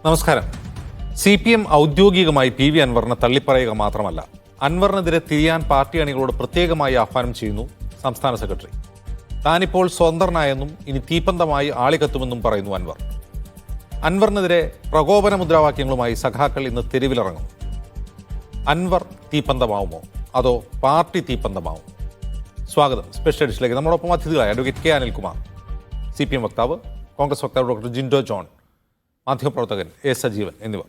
നമസ്കാരം. CPM ഔദ്യോഗികമായി PV അൻവറിനെ തള്ളിപ്പറയുക മാത്രമല്ല, അൻവറിനെതിരെ തിരിയാൻ പാർട്ടി അണികളോട് പ്രത്യേകമായി ആഹ്വാനം ചെയ്യുന്നു സംസ്ഥാന സെക്രട്ടറി. താനിപ്പോൾ സ്വതന്ത്രനായെന്നും ഇനി തീപ്പന്തമായി ആളിക്കത്തുമെന്നും പറയുന്നു അൻവർ. അൻവറിനെതിരെ പ്രകോപന മുദ്രാവാക്യങ്ങളുമായി സഖാക്കൾ ഇന്ന് തെരുവിലിറങ്ങും. അൻവർ തീപ്പന്തമാവുമോ അതോ പാർട്ടി തീപ്പന്തമാവും? സ്വാഗതം സ്പെഷ്യൽ എഡിഷനിലേക്ക്. നമ്മളൊപ്പം അതിഥികളായ അഡ്വക്കേറ്റ് K. അനിൽകുമാർ, CPM വക്താവ്, കോൺഗ്രസ് വക്താവ് ഡോക്ടർ ജിൻഡോ ജോൺ, മാധ്യമപ്രവർത്തകൻ A. സജീവൻ എന്നിവർ.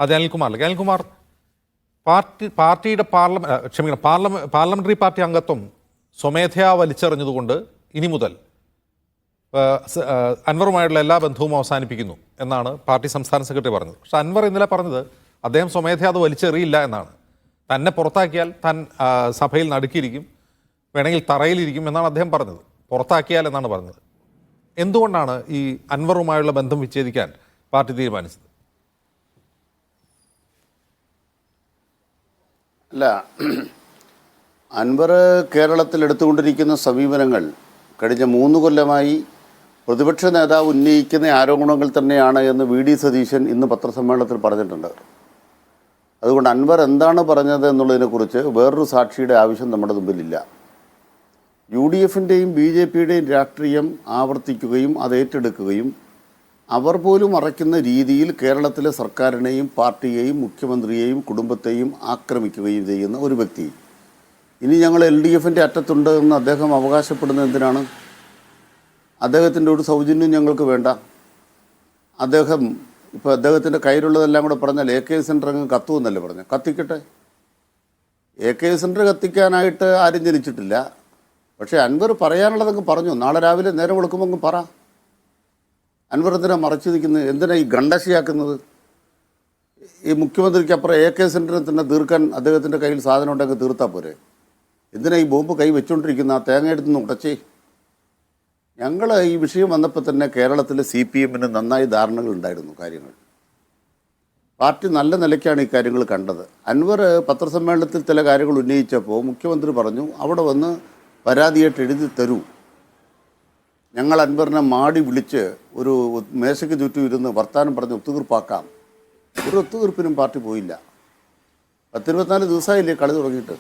അത് അനിൽകുമാർ, പാർട്ടിയുടെ പാർലമെന്ററി പാർട്ടി അംഗത്വം സ്വമേധയാ വലിച്ചെറിഞ്ഞതുകൊണ്ട് ഇനി മുതൽ അൻവറുമായുള്ള എല്ലാ ബന്ധവും അവസാനിപ്പിക്കുന്നു എന്നാണ് പാർട്ടി സംസ്ഥാന സെക്രട്ടറി പറഞ്ഞത്. പക്ഷെ അൻവർ ഇന്നലെ പറഞ്ഞത് അദ്ദേഹം സ്വമേധയാ അത് വലിച്ചെറിയില്ല എന്നാണ്. തന്നെ പുറത്താക്കിയാൽ താൻ സഭയിൽ നടുക്കിയിരിക്കും, വേണമെങ്കിൽ തറയിലിരിക്കും എന്നാണ് അദ്ദേഹം പറഞ്ഞത്. പുറത്താക്കിയാൽ എന്നാണ് പറഞ്ഞത്. എന്തുകൊണ്ടാണ് ഈ അൻവറുമായുള്ള ബന്ധം വിച്ഛേദിക്കാൻ പാർട്ടി തീരുമാനിച്ചത്? അല്ല, അൻവർ കേരളത്തിൽ എടുത്തുകൊണ്ടിരിക്കുന്ന സമീപനങ്ങൾ കഴിഞ്ഞ 3 കൊല്ലമായി പ്രതിപക്ഷ നേതാവ് ഉന്നയിക്കുന്ന ആരോപണങ്ങൾ തന്നെയാണ് എന്ന് VD സതീശൻ ഇന്ന് പത്രസമ്മേളനത്തിൽ പറഞ്ഞിട്ടുണ്ട്. അതുകൊണ്ട് അൻവർ എന്താണ് പറഞ്ഞത് എന്നുള്ളതിനെക്കുറിച്ച് വേറൊരു സാക്ഷിയുടെ ആവശ്യം നമ്മുടെ മുമ്പിലില്ല. UDFൻ്റെയും BJPയുടെയും രാഷ്ട്രീയം ആവർത്തിക്കുകയും അത് ഏറ്റെടുക്കുകയും അവർ പോലും മറയ്ക്കുന്ന രീതിയിൽ കേരളത്തിലെ സർക്കാരിനെയും പാർട്ടിയെയും മുഖ്യമന്ത്രിയെയും കുടുംബത്തെയും ആക്രമിക്കുകയും ചെയ്യുന്ന ഒരു വ്യക്തി ഇനി ഞങ്ങൾ LDFൻ്റെ അറ്റത്തുണ്ട് എന്ന് അദ്ദേഹം അവകാശപ്പെടുന്നത് എന്തിനാണ്? അദ്ദേഹത്തിൻ്റെ ഒരു സൗജന്യം ഞങ്ങൾക്ക് വേണ്ട. ഇപ്പോൾ അദ്ദേഹത്തിൻ്റെ കയ്യിലുള്ളതെല്ലാം കൂടെ പറഞ്ഞാൽ AK സെൻറ്റർ അങ്ങ് കത്തുമെന്നല്ലേ പറഞ്ഞു. കത്തിക്കട്ടെ. AK സെൻറ്റർ കത്തിക്കാനായിട്ട് ആരും ജനിച്ചിട്ടില്ല. പക്ഷേ അൻവർ പറയാനുള്ളതങ്ങ് പറഞ്ഞു. നാളെ രാവിലെ നേരം വെളുക്കുമ്പോൾ അങ്ങ് പറ. അൻവർ എന്തിനാ മറച്ചു നിൽക്കുന്നത്? എന്തിനാ ഈ ഗണ്ടശിയാക്കുന്നത്? ഈ മുഖ്യമന്ത്രിക്ക് അപ്പുറം AK സെൻറ്ററിനെ തന്നെ തീർക്കാൻ അദ്ദേഹത്തിൻ്റെ കയ്യിൽ സാധനം ഉണ്ടെങ്കിൽ തീർത്താൽ പോരെ? എന്തിനാ ഈ ബോംബ് കൈ വെച്ചുകൊണ്ടിരിക്കുന്ന? ആ തേങ്ങ എടുത്ത് ഉടച്ചേ. ഞങ്ങൾ ഈ വിഷയം വന്നപ്പോൾ തന്നെ കേരളത്തിലെ CPMന് നന്നായി ധാരണകൾ ഉണ്ടായിരുന്നു. കാര്യങ്ങൾ പാർട്ടി നല്ല നിലയ്ക്കാണ് ഈ കാര്യങ്ങൾ കണ്ടത്. അൻവർ പത്രസമ്മേളനത്തിൽ ചില കാര്യങ്ങൾ ഉന്നയിച്ചപ്പോൾ മുഖ്യമന്ത്രി പറഞ്ഞു, അവിടെ വന്ന് പരാതിയായിട്ട് എഴുതി തരൂ. ഞങ്ങൾ അൻവറിനെ മാടി വിളിച്ച് ഒരു മേശയ്ക്ക് ചുറ്റും ഇരുന്ന് വർത്താനം പറഞ്ഞ് ഒത്തുതീർപ്പാക്കാം. ഒരു ഒത്തുതീർപ്പിനും പാർട്ടി പോയില്ല. 10-24 ദിവസമായില്ലേ കളി തുടങ്ങിയിട്ട്.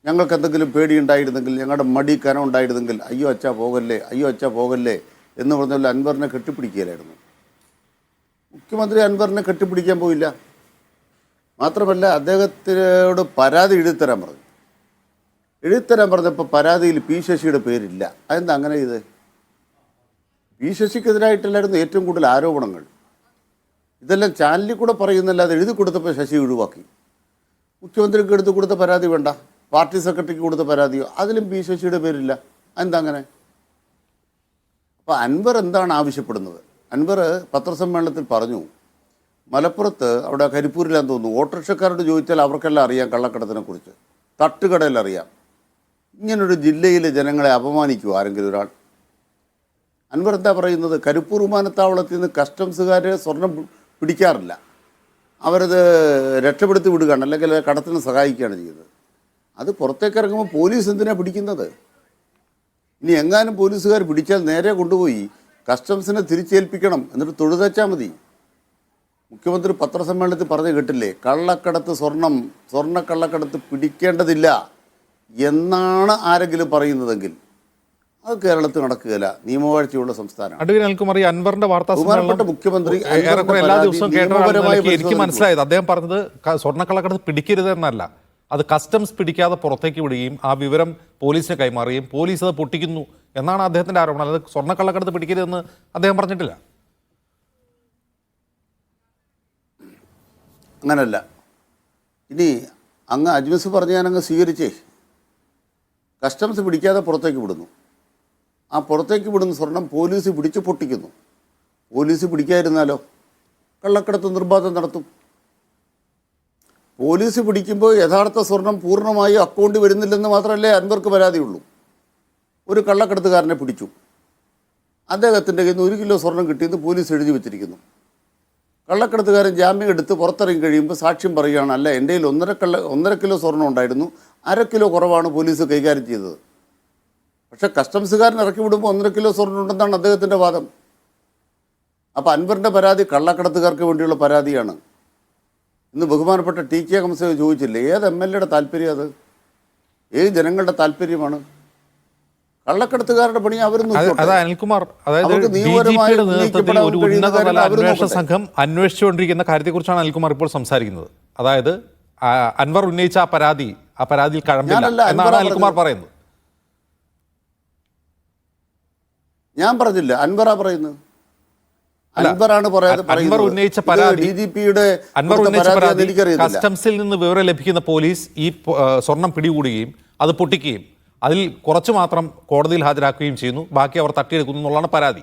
ഞങ്ങൾക്ക് എന്തെങ്കിലും പേടിയുണ്ടായിരുന്നെങ്കിൽ, ഞങ്ങളുടെ മടി കനം ഉണ്ടായിരുന്നെങ്കിൽ അയ്യോ അച്ഛാ പോകല്ലേ എന്ന് പറഞ്ഞാൽ അൻവറിനെ കെട്ടിപ്പിടിക്കുകയായിരുന്നു. മുഖ്യമന്ത്രി അൻവറിനെ കെട്ടിപ്പിടിക്കാൻ പോയില്ല. മാത്രമല്ല അദ്ദേഹത്തിനോട് പരാതി എഴുതിത്തരാൻ പറഞ്ഞു. എഴുതിത്തരാൻ പറഞ്ഞപ്പോൾ പരാതിയിൽ P. ശശിയുടെ പേരില്ല. അതെന്താ അങ്ങനെ ഇത്? P. ശശിക്കെതിരായിട്ടല്ലായിരുന്നു ഏറ്റവും കൂടുതൽ ആരോപണങ്ങൾ. ഇതെല്ലാം ചാനലിൽ കൂടെ പറയുന്നല്ലാതെ എഴുതി കൊടുത്തപ്പോൾ ശശി ഒഴിവാക്കി. മുഖ്യമന്ത്രിക്ക് എടുത്ത് കൊടുത്ത പരാതി വേണ്ട, പാർട്ടി സെക്രട്ടറിക്ക് കൊടുത്ത പരാതിയോ അതിലും P. ശശിയുടെ പേരില്ല. അതെന്താ അങ്ങനെ? അപ്പോൾ അൻവർ എന്താണ് ആവശ്യപ്പെടുന്നത്? അൻവർ പത്രസമ്മേളനത്തിൽ പറഞ്ഞു, മലപ്പുറത്ത് അവിടെ കരിപ്പൂരിലാന്ന് തോന്നുന്നു, ഓട്ടോറിക്ഷക്കാരോട് ചോദിച്ചാൽ അവർക്കെല്ലാം അറിയാം കള്ളക്കടത്തിനെക്കുറിച്ച്, തട്ടുകടയിൽ അറിയാം. ഇങ്ങനൊരു ജില്ലയിലെ ജനങ്ങളെ അപമാനിക്കുമോ ആരെങ്കിലും ഒരാൾ? അൻവർ എന്താ പറയുന്നത്? കരിപ്പൂർ വിമാനത്താവളത്തിൽ നിന്ന് കസ്റ്റംസുകാർ സ്വർണം പിടിക്കാറില്ല, അവരത് രക്ഷപ്പെടുത്തി വിടുകയാണ്, അല്ലെങ്കിൽ കടത്തിന് സഹായിക്കുകയാണ് ചെയ്യുന്നത്. അത് പുറത്തേക്ക് ഇറങ്ങുമ്പോൾ പോലീസ് എന്തിനാണ് പിടിക്കുന്നത്? ഇനി എങ്ങാനും പോലീസുകാർ പിടിച്ചാൽ നേരെ കൊണ്ടുപോയി കസ്റ്റംസിനെ തിരിച്ചേൽപ്പിക്കണം, എന്നിട്ട് തൊഴുതച്ചാൽ മതി. മുഖ്യമന്ത്രി പത്രസമ്മേളനത്തിൽ പറഞ്ഞു കേട്ടില്ലേ, കള്ളക്കടത്ത് സ്വർണ്ണക്കള്ളക്കടത്ത് പിടിക്കേണ്ടതില്ല എന്നാണ് ആരെങ്കിലും പറയുന്നതെങ്കിൽ അത് കേരളത്തിൽ നടക്കുകയില്ല. നിയമവാഴ്ചയുള്ള സംസ്ഥാനമാണ്. അൻവറിന്റെ ബഹുമാനപ്പെട്ട മുഖ്യമന്ത്രി എല്ലാ ദിവസവും എനിക്ക് മനസ്സിലായത് അദ്ദേഹം പറഞ്ഞത് സ്വർണ്ണക്കള്ളക്കടത്ത് പിടിക്കരുത് എന്നല്ല, അത് കസ്റ്റംസ് പിടിക്കാതെ പുറത്തേക്ക് വിടുകയും ആ വിവരം പോലീസിന് കൈമാറുകയും പോലീസ് അത് പൊട്ടിക്കുന്നു എന്നാണ് അദ്ദേഹത്തിന്റെ ആരോപണം. അത് സ്വർണ്ണക്കള്ളക്കടത്ത് പിടിക്കരുതെന്ന് അദ്ദേഹം പറഞ്ഞിട്ടില്ല. അങ്ങനല്ല. ഇനി അങ്ങ് അജ്മസ് പറഞ്ഞ് ഞാനങ്ങ് സ്വീകരിച്ചേ. കസ്റ്റംസ് പിടിക്കാതെ പുറത്തേക്ക് വിടുന്നു. ആ പുറത്തേക്ക് വിടുന്ന സ്വർണം പോലീസ് പിടിച്ച് പൊട്ടിക്കുന്നു. പോലീസ് പിടിക്കാതിരുന്നാലോ കള്ളക്കടത്ത് നിർബാധം നടത്തും. പോലീസ് പിടിക്കുമ്പോൾ യഥാർത്ഥ സ്വർണം പൂർണ്ണമായി അക്കൗണ്ടിൽ വരുന്നില്ലെന്ന് മാത്രമല്ലേ അൻവർക്ക് പരാതിയുള്ളൂ. ഒരു കള്ളക്കടത്തുകാരനെ പിടിച്ചു, അദ്ദേഹത്തിൻ്റെ കയ്യിൽ നിന്ന് 1 കിലോ സ്വർണം കിട്ടിയെന്ന് പോലീസ് എഴുതി വെച്ചിരിക്കുന്നു. കള്ളക്കടത്തുകാരൻ ജാമ്യം എടുത്ത് പുറത്തിറങ്ങി കഴിയുമ്പോൾ സാക്ഷ്യം പറയുകയാണ്, അല്ല എൻ്റെ കയ്യിൽ 1.5 കിലോ സ്വർണം ഉണ്ടായിരുന്നു, 1/2 കിലോ കുറവാണ് പോലീസ് കൈകാര്യം ചെയ്തത്. പക്ഷേ കസ്റ്റംസുകാരൻ ഇറക്കി വിടുമ്പോൾ 1.5 കിലോ സ്വർണ്ണം ഉണ്ടെന്നാണ് അദ്ദേഹത്തിൻ്റെ വാദം. അപ്പോൾ അൻവറിൻ്റെ പരാതി കള്ളക്കടത്തുകാർക്ക് വേണ്ടിയുള്ള പരാതിയാണ്. ഇന്ന് ബഹുമാനപ്പെട്ട ടി കെ കംസേവ് ചോദിച്ചില്ലേ, ഏത് MLA താല്പര്യം അത്, ഏത് ജനങ്ങളുടെ താല്പര്യമാണ്? കള്ളക്കടത്തുകാരുടെ പണി അവരൊന്നും അതാ അനിൽകുമാർ, അതായത് DGPയുടെ നേതൃത്വത്തിൽ ഒരു ഉന്നതതല അന്വേഷണ സംഘം അന്വേഷിച്ചുകൊണ്ടിരിക്കുന്ന കാര്യത്തെക്കുറിച്ചാണ് അനിൽകുമാർ ഇപ്പോൾ സംസാരിക്കുന്നത്. അതായത് അൻവർ ഉന്നയിച്ച ആ പരാതിയിൽ കഴമ്പില്ല എന്നാണ് അനിൽകുമാർ പറയുന്നത്. ഞാൻ പറഞ്ഞില്ല, അൻവറാ പറയുന്നത്. അൻവറാണ് അൻവർ ഉന്നയിച്ച പരാതി എനിക്കറിയില്ല. കസ്റ്റംസിൽ നിന്ന് വിവരം ലഭിക്കുന്ന പോലീസ് ഈ സ്വർണം പിടികൂടുകയും അത് പൊട്ടിക്കുകയും അതിൽ കുറച്ച് മാത്രം കോടതിയിൽ ഹാജരാക്കുകയും ചെയ്യുന്നു, ബാക്കി അവർ തട്ടിയെടുക്കുന്നു എന്നുള്ളതാണ് പരാതി.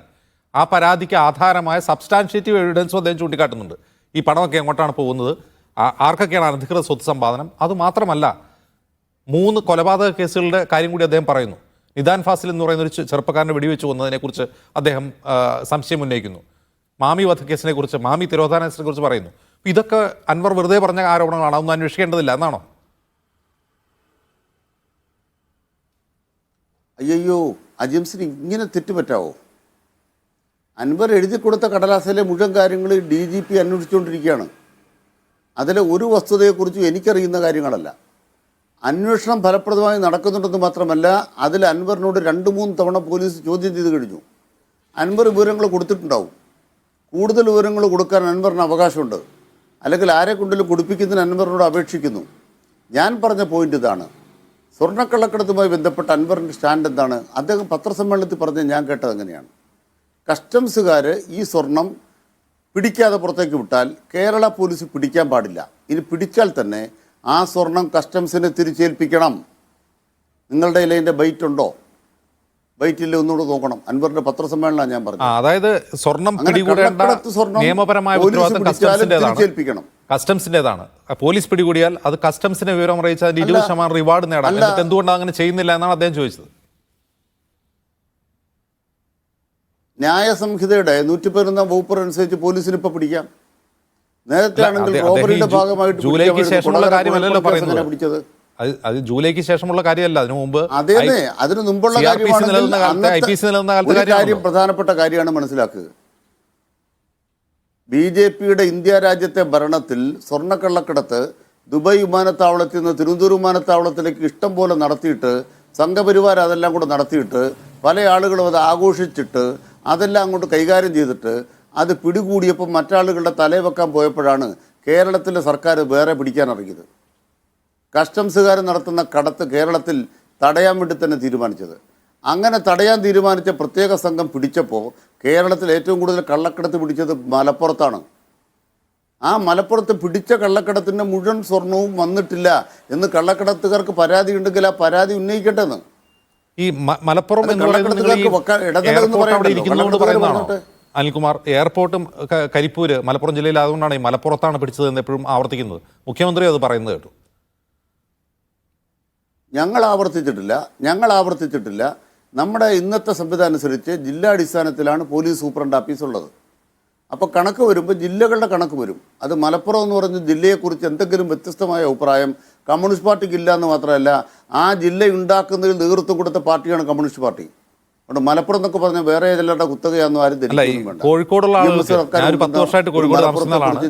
ആ പരാതിക്ക് ആധാരമായ സബ്സ്റ്റാൻഷ്യേറ്റീവ് എവിഡൻസും അദ്ദേഹം ചൂണ്ടിക്കാട്ടുന്നുണ്ട്. ഈ പണമൊക്കെ എങ്ങോട്ടാണ് പോകുന്നത്, ആർക്കൊക്കെയാണ് അനധികൃത സ്വത്ത് സമ്പാദനം, അതുമാത്രമല്ല 3 കൊലപാതക കേസുകളുടെ കാര്യം കൂടി അദ്ദേഹം പറയുന്നു. നിദാൻ ഫാസിൽ എന്ന് പറയുന്ന ഒരു ചെറുപ്പക്കാരനെ വെടിവെച്ച് കൊന്നതിനെക്കുറിച്ച് അദ്ദേഹം സംശയം ഉന്നയിക്കുന്നു. മാമി വധക്കേസിനെ കുറിച്ച്, മാമി തിരോധാനത്തിനെ കുറിച്ച് പറയുന്നു. ഇതൊക്കെ അൻവർ വെറുതെ പറഞ്ഞ ആരോപണങ്ങളാണ്, അതൊന്നും അന്വേഷിക്കേണ്ടതില്ല എന്നാണോ? അയ്യോ, അജിംസിന് ഇങ്ങനെ തെറ്റുപറ്റാവോ? അൻവർ എഴുതി കൊടുത്ത കടലാസിലെ മുഴുവൻ കാര്യങ്ങൾ DGP അന്വേഷിച്ചുകൊണ്ടിരിക്കുകയാണ്. അതിലെ ഒരു വസ്തുതയെക്കുറിച്ചും എനിക്കറിയുന്ന കാര്യങ്ങളല്ല. അന്വേഷണം ഫലപ്രദമായി നടക്കുന്നുണ്ടെന്ന് മാത്രമല്ല, അതിൽ അൻവറിനോട് 2-3 തവണ പോലീസ് ചോദ്യം ചെയ്ത് കഴിഞ്ഞു. അൻവർ വിവരങ്ങൾ കൊടുത്തിട്ടുണ്ടാവും. കൂടുതൽ വിവരങ്ങൾ കൊടുക്കാൻ അൻവറിന് അവകാശമുണ്ട്. അല്ലെങ്കിൽ ആരെ കൊണ്ടെങ്കിലും കൊടുപ്പിക്കുന്നതിന് അൻവറിനോട് അപേക്ഷിക്കുന്നു. ഞാൻ പറഞ്ഞ പോയിന്റ് ഇതാണ്. സ്വർണ്ണക്കള്ളക്കടത്തുമായി ബന്ധപ്പെട്ട അൻവറിൻ്റെ സ്റ്റാൻഡ് എന്താണ്? അദ്ദേഹം പത്രസമ്മേളനത്തിൽ പറഞ്ഞ് ഞാൻ കേട്ടത് എങ്ങനെയാണ്? കസ്റ്റംസുകാർ ഈ സ്വർണം പിടിക്കാതെ പുറത്തേക്ക് വിട്ടാൽ കേരള പോലീസ് പിടിക്കാൻ പാടില്ല. ഇനി പിടിച്ചാൽ തന്നെ ആ സ്വർണം കസ്റ്റംസിന് തിരിച്ചേൽപ്പിക്കണം. നിങ്ങളുടെ കയ്യിൽ അതിൻ്റെ ബൈറ്റ് ഉണ്ടോ? ബൈറ്റില്ല, ഒന്നുകൂടെ നോക്കണം. അൻവറിന്റെ പത്രസമ്മേളനം ഞാൻ പറഞ്ഞു. അതായത് സ്വർണം പിടികൂടേണ്ട നിയമപരമായ ഉത്തരവാദിത്തം കസ്റ്റംസിന്റേതാണ്. പോലീസ് പിടികൂടിയാൽ അത് കസ്റ്റംസിനെ വിവരം അറിയിച്ച് അതിന്റെ 20% റിവാർഡ് നേടാം. എന്നിട്ട് എന്തുകൊണ്ടാണ് അങ്ങനെ ചെയ്യുന്നില്ല എന്നാണ് അദ്ദേഹം ചോദിച്ചത്. ന്യായസംഹിതയുടെ 111 വകുപ്പ് അനുസരിച്ച് പോലീസിന് ഇപ്പൊ പിടിക്കാം. നേരത്തെ ആണെങ്കിൽ റോബറിയുടെ ഭാഗമായിട്ട് ജൂലൈക്ക് ശേഷമുള്ള കാര്യമല്ലല്ലോ പറയുന്നത്. അത് ജൂലൈക്ക് ശേഷമുള്ള കാര്യമല്ല, അതിനു മുമ്പ് അതിനു മുമ്പുള്ള കാര്യം പ്രധാനപ്പെട്ട കാര്യമാണ് മനസ്സിലാക്കുക. BJPയുടെ ഇന്ത്യ രാജ്യത്തെ ഭരണത്തിൽ സ്വർണ്ണക്കള്ളക്കടത്ത് ദുബായ് വിമാനത്താവളത്തിൽ നിന്ന് തിരുവനന്തപുരം വിമാനത്താവളത്തിലേക്ക് ഇഷ്ടം പോലെ നടത്തിയിട്ട്, സംഘപരിവാരം അതെല്ലാം കൂടെ നടത്തിയിട്ട്, പല ആളുകളും അത് ആഘോഷിച്ചിട്ട് അതെല്ലാം അങ്ങോട്ട് കൈകാര്യം ചെയ്തിട്ട് അത് പിടികൂടിയപ്പോൾ മറ്റാളുകളുടെ തലയിൽ വെക്കാൻ പോയപ്പോഴാണ് കേരളത്തിലെ സർക്കാർ വേറെ പിടിക്കാനിറങ്ങിയത്. കസ്റ്റംസുകാർ നടത്തുന്ന കടത്ത് കേരളത്തിൽ തടയാൻ വേണ്ടി തന്നെ തീരുമാനിച്ചത്. അങ്ങനെ തടയാൻ തീരുമാനിച്ച പ്രത്യേക സംഘം പിടിച്ചപ്പോൾ കേരളത്തിൽ ഏറ്റവും കൂടുതൽ കള്ളക്കടത്ത് പിടിച്ചത് മലപ്പുറത്താണ്. ആ മലപ്പുറത്ത് പിടിച്ച കള്ളക്കടത്തിൻ്റെ മുഴുവൻ സ്വർണവും വന്നിട്ടില്ല എന്ന് കള്ളക്കടത്തുകാർക്ക് പരാതി ഉണ്ടെങ്കിൽ ആ പരാതി ഉന്നയിക്കട്ടെ എന്ന്. ഈ മലപ്പുറം അനിൽകുമാർ, എയർപോർട്ടും കരിപ്പൂര് മലപ്പുറം ജില്ലയിൽ അതുകൊണ്ടാണ് ഈ മലപ്പുറത്താണ് പിടിച്ചത് എന്ന് എപ്പോഴും ആവർത്തിക്കുന്നത്. മുഖ്യമന്ത്രി അത് പറയുന്നത് കേട്ടു. ഞങ്ങൾ ആവർത്തിച്ചിട്ടില്ല. നമ്മുടെ ഇന്നത്തെ സംവിധാനം അനുസരിച്ച് ജില്ലാടിസ്ഥാനത്തിലാണ് പോലീസ് സൂപ്രണ്ട് ഓഫീസ് ഉള്ളത്. അപ്പോൾ കണക്ക് വരുമ്പോൾ ജില്ലകളുടെ കണക്ക് വരും. അത് മലപ്പുറം എന്ന് പറഞ്ഞ ജില്ലയെക്കുറിച്ച് എന്തെങ്കിലും വ്യത്യസ്തമായ അഭിപ്രായം കമ്മ്യൂണിസ്റ്റ് പാർട്ടിക്ക് ഇല്ല എന്ന് മാത്രമല്ല, ആ ജില്ല ഉണ്ടാക്കുന്നതിൽ നേതൃത്വം കൊടുത്ത പാർട്ടിയാണ് കമ്മ്യൂണിസ്റ്റ് പാർട്ടി. അതുകൊണ്ട് മലപ്പുറം എന്നൊക്കെ പറഞ്ഞാൽ വേറെ ഏതെല്ലാം കുത്തകയാണെന്നും ആരും ധരിക്കുന്നുണ്ട്. കോഴിക്കോടുള്ള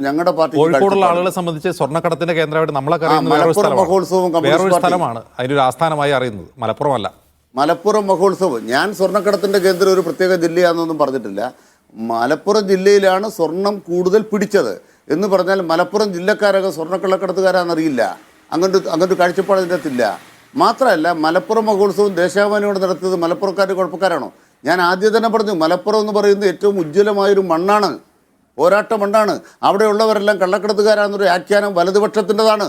ഞങ്ങളുടെ പാർട്ടി കോഴിക്കോടുള്ള ആളുകളെ സംബന്ധിച്ച് സ്വർണ്ണക്കടത്തിന്റെ കേന്ദ്രമായിട്ട് നമ്മളൊക്കെ മഹോത്സവം വേറൊരു സ്ഥലമാണ്, അതിനൊരു ആസ്ഥാനമായി അറിയുന്നത്, മലപ്പുറമല്ല. മലപ്പുറം മഹോത്സവം ഞാൻ സ്വർണ്ണക്കടത്തിന്റെ കേന്ദ്രം ഒരു പ്രത്യേക ജില്ലയാണെന്നൊന്നും പറഞ്ഞിട്ടില്ല. മലപ്പുറം ജില്ലയിലാണ് സ്വർണം കൂടുതൽ പിടിച്ചത് എന്ന് പറഞ്ഞാൽ മലപ്പുറം ജില്ലക്കാരൊക്കെ സ്വർണ്ണക്കള്ളക്കടത്തുകാരാണെന്നറിയില്ല. അങ്ങനൊരു കാഴ്ചപ്പാട് ഇതിൻ്റെ അകത്തില്ല. മാത്രമല്ല, മലപ്പുറം മഹോത്സവം ദേശാഭിമാനിയോട് നടത്തിയത് മലപ്പുറക്കാർ കുഴപ്പക്കാരാണോ? ഞാൻ ആദ്യം തന്നെ പറഞ്ഞു, മലപ്പുറം എന്ന് പറയുന്നത് ഏറ്റവും ഉജ്ജ്വലമായൊരു മണ്ണാണ്, പോരാട്ട മണ്ണാണ്. അവിടെയുള്ളവരെല്ലാം കള്ളക്കടത്തുകാരാണെന്നൊരു ആഖ്യാനം വലതുപക്ഷത്തിൻ്റെതാണ്.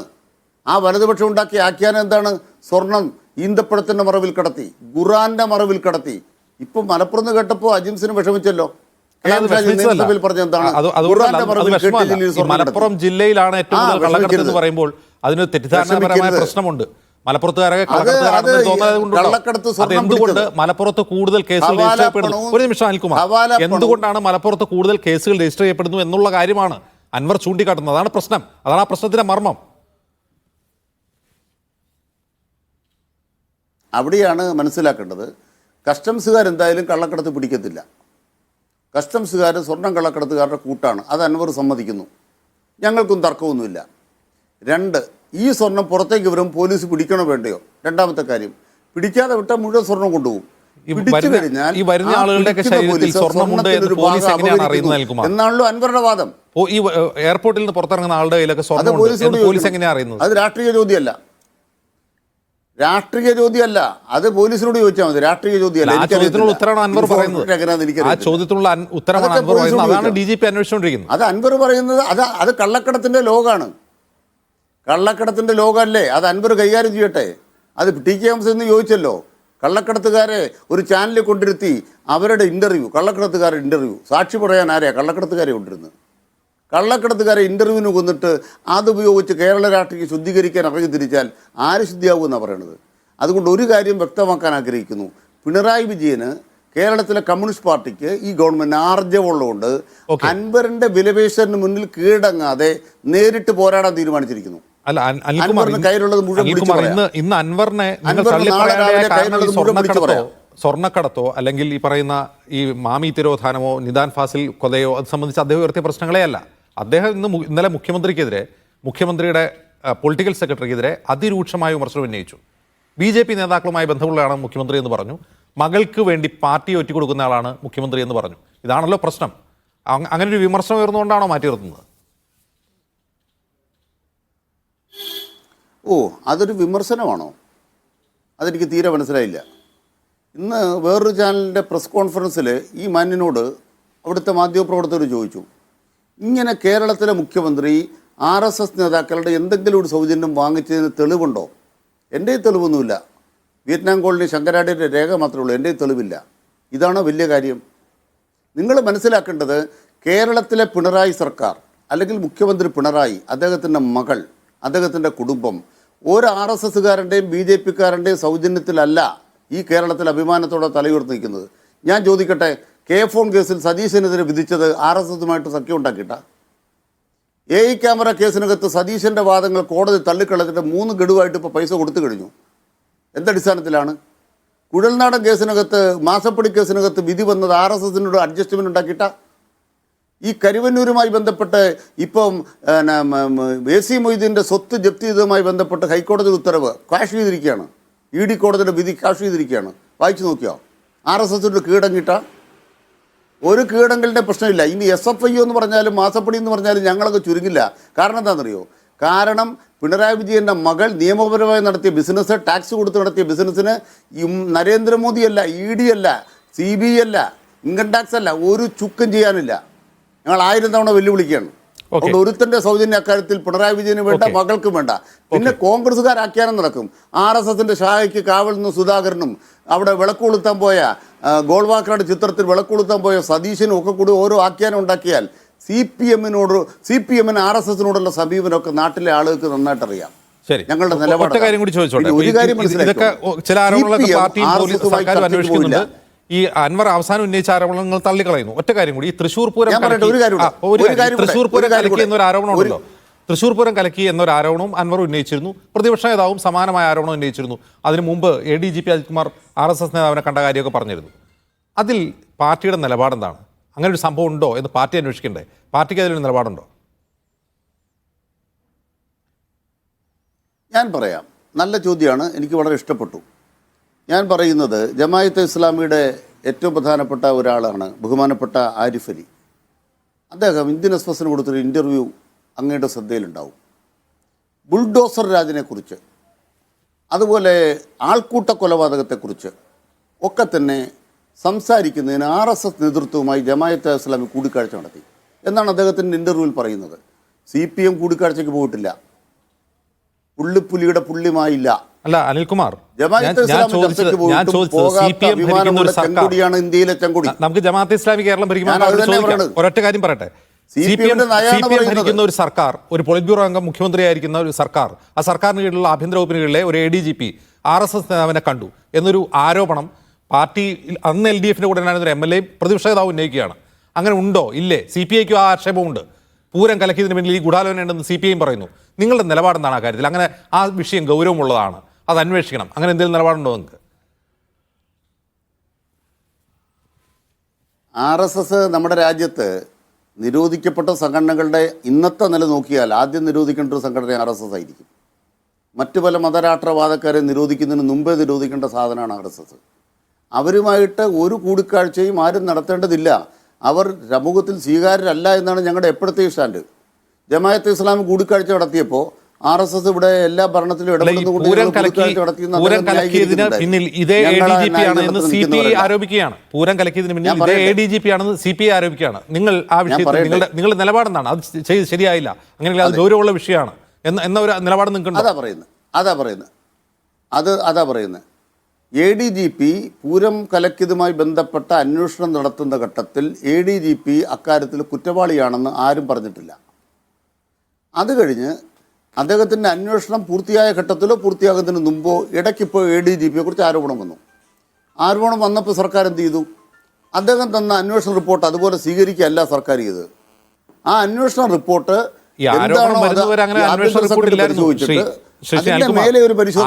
ആ വലതുപക്ഷം ഉണ്ടാക്കിയ ആഖ്യാനം എന്താണ്? സ്വർണം ഈന്തപ്പഴത്തിൻ്റെ മറവിൽ കടത്തി, ഖുറാന്റെ മറവിൽ കടത്തി. ഇപ്പം മലപ്പുറം എന്ന് കേട്ടപ്പോൾ അജിംസിന് വിഷമിച്ചല്ലോ. മലപ്പുറം ജില്ലയിലാണ് ഏറ്റവും കൂടുതൽ കള്ളക്കടത്ത് എന്ന് പറയുമ്പോൾ അതിന് തെറ്റിദ്ധാരണപരമായ പ്രശ്നമുണ്ട്. മലപ്പുറത്തുകാരൊക്കെ എന്തുകൊണ്ട് മലപ്പുറത്ത് കൂടുതൽ കേസുകൾ രജിസ്റ്റർ ചെയ്യപ്പെടുന്നു? ഒരു നിമിഷം അനിൽകുമാർ, എന്തുകൊണ്ടാണ് മലപ്പുറത്ത് കൂടുതൽ കേസുകൾ രജിസ്റ്റർ ചെയ്യപ്പെടുന്നു എന്നുള്ള കാര്യമാണ് അൻവർ ചൂണ്ടിക്കാട്ടുന്നത്. അതാണ് പ്രശ്നം, അതാണ് ആ പ്രശ്നത്തിന്റെ മർമ്മം. അവിടെയാണ് മനസ്സിലാക്കേണ്ടത്. കസ്റ്റംസുകാർ എന്തായാലും കള്ളക്കടത്ത് പിടിക്കത്തില്ല. കസ്റ്റംസുകാർ സ്വർണം കള്ളക്കടത്തുകാരുടെ കൂട്ടാണ്, അത് അൻവർ സമ്മതിക്കുന്നു. ഞങ്ങൾക്കും തർക്കമൊന്നുമില്ല. 2, ഈ സ്വർണം പുറത്തേക്ക് വരും, പോലീസ് പിടിക്കണോ വേണ്ടയോ? രണ്ടാമത്തെ കാര്യം, പിടിക്കാതെ വിട്ടാൽ മുഴുവൻ സ്വർണം കൊണ്ടുപോകും. പിടിച്ചു കഴിഞ്ഞാൽ ഈ വരുന്ന ആളുകളുടെയൊക്കെ ശരീരത്തിൽ സ്വർണ്ണമുണ്ട് എന്ന് പോലീസ് എങ്ങനെയാണ് അറിയുന്നത് നൽകുമാർ? എന്നാണല്ലോ അൻവറുടെ വാദം. ഈ എയർപോർട്ടിൽ നിന്ന് പുറത്തിറങ്ങുന്ന ആളുടെ കയ്യിലൊക്കെ സ്വർണ്ണമുണ്ട് എന്ന് പോലീസ് എങ്ങനെയാണ് അറിയുന്നത്? അത് രാഷ്ട്രീയ ചോദ്യമല്ല, രാഷ്ട്രീയ ചോദ്യമല്ല, അത് പോലീസിനോട് ചോദിച്ചാൽ മതി. രാഷ്ട്രീയ ചോദ്യമല്ല. ആ ചോദ്യത്തിനുള്ള ഉത്തരമാണ് അൻവർ പറയുന്നത്. ആ ചോദ്യത്തിനുള്ള ഉത്തരമാണ് അൻവർ പറയുന്നത്. അതാണ് DGP അന്വേഷിച്ചുകൊണ്ടിരിക്കുന്നത്. അത് അൻവർ പറയുന്നത് അത് കള്ളക്കടത്തിന്റെ ലോകാണ്, കള്ളക്കടത്തിന്റെ ലോകമല്ലേ? അത് അൻവർ കൈകാര്യം ചെയ്യട്ടെ. അത് TK എംസ് എന്ന് ചോദിച്ചല്ലോ. കള്ളക്കടത്തുകാരെ ഒരു ചാനലിൽ കൊണ്ടിരുത്തി അവരുടെ ഇൻ്റർവ്യൂ, കള്ളക്കടത്തുകാരുടെ ഇൻ്റർവ്യൂ, സാക്ഷി പറയാൻ ആരെയാണ് കള്ളക്കടത്തുകാരെ കൊണ്ടിരുന്നത്? കള്ളക്കടത്തുകാരെ ഇൻ്റർവ്യൂവിന് കൊന്നിട്ട് അതുപയോഗിച്ച് കേരള രാഷ്ട്രീയം ശുദ്ധീകരിക്കാൻ ഇറങ്ങി തിരിച്ചാൽ ആര് ശുദ്ധിയാകുമെന്നാണ് പറയണത്. അതുകൊണ്ട് ഒരു കാര്യം വ്യക്തമാക്കാൻ ആഗ്രഹിക്കുന്നു. പിണറായി വിജയന്, കേരളത്തിലെ കമ്മ്യൂണിസ്റ്റ് പാർട്ടിക്ക്, ഈ ഗവൺമെൻറ് ആർജവമുള്ളതുകൊണ്ട് അൻവറിൻ്റെ വിലപേശലിന് മുന്നിൽ കീഴടങ്ങാതെ നേരിട്ട് പോരാടാൻ തീരുമാനിച്ചിരിക്കുന്നു. അല്ല കയ്യിലുള്ളത് മുഴുവൻ ഇന്ന് അൻവറിനെ സ്വർണ്ണക്കടത്തോ അല്ലെങ്കിൽ ഈ പറയുന്ന ഈ മാമി തിരോധാനമോ നിദാൻ ഫാസിൽ കൊലയോ അത് സംബന്ധിച്ച് അദ്ദേഹം ഉയർത്തിയ പ്രശ്നങ്ങളെ അല്ല. അദ്ദേഹം ഇന്നലെ മുഖ്യമന്ത്രിക്കെതിരെ, മുഖ്യമന്ത്രിയുടെ പൊളിറ്റിക്കൽ സെക്രട്ടറിക്കെതിരെ അതിരൂക്ഷമായ വിമർശനം ഉന്നയിച്ചു. BJP നേതാക്കളുമായി ബന്ധമുള്ളതാണ് മുഖ്യമന്ത്രി എന്ന് പറഞ്ഞു. മകൾക്ക് വേണ്ടി പാർട്ടി ഒറ്റിക്കൊടുക്കുന്ന ആളാണ് മുഖ്യമന്ത്രി എന്ന് പറഞ്ഞു. ഇതാണല്ലോ പ്രശ്നം. അങ്ങനെ ഒരു വിമർശനം ഉയർന്നുകൊണ്ടാണോ മാറ്റി നിർത്തുന്നത്? അതൊരു വിമർശനമാണോ? അതെനിക്ക് തീരെ മനസ്സിലായില്ല. ഇന്ന് വേറൊരു ചാനലിൻ്റെ പ്രസ് കോൺഫറൻസിൽ ഈ മാന്യനോട് അവിടുത്തെ മാധ്യമപ്രവർത്തകർ ചോദിച്ചു, ഇങ്ങനെ കേരളത്തിലെ മുഖ്യമന്ത്രി RSS നേതാക്കളുടെ എന്തെങ്കിലും ഒരു സൗജന്യം വാങ്ങിച്ചതിന് തെളിവുണ്ടോ? എൻ്റെ തെളിവൊന്നുമില്ല. വിയറ്റ്നാം കോളനി ശങ്കരാടിയുടെ രേഖ മാത്രമേ ഉള്ളൂ, എൻ്റെ തെളിവില്ല. ഇതാണോ വലിയ കാര്യം? നിങ്ങൾ മനസ്സിലാക്കേണ്ടത്, കേരളത്തിലെ പിണറായി സർക്കാർ അല്ലെങ്കിൽ മുഖ്യമന്ത്രി പിണറായി, അദ്ദേഹത്തിൻ്റെ മകൾ, അദ്ദേഹത്തിൻ്റെ കുടുംബം ഒരു RSSകാരൻ്റെയും BJPക്കാരൻ്റെയും സൗജന്യത്തിലല്ല ഈ കേരളത്തിൽ അഭിമാനത്തോടെ തലയുയർത്തി നിൽക്കുന്നത്. ഞാൻ ചോദിക്കട്ടെ, K-ഫോൺ കേസിൽ സതീശനെതിരെ വിധിച്ചത് RSSുമായിട്ട് സഖ്യം ഉണ്ടാക്കിയിട്ട? AI ക്യാമറ കേസിനകത്ത് സതീശൻ്റെ വാദങ്ങൾ കോടതി തള്ളിക്കളഞ്ഞിട്ട് 3 ഗഡുവായിട്ട് ഇപ്പോൾ പൈസ കൊടുത്തു കഴിഞ്ഞു. എന്തടിസ്ഥാനത്തിലാണ്? കുഴൽനാടൻ കേസിനകത്ത്, മാസപ്പടി കേസിനകത്ത് വിധി വന്നത് RSSനോട് അഡ്ജസ്റ്റ്മെൻറ്റ് ഉണ്ടാക്കിയിട്ട? ഈ കരുവന്നൂരുമായി ബന്ധപ്പെട്ട് ഇപ്പം AC മൊയ്തീൻ്റെ സ്വത്ത് ജപ്തി ചെയ്തതുമായി ബന്ധപ്പെട്ട് ഹൈക്കോടതി ഉത്തരവ് ക്വാഷ് ചെയ്തിരിക്കുകയാണ്. ED കോടതിയുടെ വിധി ക്വാഷ് ചെയ്തിരിക്കുകയാണ്. വായിച്ചു നോക്കിയോ? RSSൻ്റെ കീഴടങ്ങിയിട്ട? ഒരു കീഴടങ്കലിൻ്റെ പ്രശ്നമില്ല. ഇനി SFI എന്ന് പറഞ്ഞാലും മാസപ്പടി എന്ന് പറഞ്ഞാലും ഞങ്ങളൊക്കെ ചുരുങ്ങില്ല. കാരണം എന്താണെന്നറിയോ? കാരണം പിണറായി വിജയൻ്റെ മകൾ നിയമപരമായി നടത്തിയ ബിസിനസ്, ടാക്സ് കൊടുത്ത് നടത്തിയ ബിസിനസ്സിന് നരേന്ദ്രമോദിയല്ല, ED അല്ല, CBI അല്ല, ഇൻകം ടാക്സ് അല്ല, ഒരു ചുക്കും ചെയ്യാനില്ല. ഞങ്ങൾ 1000 തവണ വെല്ലുവിളിക്കുകയാണ്. അതുകൊണ്ട് ഒരുത്തൻ്റെ സൗജന്യ അക്കാര്യത്തിൽ പിണറായി വിജയന് വേണ്ട, മകൾക്കും വേണ്ട. പിന്നെ കോൺഗ്രസ്സുകാർ ആഖ്യാനം നടക്കും. RSSൻ്റെ ശാഖയ്ക്ക് കാവൽ നിന്ന് സുധാകരനും അവിടെ വിളക്കുകൊളുത്താൻ പോയ ഗോൾവാക്കറുടെ ചിത്രത്തിൽ വിളക്കുകൊളുത്താൻ പോയ സതീശനും ഒക്കെ കൂടി ഓരോ ആഖ്യാനം ഉണ്ടാക്കിയാൽ CPMന് RSSനോടുള്ള സമീപനമൊക്കെ നാട്ടിലെ ആളുകൾക്ക് നന്നായിട്ട് അറിയാം. ഞങ്ങളുടെ നിലപാട്. ഒരു കാര്യം മനസ്സിലായി, ഈ അൻവർ അവസാനം ഉന്നയിച്ച ആരോപണങ്ങൾ തള്ളിക്കളയുന്നു. ഒറ്റ കാര്യം കൂടി, ഈ തൃശ്ശൂർ പൂരം കലക്കി എന്നൊരു ആരോപണമുണ്ടല്ലോ. തൃശ്ശൂർ പൂരം കലക്കി എന്നൊരു ആരോപണവും അൻവർ ഉന്നയിച്ചിരുന്നു. പ്രതിപക്ഷ നേതാവും സമാനമായ ആരോപണം ഉന്നയിച്ചിരുന്നു. അതിനു മുമ്പ് ADGP അജിത് കുമാർ RSS നേതാവിനെ കണ്ട കാര്യമൊക്കെ പറഞ്ഞിരുന്നു. അതിൽ പാർട്ടിയുടെ നിലപാടെന്താണ്? അങ്ങനെ ഒരു സംഭവം ഉണ്ടോ എന്ന് പാർട്ടി അന്വേഷിക്കണ്ടേ? പാർട്ടിക്ക് അതിലൊരു നിലപാടുണ്ടോ? ഞാൻ പറയാം. നല്ല ചോദ്യമാണ്, എനിക്ക് വളരെ ഇഷ്ടപ്പെട്ടു. ഞാൻ പറയുന്നത്, ജമാഅത്തെ ഇസ്ലാമിയുടെ ഏറ്റവും പ്രധാനപ്പെട്ട ഒരാളാണ് ബഹുമാനപ്പെട്ട ആരിഫ് അലി. അദ്ദേഹം ഇന്ത്യൻ എക്സ്പ്രസിന് കൊടുത്തൊരു ഇൻ്റർവ്യൂ അങ്ങയുടെ ശ്രദ്ധയിലുണ്ടാവും. ബുൾഡോസർ രാജിനെക്കുറിച്ച്, അതുപോലെ ആൾക്കൂട്ട കൊലപാതകത്തെക്കുറിച്ച് ഒക്കെ തന്നെ സംസാരിക്കുന്നതിന് RSS നേതൃത്വവുമായി ജമാഅത്തെ ഇസ്ലാമി കൂടിക്കാഴ്ച നടത്തി എന്നാണ് അദ്ദേഹത്തിൻ്റെ ഇൻ്റർവ്യൂവിൽ പറയുന്നത്. CPM കൂടിക്കാഴ്ചയ്ക്ക് പോയിട്ടില്ല, പുള്ളിപ്പുലിയുടെ പുള്ളിമായില്ല. അല്ല അനിൽകുമാർ, ഇന്ത്യയിലെ ചെങ്കൊടി. നമുക്ക് ജമാഅത്തെ ഇസ്ലാമി കേരളം ഭരിക്കുമ്പോൾ ഒരൊറ്റ കാര്യം പറയട്ടെ. CPM ഭരിക്കുന്ന ഒരു സർക്കാർ, ഒരു പോളിറ്റ് ബ്യൂറോ അംഗം മുഖ്യമന്ത്രിയായിരിക്കുന്ന ഒരു സർക്കാർ, ആ സർക്കാരിന് കീഴിലുള്ള ആഭ്യന്തര വകുപ്പിന് കീഴിലെ ഒരു ADGP RSS നേതാവിനെ കണ്ടു എന്നൊരു ആരോപണം പാർട്ടി അന്ന് LDFന്റെ കൂടെ ഒരു MLA പ്രതിപക്ഷ നേതാവ് ഉന്നയിക്കുകയാണ്. അങ്ങനെ ഉണ്ടോ? ഇല്ലേ? CPIക്കും ആ ആക്ഷേപമുണ്ട്. പൂരം കലക്കിയതിന് പിന്നിൽ ഈ ഗൂഢാലോചന ഉണ്ടെന്ന് CPI പറയുന്നു. നിങ്ങളുടെ നിലപാടെന്താണ് ആ കാര്യത്തിൽ? അങ്ങനെ ആ വിഷയം ഗൗരവമുള്ളതാണ്, അത് അന്വേഷിക്കണം, അങ്ങനെ എന്തെങ്കിലും നിലപാടുണ്ടോ നിങ്ങൾക്ക്? RSS നമ്മുടെ രാജ്യത്ത് നിരോധിക്കപ്പെട്ട സംഘടനകളുടെ ഇന്നത്തെ നില നോക്കിയാൽ ആദ്യം നിരോധിക്കേണ്ട ഒരു സംഘടന RSS ആയിരിക്കും. മറ്റു പല മതരാഷ്ട്രവാദക്കാരെ നിരോധിക്കുന്നതിന് മുമ്പേ നിരോധിക്കേണ്ട സാധനമാണ് RSS. അവരുമായിട്ട് ഒരു കൂടിക്കാഴ്ചയും ആരും നടത്തേണ്ടതില്ല. അവർ സമൂഹത്തിൽ സ്വീകാര്യരല്ല എന്നാണ് ഞങ്ങളുടെ എപ്പോഴത്തെ സ്റ്റാൻഡ്. ജമാഅത്തെ ഇസ്ലാമി കൂടിക്കാഴ്ച നടത്തിയപ്പോൾ RSS ഇവിടെ എല്ലാ ഭരണത്തിലും ഇടപെടുന്നുകൊണ്ട് പൂരം കലക്കിയതിന് പിന്നിൽ ഇതേ ADGP ആണെന്ന് CPI ആരോപിക്കുകയാണ്. പൂരം കലക്കിയതിന് പിന്നിൽ ഇതേ ADGP ആണെന്ന് CPI ആരോപിക്കുകയാണ്. നിങ്ങൾ ആ വിഷയത്തിൽ നിങ്ങളുടെ നിലപാടെന്താണ്? അത് ശരിയായില്ല, അങ്ങനെയുള്ള അത് ഗൗരവമുള്ള വിഷയമാണ് എന്ന ഒരു നിലപാട് നിങ്ങൾക്ക് അതാ പറയുന്നത്. ADGP പൂരം കലക്കിയതുമായി ബന്ധപ്പെട്ട അന്വേഷണം നടത്തുന്ന ഘട്ടത്തിൽ ADGP അക്കാര്യത്തിൽ കുറ്റവാളിയാണെന്ന് ആരും പറഞ്ഞിട്ടില്ല. അത് കഴിഞ്ഞ് അദ്ദേഹത്തിൻ്റെ അന്വേഷണം പൂർത്തിയായ ഘട്ടത്തിലോ പൂർത്തിയാകുന്നതിന് മുമ്പോ ഇടയ്ക്കിപ്പോൾ ADGPയെ കുറിച്ച് ആരോപണം വന്നു. ആരോപണം വന്നപ്പോൾ സർക്കാർ എന്ത് ചെയ്തു? അദ്ദേഹം തന്ന അന്വേഷണ റിപ്പോർട്ട് അതുപോലെ സ്വീകരിക്കുകയല്ല സർക്കാർ ചെയ്തത്. ആ അന്വേഷണ റിപ്പോർട്ട്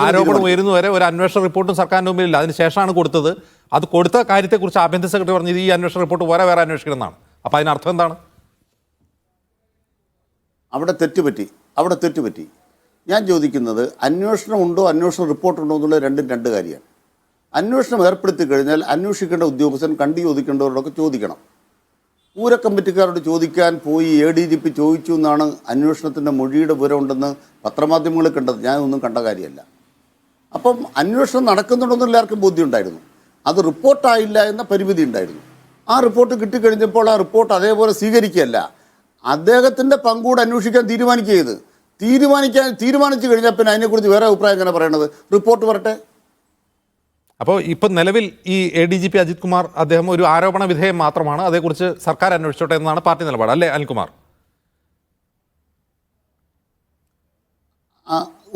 ആരോപണം ഉയരുന്നവരെ ഒരു അന്വേഷണ റിപ്പോർട്ടും സർക്കാരിന്റെ മുമ്പിലില്ല. അതിനുശേഷമാണ് കൊടുത്തത്. അത് കൊടുത്ത കാര്യത്തെക്കുറിച്ച് ആഭ്യന്തര സെക്രട്ടറി പറഞ്ഞത് ഈ അന്വേഷണ റിപ്പോർട്ട് വേറെ അന്വേഷിക്കണം എന്നാണ്. അപ്പോൾ അതിനർത്ഥം എന്താണ്? അവിടെ തെറ്റുപറ്റി. ഞാൻ ചോദിക്കുന്നത് അന്വേഷണം ഉണ്ടോ അന്വേഷണ റിപ്പോർട്ടുണ്ടോ എന്നുള്ള രണ്ട് കാര്യമാണ്. അന്വേഷണം ഏർപ്പെടുത്തി കഴിഞ്ഞാൽ അന്വേഷിക്കേണ്ട ഉദ്യോഗസ്ഥൻ കണ്ടു ചോദിക്കേണ്ടവരോടൊക്കെ ചോദിക്കണം. പൂര കമ്മിറ്റിക്കാരോട് ചോദിക്കാൻ പോയി ADGP ചോദിച്ചു എന്നാണ് അന്വേഷണത്തിൻ്റെ മൊഴിയുടെ വിവരമുണ്ടെന്ന് പത്രമാധ്യമങ്ങളിൽ കണ്ടത്. ഞാനൊന്നും കണ്ട കാര്യമല്ല. അപ്പം അന്വേഷണം നടക്കുന്നുണ്ടെന്ന് എല്ലാവർക്കും ബോധ്യമുണ്ടായിരുന്നു. അത് റിപ്പോർട്ടായില്ല എന്ന പരിമിതി ഉണ്ടായിരുന്നു. ആ റിപ്പോർട്ട് കിട്ടിക്കഴിഞ്ഞപ്പോൾ ആ റിപ്പോർട്ട് അതേപോലെ സ്വീകരിക്കുകയല്ല, അദ്ദേഹത്തിൻ്റെ പങ്കൂടെ അന്വേഷിക്കാൻ തീരുമാനിച്ചു കഴിഞ്ഞാൽ പിന്നെ അതിനെക്കുറിച്ച് വേറെ അഭിപ്രായം എങ്ങനെ പറയണത്? റിപ്പോർട്ട് വരട്ടെ. അപ്പോൾ ഇപ്പം നിലവിൽ ഈ ADGP അജിത് കുമാർ അദ്ദേഹം ഒരു ആരോപണ വിധേയം മാത്രമാണ്, അതേക്കുറിച്ച് സർക്കാർ അന്വേഷിച്ചോട്ടെ എന്നാണ് പാർട്ടി നിലപാട്, അല്ലേ അനിൽകുമാർ?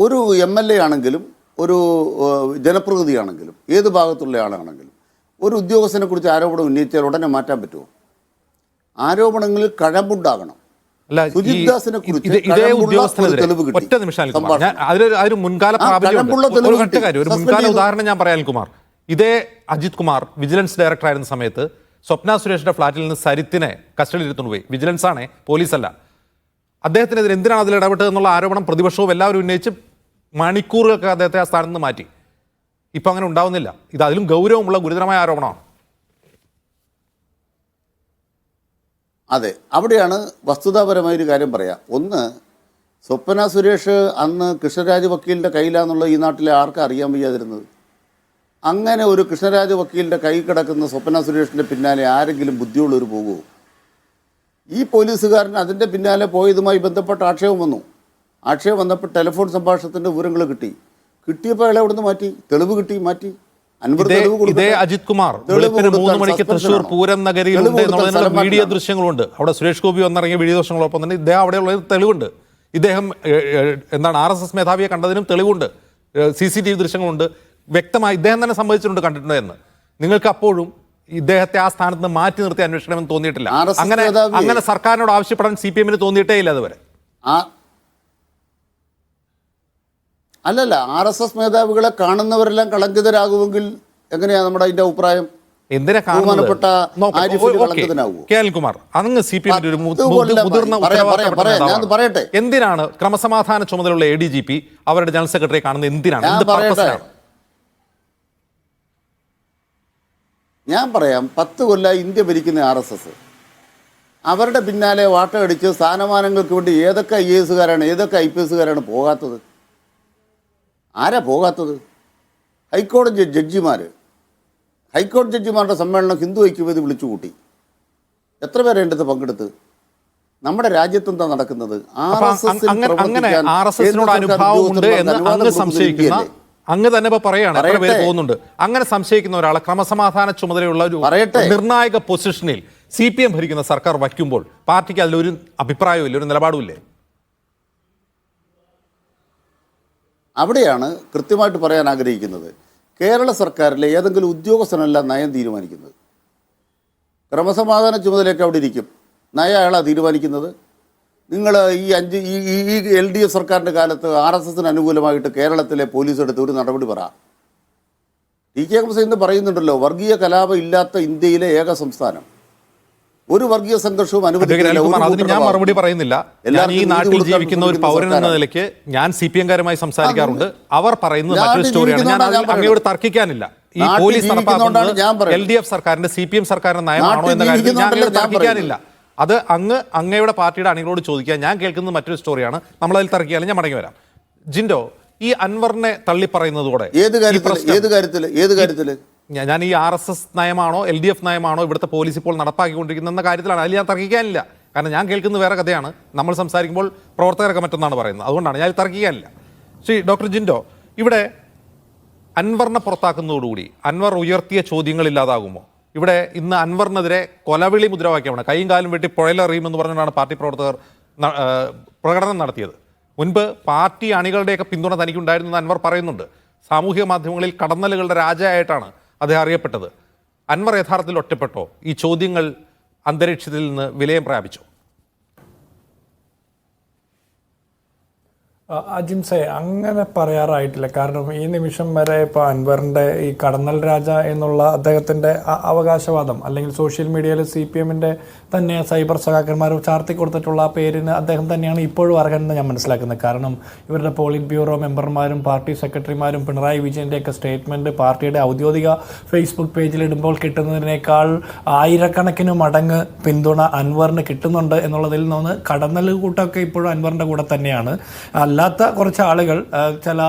ഒരു MLA ആണെങ്കിലും ഒരു ജനപ്രതിനിധിയാണെങ്കിലും ഏത് ഭാഗത്തുള്ള ആളാണെങ്കിലും ഒരു ഉദ്യോഗസ്ഥനെ കുറിച്ച് ആരോപണം ഉന്നയിച്ചാൽ ഉടനെ മാറ്റാൻ പറ്റുമോ? ആരോപണങ്ങളിൽ കഴമ്പുണ്ടാകണം. ഇതേ ഉദ്യോഗസ്ഥനെതിരെ ഒറ്റ നിമിഷം അതൊരു മുൻകാല ഉദാഹരണം ഞാൻ പറയാം അനിൽകുമാർ. ഇതേ അജിത് കുമാർ വിജിലൻസ് ഡയറക്ടർ ആയിരുന്ന സമയത്ത് സ്വപ്ന സുരേഷിന്റെ ഫ്ളാറ്റിൽ നിന്ന് സരിത്തിനെ കസ്റ്റഡിയിൽ എടുത്തുകൊണ്ട് പോയി. വിജിലൻസ് ആണ്, പോലീസല്ല. അദ്ദേഹത്തിനെതിരെ എന്തിനാണ് അതിൽ ഇടപെട്ടത് എന്നുള്ള ആരോപണം പ്രതിപക്ഷവും എല്ലാവരും ഉന്നയിച്ച് മണിക്കൂറുകൾക്ക് അദ്ദേഹത്തെ ആ സ്ഥാനത്ത് നിന്ന് മാറ്റി. ഇപ്പം അങ്ങനെ ഉണ്ടാവുന്നില്ല. ഇത് അതിലും ഗൗരവമുള്ള ഗുരുതരമായ ആരോപണമാണ്. അതെ, അവിടെയാണ് വസ്തുതാപരമായൊരു കാര്യം പറയാം. ഒന്ന്, സ്വപ്ന സുരേഷ് അന്ന് കൃഷ്ണരാജ് വക്കീലിൻ്റെ കയ്യിലാന്നുള്ള ഈ നാട്ടിലെ ആർക്കും അറിയാൻ വയ്യാതിരുന്നത്? അങ്ങനെ ഒരു കൃഷ്ണരാജ് വക്കീലിൻ്റെ കൈ കിടക്കുന്ന സ്വപ്ന സുരേഷിൻ്റെ പിന്നാലെ ആരെങ്കിലും ബുദ്ധിയുള്ളവർ പോകുമോ? ഈ പോലീസുകാരൻ അതിൻ്റെ പിന്നാലെ പോയതുമായി ബന്ധപ്പെട്ട ആക്ഷേപം വന്നു. ആക്ഷേപം വന്നപ്പോൾ ടെലിഫോൺ സംഭാഷണത്തിൻ്റെ വിവരങ്ങൾ കിട്ടിയപ്പോൾ അയാളെ അവിടെ നിന്ന് മാറ്റി, തെളിവ് കിട്ടി, മാറ്റി. ഇതേ അജിത് കുമാർ 3 മണിക്ക് തൃശ്ശൂർ പൂരം നഗരിയിൽ വീഡിയോ ദൃശ്യങ്ങളുണ്ട്. അവിടെ സുരേഷ് ഗോപി വന്നിറങ്ങിയ വീഡിയോ ദൃശ്യങ്ങളൊപ്പം തന്നെ ഇദ്ദേഹം അവിടെയുള്ള തെളിവുണ്ട്. ഇദ്ദേഹം RSS മേധാവിയെ കണ്ടതിനും തെളിവുണ്ട്. CCTV ദൃശ്യങ്ങളുണ്ട്. വ്യക്തമായി ഇദ്ദേഹം തന്നെ സമ്മതിച്ചിട്ടുണ്ട് കണ്ടിട്ടുണ്ട് എന്ന്. നിങ്ങൾക്ക് അപ്പോഴും ഇദ്ദേഹത്തെ ആ സ്ഥാനത്ത് നിന്ന് മാറ്റി നിർത്തി അന്വേഷിക്കണമെന്ന് തോന്നിയിട്ടില്ല. അങ്ങനെ സർക്കാരിനോട് ആവശ്യപ്പെടാൻ CPM തോന്നിയിട്ടേ ഇല്ല അതുവരെ. അല്ലല്ല, RSS മേധാവികളെ കാണുന്നവരെല്ലാം കളങ്കിതരാകുമെങ്കിൽ എങ്ങനെയാ നമ്മുടെ അതിന്റെ അഭിപ്രായം? എന്തിനാണ് ക്രമസമാധാന ചുമതലയുള്ള ADGP അവരുടെ ജനറൽ സെക്രട്ടറിയെ കാണുന്നത്? എന്തിനാണ്? ഞാൻ പറയാം, 10 കൊല്ലം ഇന്ത്യ ഭരിക്കുന്ന RSS അവരുടെ പിന്നാലെ വാട്ടമടിച്ച് സ്ഥാനമാനങ്ങൾക്ക് വേണ്ടി ഏതൊക്കെ IAS-കാരാണ് ഏതൊക്കെ IPS-കാരാണ് പോകാത്തത്? ആരാ പോകാത്തത്? ഹൈക്കോടതി ജഡ്ജിമാരുടെ സമ്മേളനം ഹിന്ദു ഐക്യവേദി വിളിച്ചുകൂട്ടി. എത്ര പേരെ എൻ്റെ പങ്കെടുത്ത്? നമ്മുടെ രാജ്യത്ത് എന്താ നടക്കുന്നത്? അങ്ങ് തന്നെ ഇപ്പൊ പറയാണ് എത്ര പേര് പോകുന്നുണ്ട്. അങ്ങനെ സംശയിക്കുന്ന ഒരാളെ ക്രമസമാധാന ചുമതലയുള്ള ഒരു നിർണായക പൊസിഷനിൽ CPM ഭരിക്കുന്ന സർക്കാർ വയ്ക്കുമ്പോൾ പാർട്ടിക്ക് അതിലൊരു അഭിപ്രായമില്ല, ഒരു നിലപാടുമില്ലേ? അവിടെയാണ് കൃത്യമായിട്ട് പറയാൻ ആഗ്രഹിക്കുന്നത്. കേരള സർക്കാരിലെ ഏതെങ്കിലും ഉദ്യോഗസ്ഥനല്ല നയം തീരുമാനിക്കുന്നത്. ക്രമസമാധാന ചുമതലയൊക്കെ അവിടെ ഇരിക്കും, നയം അയാളാണ് തീരുമാനിക്കുന്നത്. നിങ്ങൾ ഈ LDF സർക്കാരിൻ്റെ കാലത്ത് RSSന് അനുകൂലമായിട്ട് കേരളത്തിലെ പോലീസ് എടുത്ത് ഒരു നടപടി പറ. TK പറയുന്നുണ്ടല്ലോ, വർഗീയ കലാപം ഇല്ലാത്ത ഇന്ത്യയിലെ ഏക സംസ്ഥാനം. ഒരു വർഗീയ സംഘർഷവും അനുവദിക്കില്ല. അതിന് ഞാൻ മറുപടി പറയുന്നില്ല. ഞാൻ ഈ നാട്ടിൽ ജീവിക്കുന്ന ഒരു പൗരൻ എന്ന നിലയ്ക്ക് ഞാൻ CPM കാരുമായി സംസാരിക്കാറുണ്ട്. അവർ പറയുന്നത് മറ്റൊരു സ്റ്റോറിയാണ്. ഞാൻ അങ്ങയോട് തർക്കിക്കാനില്ല. ഈ പോലീസ് നടപ്പാക്കുന്നത് LDF സർക്കാരിന്റെ CPM സർക്കാരിന്റെ നയമാണോ എന്ന കാര്യത്തിൽ ഞാൻ തർക്കിക്കാനില്ല. അത് അങ്ങയുടെ പാർട്ടിയുടെ അണികളോട് ചോദിക്കുക. ഞാൻ കേൾക്കുന്നത് മറ്റൊരു സ്റ്റോറിയാണ്. നമ്മളതിൽ തർക്കിക്കാനും ഞാൻ മടങ്ങി വരാം. ജിൻഡോ, ഈ അൻവറിനെ തള്ളി പറയുന്നതോടെ ഞാൻ ഈ RSS നയമാണോ LDF നയമാണോ ഇവിടുത്തെ പോലീസ് ഇപ്പോൾ നടപ്പാക്കിക്കൊണ്ടിരിക്കുന്ന കാര്യത്തിലാണ്. അതിൽ ഞാൻ തർക്കിക്കാനില്ല. കാരണം ഞാൻ കേൾക്കുന്നത് വേറെ കഥയാണ്. നമ്മൾ സംസാരിക്കുമ്പോൾ പ്രവർത്തകരൊക്കെ മറ്റൊന്നാണ് പറയുന്നത്. അതുകൊണ്ടാണ് ഞാൻ തർക്കിക്കാനില്ല. ശ്രീ ഡോക്ടർ ജിൻഡോ, ഇവിടെ അൻവറിനെ പുറത്താക്കുന്നതോടുകൂടി അൻവർ ഉയർത്തിയ ചോദ്യങ്ങൾ ഇല്ലാതാകുമോ? ഇവിടെ ഇന്ന് അൻവറിനെതിരെ കൊലവിളി മുദ്രാവാക്യമാണ്. കൈയും കാലും വെട്ടി പുഴയിലെറിയുമെന്ന് പറഞ്ഞുകൊണ്ടാണ് പാർട്ടി പ്രവർത്തകർ പ്രകടനം നടത്തിയത്. മുൻപ് പാർട്ടി അണികളുടെയൊക്കെ പിന്തുണ തനിക്കുണ്ടായിരുന്നെന്ന് അൻവർ പറയുന്നുണ്ട്. സാമൂഹിക മാധ്യമങ്ങളിൽ കടന്നലുകളുടെ രാജയായിട്ടാണ് അദ്ദേഹം അറിയപ്പെട്ടത്. അൻവർ യഥാർത്ഥത്തിൽ ഒറ്റപ്പെട്ടോ? ഈ ചോദ്യങ്ങൾ അന്തരീക്ഷത്തിൽ നിന്ന് വിലയം പ്രാപിച്ചോ? അജിംസെ, അങ്ങനെ പറയാറായിട്ടില്ല. കാരണം ഈ നിമിഷം വരെ ഇപ്പോൾ അൻവറിൻ്റെ ഈ കടന്നൽ രാജ എന്നുള്ള അദ്ദേഹത്തിൻ്റെ അവകാശവാദം, അല്ലെങ്കിൽ സോഷ്യൽ മീഡിയയിൽ CPM-ന്റെ തന്നെ സൈബർ സഖാക്കന്മാർ ചാർത്തി കൊടുത്തിട്ടുള്ള ആ പേരിന് അദ്ദേഹം തന്നെയാണ് ഇപ്പോഴും അർഹനെന്ന് ഞാൻ മനസ്സിലാക്കുന്നത്. കാരണം ഇവരുടെ പോളിറ്റ് ബ്യൂറോ മെമ്പർമാരും പാർട്ടി സെക്രട്ടറിമാരും പിണറായി വിജയൻ്റെയൊക്കെ സ്റ്റേറ്റ്മെൻറ്റ് പാർട്ടിയുടെ ഔദ്യോഗിക ഫേസ്ബുക്ക് പേജിലിടുമ്പോൾ കിട്ടുന്നതിനേക്കാൾ ആയിരക്കണക്കിന് മടങ്ങ് പിന്തുണ അൻവറിന് കിട്ടുന്നുണ്ട് എന്നുള്ളതിൽ നിന്ന് കടന്നൽ കൂട്ടമൊക്കെ ഇപ്പോഴും അൻവറിൻ്റെ കൂടെ തന്നെയാണ്. അല്ലാത്ത കുറച്ച് ആളുകൾ, ചില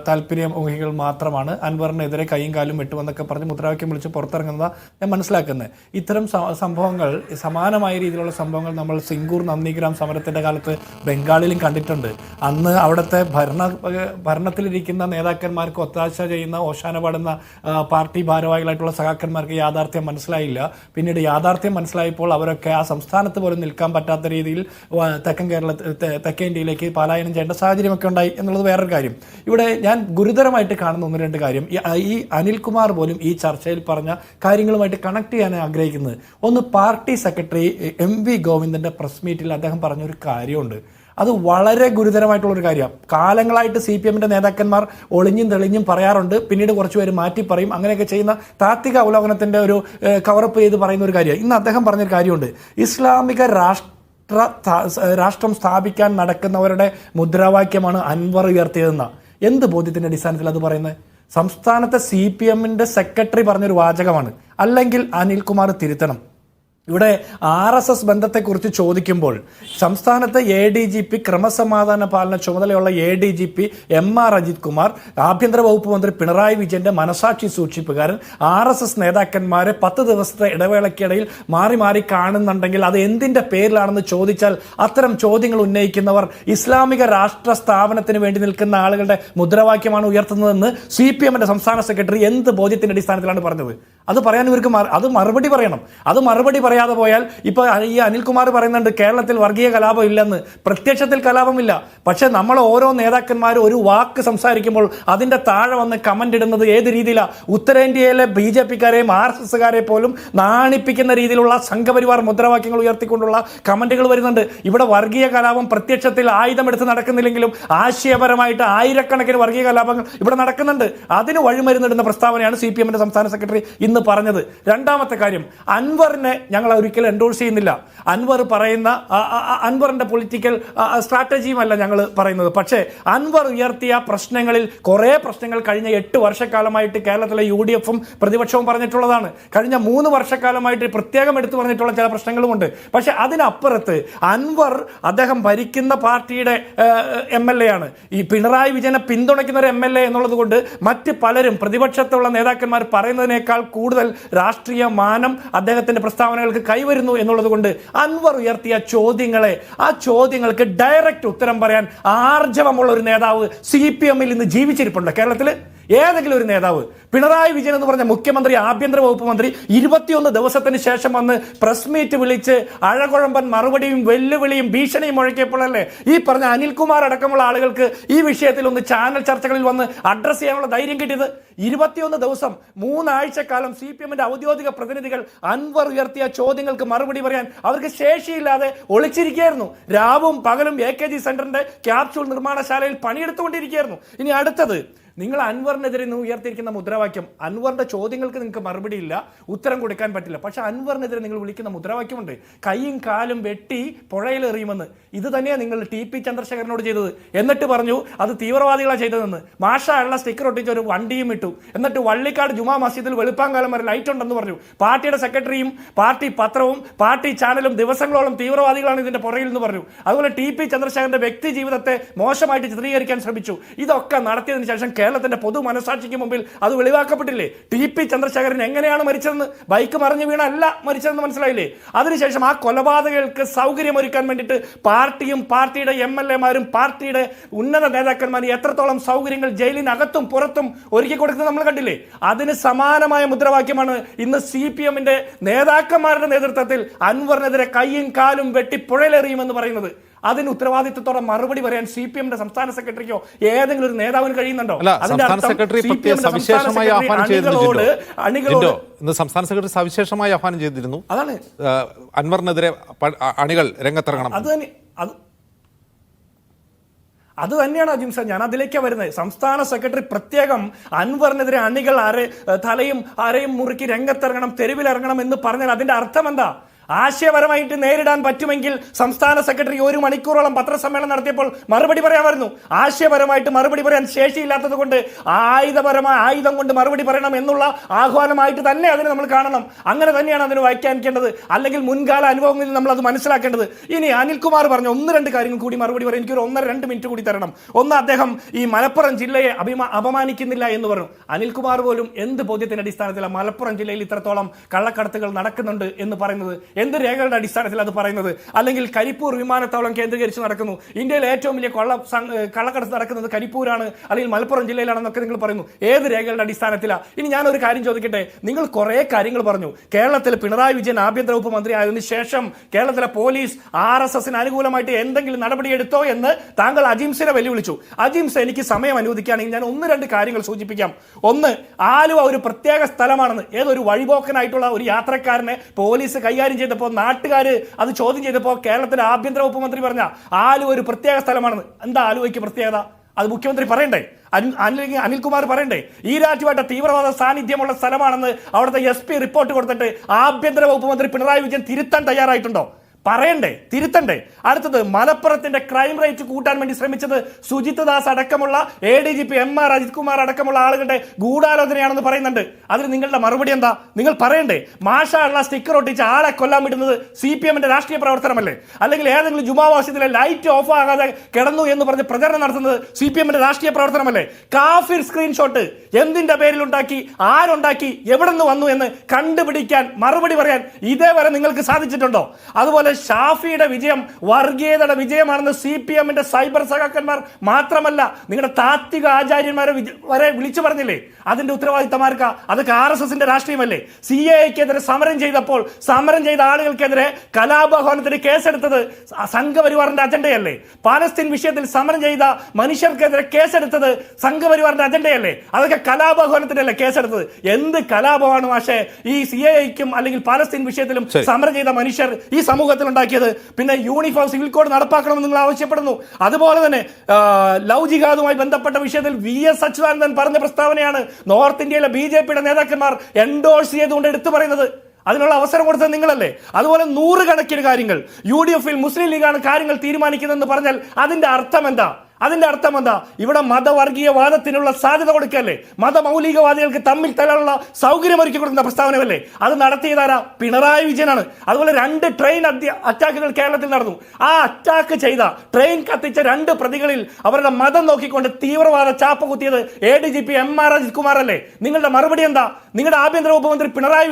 താല്പര്യമോഹികൾ മാത്രമാണ് അൻവറിനെതിരെ കൈയും കാലും വെട്ടുമെന്നൊക്കെ പറഞ്ഞ് മുദ്രാവാക്യം വിളിച്ച് പുറത്തിറങ്ങുന്നത് ഞാൻ മനസ്സിലാക്കുന്നത്. ഇത്തരം സംഭവങ്ങൾ, സമാനമായ രീതിയിലുള്ള സംഭവങ്ങൾ നമ്മൾ സിംഗൂർ നന്ദിഗ്രാം സമരത്തിൻ്റെ കാലത്ത് ബംഗാളിലും കണ്ടിട്ടുണ്ട്. അന്ന് അവിടുത്തെ ഭരണത്തിലിരിക്കുന്ന നേതാക്കന്മാർക്ക് ഒത്താശ ചെയ്യുന്ന, ഓശാന പാടുന്ന പാർട്ടി ഭാരവാഹികളായിട്ടുള്ള സഖാക്കന്മാർക്ക് യാഥാർത്ഥ്യം മനസ്സിലായില്ല. പിന്നീട് യാഥാർത്ഥ്യം മനസ്സിലായപ്പോൾ അവരൊക്കെ ആ സംസ്ഥാനത്ത് പോലും നിൽക്കാൻ പറ്റാത്ത രീതിയിൽ തെക്കേ ഇന്ത്യയിലേക്ക് പലായനം ചെയ്യേണ്ട സാഹചര്യമൊക്കെ ഉണ്ടായി എന്നുള്ളത് വേറൊരു കാര്യം. ഇവിടെ ഞാൻ ഗുരുതരമായിട്ട് കാണുന്ന ഒന്ന് രണ്ട് കാര്യം, ഈ അനിൽകുമാർ പോലും ഈ ചർച്ചയിൽ പറഞ്ഞ കാര്യങ്ങളുമായിട്ട് കണക്ട് ചെയ്യാൻ ആഗ്രഹിക്കുന്നത്. ഒന്ന്, പാർട്ടി സെക്രട്ടറി MV ഗോവിന്ദന്റെ പ്രസ് മീറ്റിൽ അദ്ദേഹം പറഞ്ഞൊരു കാര്യമുണ്ട്. അത് വളരെ ഗുരുതരമായിട്ടുള്ളൊരു കാര്യമാണ്. കാലങ്ങളായിട്ട് CPM-ന്റെ നേതാക്കന്മാർ ഒളിഞ്ഞും തെളിഞ്ഞും പറയാറുണ്ട്, പിന്നീട് കുറച്ചുപേര് മാറ്റി പറയും. അങ്ങനെയൊക്കെ ചെയ്യുന്ന താത്വിക അവലോകനത്തിൻ്റെ ഒരു കവറപ്പ് ചെയ്ത് പറയുന്ന ഒരു കാര്യമാണ്. ഇന്ന് അദ്ദേഹം പറഞ്ഞൊരു കാര്യമുണ്ട്. ഇസ്ലാമിക രാഷ്ട്രം സ്ഥാപിക്കാൻ നടക്കുന്നവരുടെ മുദ്രാവാക്യമാണ് അൻവർ ഉയർത്തിയതെന്ന. എന്ത് ബോധ്യത്തിൻ്റെ അടിസ്ഥാനത്തിൽ അത് പറയുന്നത്? സംസ്ഥാനത്തെ CPM-ന്റെ സെക്രട്ടറി പറഞ്ഞൊരു വാചകമാണ്. അല്ലെങ്കിൽ അനിൽകുമാർ തിരുത്തണം. ഇവിടെ RSS ബന്ധത്തെക്കുറിച്ച് ചോദിക്കുമ്പോൾ സംസ്ഥാനത്തെ ADGP, ക്രമസമാധാന പാലന ചുമതലയുള്ള ADGP MR അജിത് കുമാർ, ആഭ്യന്തര വകുപ്പ് മന്ത്രി പിണറായി വിജയന്റെ മനസാക്ഷി സൂക്ഷിപ്പുകാരൻ, RSS നേതാക്കന്മാരെ 10 ദിവസത്തെ ഇടവേളയ്ക്കിടയിൽ മാറി മാറി കാണുന്നുണ്ടെങ്കിൽ അത് എന്തിന്റെ പേരിലാണെന്ന് ചോദിച്ചാൽ അത്തരം ചോദ്യങ്ങൾ ഉന്നയിക്കുന്നവർ ഇസ്ലാമിക രാഷ്ട്ര സ്ഥാപനത്തിന് വേണ്ടി നിൽക്കുന്ന ആളുകളുടെ മുദ്രാവാക്യമാണ് ഉയർത്തുന്നതെന്ന് CPM-ന്റെ സംസ്ഥാന സെക്രട്ടറി എന്ത് ബോധ്യത്തിന്റെ അടിസ്ഥാനത്തിലാണ് പറഞ്ഞത്? അത് പറയാൻ ഇവർക്ക് അത് മറുപടി പറയണം. അത് മറുപടി പറയാതെ പോയാൽ ഇപ്പോൾ ഈ അനിൽകുമാർ പറയുന്നുണ്ട് കേരളത്തിൽ വർഗീയ കലാപം ഇല്ലെന്ന്. പ്രത്യക്ഷത്തിൽ കലാപമില്ല. പക്ഷെ നമ്മൾ ഓരോ നേതാക്കന്മാരും ഒരു വാക്ക് സംസാരിക്കുമ്പോൾ അതിൻ്റെ താഴെ വന്ന് കമന്റ് ഇടുന്നത് ഏത് രീതിയിലാണ്? ഉത്തരേന്ത്യയിലെ BJP-കാരെയും RSS-കാരെ പോലും നാണിപ്പിക്കുന്ന രീതിയിലുള്ള സംഘപരിവാർ മുദ്രാവാക്യങ്ങൾ ഉയർത്തിക്കൊണ്ടുള്ള കമന്റുകൾ വരുന്നുണ്ട്. ഇവിടെ വർഗീയ കലാപം പ്രത്യക്ഷത്തിൽ ആയുധമെടുത്ത് നടക്കുന്നില്ലെങ്കിലും ആശയപരമായിട്ട് ആയിരക്കണക്കിന് വർഗീയ കലാപങ്ങൾ ഇവിടെ നടക്കുന്നുണ്ട്. അതിന് വഴിമരുന്നിടുന്ന പ്രസ്താവനയാണ് CPM-ന്റെ സംസ്ഥാന സെക്രട്ടറി ഇന്ന് പറഞ്ഞത്. രണ്ടാമത്തെ കാര്യം, അൻവറിനെ ഞങ്ങൾ ഒരിക്കലും എൻഡോഴ്സ് ചെയ്യുന്നില്ല. അൻവർ പറയുന്ന അൻവറിന്റെ പൊളിറ്റിക്കൽ സ്ട്രാറ്റജിയുമല്ല ഞങ്ങൾ പറയുന്നത്. പക്ഷേ അൻവർ ഉയർത്തിയ പ്രശ്നങ്ങളിൽ കുറേ പ്രശ്നങ്ങൾ കഴിഞ്ഞ 8 വർഷക്കാലമായിട്ട് കേരളത്തിലെ UDF-ഉം പ്രതിപക്ഷവും പറഞ്ഞിട്ടുള്ളതാണ്. കഴിഞ്ഞ 3 വർഷക്കാലമായിട്ട് പ്രത്യേകം എടുത്തു പറഞ്ഞിട്ടുള്ള ചില പ്രശ്നങ്ങളുമുണ്ട്. പക്ഷെ അതിനപ്പുറത്ത് അൻവർ അദ്ദേഹം ഭരിക്കുന്ന പാർട്ടിയുടെ MLA ആണ്. ഈ പിണറായി വിജയനെ പിന്തുണയ്ക്കുന്ന ഒരു MLA എന്നുള്ളത് കൊണ്ട് മറ്റ് പലരും പ്രതിപക്ഷത്തുള്ള നേതാക്കന്മാർ പറയുന്നതിനേക്കാൾ കൂടുതൽ രാഷ്ട്രീയ മാനം അദ്ദേഹത്തിന്റെ പ്രസ്താവനകൾക്ക് കൈവരുന്നു എന്നുള്ളത് കൊണ്ട് അൻവർ ഉയർത്തിയ ആ ചോദ്യങ്ങൾക്ക് ഡയറക്റ്റ് ഉത്തരം പറയാൻ ആർജവമുള്ള ഒരു നേതാവ് CPM-ൽ ഇന്ന് ജീവിച്ചിരിപ്പുണ്ട് കേരളത്തിൽ? ഏതെങ്കിലും ഒരു നേതാവ്? പിണറായി വിജയൻ എന്ന് പറഞ്ഞ മുഖ്യമന്ത്രി, ആഭ്യന്തര വകുപ്പ് മന്ത്രി 21 ദിവസത്തിന് ശേഷം വന്ന് പ്രസ് മീറ്റ് വിളിച്ച് അഴകുഴമ്പൻ മറുപടിയും വെല്ലുവിളിയും ഭീഷണിയും മുഴക്കിയപ്പോഴല്ലേ ഈ പറഞ്ഞ അനിൽകുമാർ അടക്കമുള്ള ആളുകൾക്ക് ഈ വിഷയത്തിൽ ഒന്ന് ചാനൽ ചർച്ചകളിൽ വന്ന് അഡ്രസ് ചെയ്യാനുള്ള ധൈര്യം കിട്ടിയത്? 21 ദിവസം 3 ആഴ്ചക്കാലം CPM-ന്റെ ഔദ്യോഗിക പ്രതിനിധികൾ അൻവർ ഉയർത്തിയ ചോദ്യങ്ങൾക്ക് മറുപടി പറയാൻ അവർക്ക് ശേഷിയില്ലാതെ ഒളിച്ചിരിക്കുകയായിരുന്നു. രാവും പകലും AKG സെന്ററിന്റെ ക്യാപ്സ്യൂൾ നിർമ്മാണശാലയിൽ പണിയെടുത്തുകൊണ്ടിരിക്കുകയായിരുന്നു. ഇനി അടുത്തത്, നിങ്ങൾ അൻവറിനെതിരെ നിന്ന് ഉയർത്തിയിരിക്കുന്ന മുദ്രാവാക്യം, അൻവറിന്റെ ചോദ്യങ്ങൾക്ക് നിങ്ങൾക്ക് മറുപടി ഇല്ല, ഉത്തരം കൊടുക്കാൻ പറ്റില്ല. പക്ഷെ അൻവറിനെതിരെ നിങ്ങൾ വിളിക്കുന്ന മുദ്രാവാക്യമുണ്ട്, കൈയും കാലും വെട്ടി പുഴയിലെറിയുമെന്ന്. ഇത് തന്നെയാണ് നിങ്ങൾ ടി.പി. ചന്ദ്രശേഖരനോട് ചെയ്തത്. എന്നിട്ട് പറഞ്ഞു അത് തീവ്രവാദികളാണ് ചെയ്തതെന്ന്. മാഷായുള്ള സ്റ്റിക്കർ ഒട്ടിച്ച ഒരു വണ്ടിയും ഇട്ടു. എന്നിട്ട് വള്ളിക്കാട് ജുമാ മസ്ജിദിൽ വെളുപ്പാങ്കാലം വരെ ലൈറ്റ് ഉണ്ടെന്ന് പറഞ്ഞു. പാർട്ടിയുടെ സെക്രട്ടറിയും പാർട്ടി പത്രവും പാർട്ടി ചാനലും ദിവസങ്ങളോളം തീവ്രവാദികളാണ് ഇതിന്റെ പുറകിൽ എന്ന് പറഞ്ഞു. അതുപോലെ ടി.പി. ചന്ദ്രശേഖരന്റെ വ്യക്തി ജീവിതത്തെ മോശമായിട്ട് ചിത്രീകരിക്കാൻ ശ്രമിച്ചു. ഇതൊക്കെ നടത്തിയതിനു ശേഷം കേരളത്തിന്റെ പൊതു മനസാക്ഷിക്ക് മുമ്പിൽ അത് വെളിവാക്കപ്പെട്ടില്ലേ? ടി.പി. ചന്ദ്രശേഖരൻ എങ്ങനെയാണ് മരിച്ചതെന്ന്, ബൈക്ക് മറിഞ്ഞു വീണല്ല മരിച്ചതെന്ന് മനസ്സിലായില്ലേ? അതിനുശേഷം ആ കൊലപാതകങ്ങൾക്ക് സൗകര്യമൊരുക്കാൻ വേണ്ടിയിട്ട് പാർട്ടിയും പാർട്ടിയുടെ MLA-മാരും പാർട്ടിയുടെ ഉന്നത നേതാക്കന്മാരും എത്രത്തോളം സൗകര്യങ്ങൾ ജയിലിനകത്തും പുറത്തും ഒരുക്കി കൊടുക്കുന്നത് നമ്മൾ കണ്ടില്ലേ? അതിന് സമാനമായ മുദ്രാവാക്യമാണ് ഇന്ന് CPM-ന്റെ നേതാക്കന്മാരുടെ നേതൃത്വത്തിൽ അൻവറിനെതിരെ കൈയും കാലും വെട്ടി പുഴയിലെറിയുമെന്ന് പറയുന്നത്. അതിന് ഉത്തരവാദിത്വത്തോടെ മറുപടി പറയാൻ CPM-ന്റെ സംസ്ഥാന സെക്രട്ടറിക്കോ ഏതെങ്കിലും ഒരു നേതാവിന് കഴിയുന്നുണ്ടോ? സംസ്ഥാന സെക്രട്ടറി സവിശേഷമായി ആഹ്വാനം ചെയ്തിരുന്നു. അതാണ് അൻവറിനെതിരെ അണികൾ രംഗത്തിറങ്ങണം. അത് തന്നെയാണ് അജിംസ, ഞാൻ അതിലേക്കാണ് വരുന്നത്. സംസ്ഥാന സെക്രട്ടറി പ്രത്യേകം അൻവറിനെതിരെ അണികൾ തലയും അരയും മുറുക്കി രംഗത്തിറങ്ങണം, തെരുവിലിറങ്ങണം എന്ന് പറഞ്ഞാൽ അതിന്റെ അർത്ഥം എന്താ? ആശയപരമായിട്ട് നേരിടാൻ പറ്റുമെങ്കിൽ സംസ്ഥാന സെക്രട്ടറി 1 മണിക്കൂറോളം പത്രസമ്മേളനം നടത്തിയപ്പോൾ മറുപടി പറയാമായിരുന്നു. ആശയപരമായിട്ട് മറുപടി പറയാൻ ശേഷിയില്ലാത്തത് കൊണ്ട് ആയുധം കൊണ്ട് മറുപടി പറയണം എന്നുള്ള ആഹ്വാനമായിട്ട് തന്നെ അതിനെ നമ്മൾ കാണണം. അങ്ങനെ തന്നെയാണ് അതിന് വ്യാഖ്യാനിക്കേണ്ടത്. അല്ലെങ്കിൽ മുൻകാല അനുഭവങ്ങളിൽ നമ്മൾ അത് മനസ്സിലാക്കേണ്ടത്. ഇനി അനിൽകുമാർ പറഞ്ഞ 1-2 കാര്യങ്ങൾ കൂടി മറുപടി പറയാൻ എനിക്കൊരു 1-2 മിനിറ്റ് കൂടി തരണം. ഒന്ന്, അദ്ദേഹം ഈ മലപ്പുറം ജില്ലയെ അപമാനിക്കുന്നില്ല എന്ന് പറഞ്ഞു. അനിൽകുമാർ പോലും എന്ത് ബോധ്യത്തിന്റെ അടിസ്ഥാനത്തിലാണ് മലപ്പുറം ജില്ലയിൽ ഇത്രത്തോളം കള്ളക്കടത്തുകൾ നടക്കുന്നുണ്ട് എന്ന് പറയുന്നത്? എന്ത് രേഖകളുടെ അടിസ്ഥാനത്തിൽ അത് പറയുന്നത്? അല്ലെങ്കിൽ കരിപ്പൂർ വിമാനത്താവളം കേന്ദ്രീകരിച്ച് നടക്കുന്നു, ഇന്ത്യയിലെ ഏറ്റവും വലിയ കള്ളക്കടത്ത് നടക്കുന്നത് കരിപ്പൂരാണ് അല്ലെങ്കിൽ മലപ്പുറം ജില്ലയിലാണെന്നൊക്കെ നിങ്ങൾ പറയുന്നു. ഏത് രേഖകളുടെ അടിസ്ഥാനത്തിലാണ്? ഇനി ഞാനൊരു കാര്യം ചോദിക്കട്ടെ, നിങ്ങൾ കുറെ കാര്യങ്ങൾ പറഞ്ഞു. കേരളത്തിൽ പിണറായി വിജയൻ ആഭ്യന്തര വകുപ്പ് മന്ത്രി ആയതിനു ശേഷം കേരളത്തിലെ പോലീസ് RSSന് അനുകൂലമായിട്ട് എന്തെങ്കിലും നടപടിയെടുത്തോ എന്ന് താങ്കൾ അജിംസിനെ വെല്ലുവിളിച്ചു. അജിംസ്, എനിക്ക് സമയം അനുവദിക്കുകയാണെങ്കിൽ ഞാൻ 1-2 കാര്യങ്ങൾ സൂചിപ്പിക്കാം. ഒന്ന്, ആലുവ ഒരു പ്രത്യേക സ്ഥലമാണെന്ന് ഏതൊരു വഴിപോക്കനായിട്ടുള്ള ഒരു യാത്രക്കാരനെ പോലീസ് കൈകാര്യം ചെയ്തപ്പോൾ നാട്ടുകാര് അത് ചോദ്യം ചെയ്തപ്പോൾ കേരളത്തിലെ ആഭ്യന്തര വകുപ്പ് മന്ത്രി പറഞ്ഞ ആലുവ ഒരു പ്രത്യേക സ്ഥലമാണെന്ന്. എന്താ ആലുവയ്ക്ക് പ്രത്യേകത? അത് മുഖ്യമന്ത്രി പറയണ്ടേ? അനിൽകുമാർ പറയണ്ടേ? ഈരാറ്റുപേട്ട തീവ്രവാദ സാന്നിധ്യമുള്ള സ്ഥലമാണെന്ന് അവിടുത്തെ SP റിപ്പോർട്ട് കൊടുത്തിട്ട് ആഭ്യന്തര വകുപ്പ് മന്ത്രി പിണറായി വിജയൻ തിരുത്താൻ തയ്യാറായിട്ടുണ്ടോ? പറയണ്ടേ? തിരുത്തണ്ടേ? അടുത്തത്, മലപ്പുറത്തിന്റെ ക്രൈം റേറ്റ് കൂട്ടാൻ വേണ്ടി ശ്രമിച്ചത് സുജിത് ദാസ് അടക്കമുള്ള ADGP MR അജിത് കുമാർ അടക്കമുള്ള ആളുകളുടെ ഗൂഢാലോചനയാണെന്ന് പറയുന്നുണ്ട്. അതിന് നിങ്ങളുടെ മറുപടി എന്താ? നിങ്ങൾ പറയണ്ടേ? മാഷാള്ള സ്റ്റിക്കർ ഒട്ടിച്ച് ആളെ കൊല്ലാൻ വിടുന്നത് CPM-ന്റെ രാഷ്ട്രീയ പ്രവർത്തനമല്ലേ? അല്ലെങ്കിൽ ഏതെങ്കിലും ജുമാ മസ്ജിദിലെ ലൈറ്റ് ഓഫ് ആകാതെ കിടന്നു എന്ന് പറഞ്ഞ് പ്രചരണം നടത്തുന്നത് CPM-ന്റെ രാഷ്ട്രീയ പ്രവർത്തനമല്ലേ? കാഫിർ സ്ക്രീൻഷോട്ട് എന്തിന്റെ പേരിൽ ഉണ്ടാക്കി, ആരുണ്ടാക്കി, എവിടെ നിന്ന് വന്നു എന്ന് കണ്ടുപിടിക്കാൻ മറുപടി പറയാൻ ഇതേവരെ നിങ്ങൾക്ക് സാധിച്ചിട്ടുണ്ടോ? അതുപോലെ ഷാഫിയുടെ വിജയം വർഗീയതയുടെ വിജയമാണെന്ന് CPM-ന്റെ സൈബർ സഖാക്കന്മാർ മാത്രമല്ല നിങ്ങളുടെ താത്വിക ആചാര്യന്മാരെ വരെ വിളിച്ചു പറഞ്ഞില്ലേ? അതിന്റെ ഉത്തരവാദിത്തമാർക്ക? അതൊക്കെ RSSന്റെ രാഷ്ട്രീയമല്ലേ? CAA-ക്കെതിരെ സമരം ചെയ്തപ്പോൾ സമരം ചെയ്ത ആളുകൾക്കെതിരെ കലാപഹോനത്തിന് കേസെടുത്തത് സംഘപരിവാറിന്റെ അജണ്ടയല്ലേ? പാലസ്തീൻ വിഷയത്തിൽ സമരം ചെയ്ത മനുഷ്യർക്കെതിരെ കേസെടുത്തത് സംഘപരിവാറിന്റെ അജണ്ടയല്ലേ? അതൊക്കെ കലാപഹോനത്തിനല്ലേ കേസെടുത്തത്? എന്ത് കലാപമാണ് പക്ഷേ ഈ CAA-ക്കും അല്ലെങ്കിൽ പാലസ്തീൻ വിഷയത്തിലും സമരം ചെയ്ത മനുഷ്യർ ഈ സമൂഹത്തിൽ ഉണ്ടാക്കിയത്? പിന്നെ യൂണിഫോം സിവിൽ കോഡ് നടപ്പാക്കണമെന്ന് നിങ്ങൾ ആവശ്യപ്പെടുന്നു. അതുപോലെ തന്നെ ലവ് ജിഹാദുമായി ബന്ധപ്പെട്ട വിഷയത്തിൽ VS അച്യുതാനന്ദൻ പറഞ്ഞ പ്രസ്താവനയാണ് നോർത്ത് ഇന്ത്യയിലെ BJP-യുടെ നേതാക്കന്മാർ എൻഡോഴ്സ് ചെയ്തുകൊണ്ട് എടുത്തു പറയുന്നത്. അതിനുള്ള അവസരം കൊടുത്തത് നിങ്ങളല്ലേ? അതുപോലെ 100 കണക്കിന് കാര്യങ്ങൾ UDF-ൽ മുസ്ലിം ലീഗാണ് കാര്യങ്ങൾ തീരുമാനിക്കുന്നതെന്ന് പറഞ്ഞാൽ അതിന്റെ അർത്ഥം എന്താ? ഇവിടെ മതവർഗീയവാദത്തിനുള്ള സാധ്യത കൊടുക്കല്ലേ? മതമൗലികവാദികൾക്ക് തമ്മിൽ തല്ലാനുള്ള സൗകര്യം ഒരുക്കി കൊടുക്കുന്ന പ്രസ്താവനയല്ലേ? അത് നടത്തിയതാരാ? പിണറായി വിജയനാണ്. അതുപോലെ 2 ട്രെയിൻ അറ്റാക്കുകൾ കേരളത്തിൽ നടന്നു. ആ അറ്റാക്ക് ചെയ്ത ട്രെയിൻ കത്തിച്ച 2 പ്രതികളിൽ അവരുടെ മതം നോക്കിക്കൊണ്ട് തീവ്രവാദ ചാപ്പ കുത്തിയത് ADGP MR അജിത് കുമാർ അല്ലേ? നിങ്ങളുടെ മറുപടി എന്താ? നിങ്ങളുടെ ആഭ്യന്തര വകുപ്പ് മന്ത്രി പിണറായി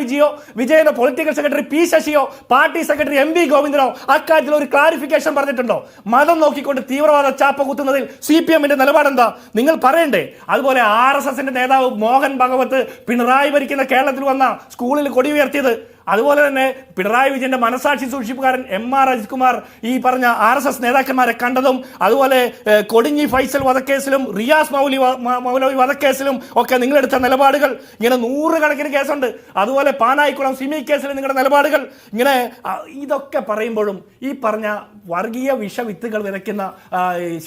വിജയനോ പൊളിറ്റിക്കൽ സെക്രട്ടറി P ശശിയോ പാർട്ടി സെക്രട്ടറി MV ഗോവിന്ദനോ അക്കാര്യത്തിൽ ഒരു ക്ലാരിഫിക്കേഷൻ പറഞ്ഞിട്ടുണ്ടോ? മതം നോക്കിക്കൊണ്ട് തീവ്രവാദ ചാപ്പ കുത്തുന്നതിൽ CPM-ന്റെ നിലപാടെന്താ? നിങ്ങൾ പറയണ്ടേ? അതുപോലെ RSSന്റെ നേതാവ് മോഹൻ ഭഗവത് പിണറായി ഭരിക്കുന്ന കേരളത്തിൽ വന്ന സ്കൂളിൽ കൊടി ഉയർത്തിയത് അതുപോലെ തന്നെ പിണറായി വിജയന്റെ മനസാക്ഷി സൂക്ഷിപ്പുകാരൻ MR അജിത് കുമാർ ഈ പറഞ്ഞ RSS നേതാക്കന്മാരെ കണ്ടതും, അതുപോലെ കൊടിഞ്ഞി ഫൈസൽ വധക്കേസിലും റിയാസ് മൗലവി വധക്കേസിലും ഒക്കെ നിങ്ങളെടുത്ത നിലപാടുകൾ, ഇങ്ങനെ 100 കണക്കിന് കേസുണ്ട്. അതുപോലെ പാനായിക്കുളം സിമി കേസിൽ നിങ്ങളുടെ നിലപാടുകൾ, ഇങ്ങനെ ഇതൊക്കെ പറയുമ്പോഴും ഈ പറഞ്ഞ വർഗീയ വിഷവിത്തുകൾ വിതയ്ക്കുന്ന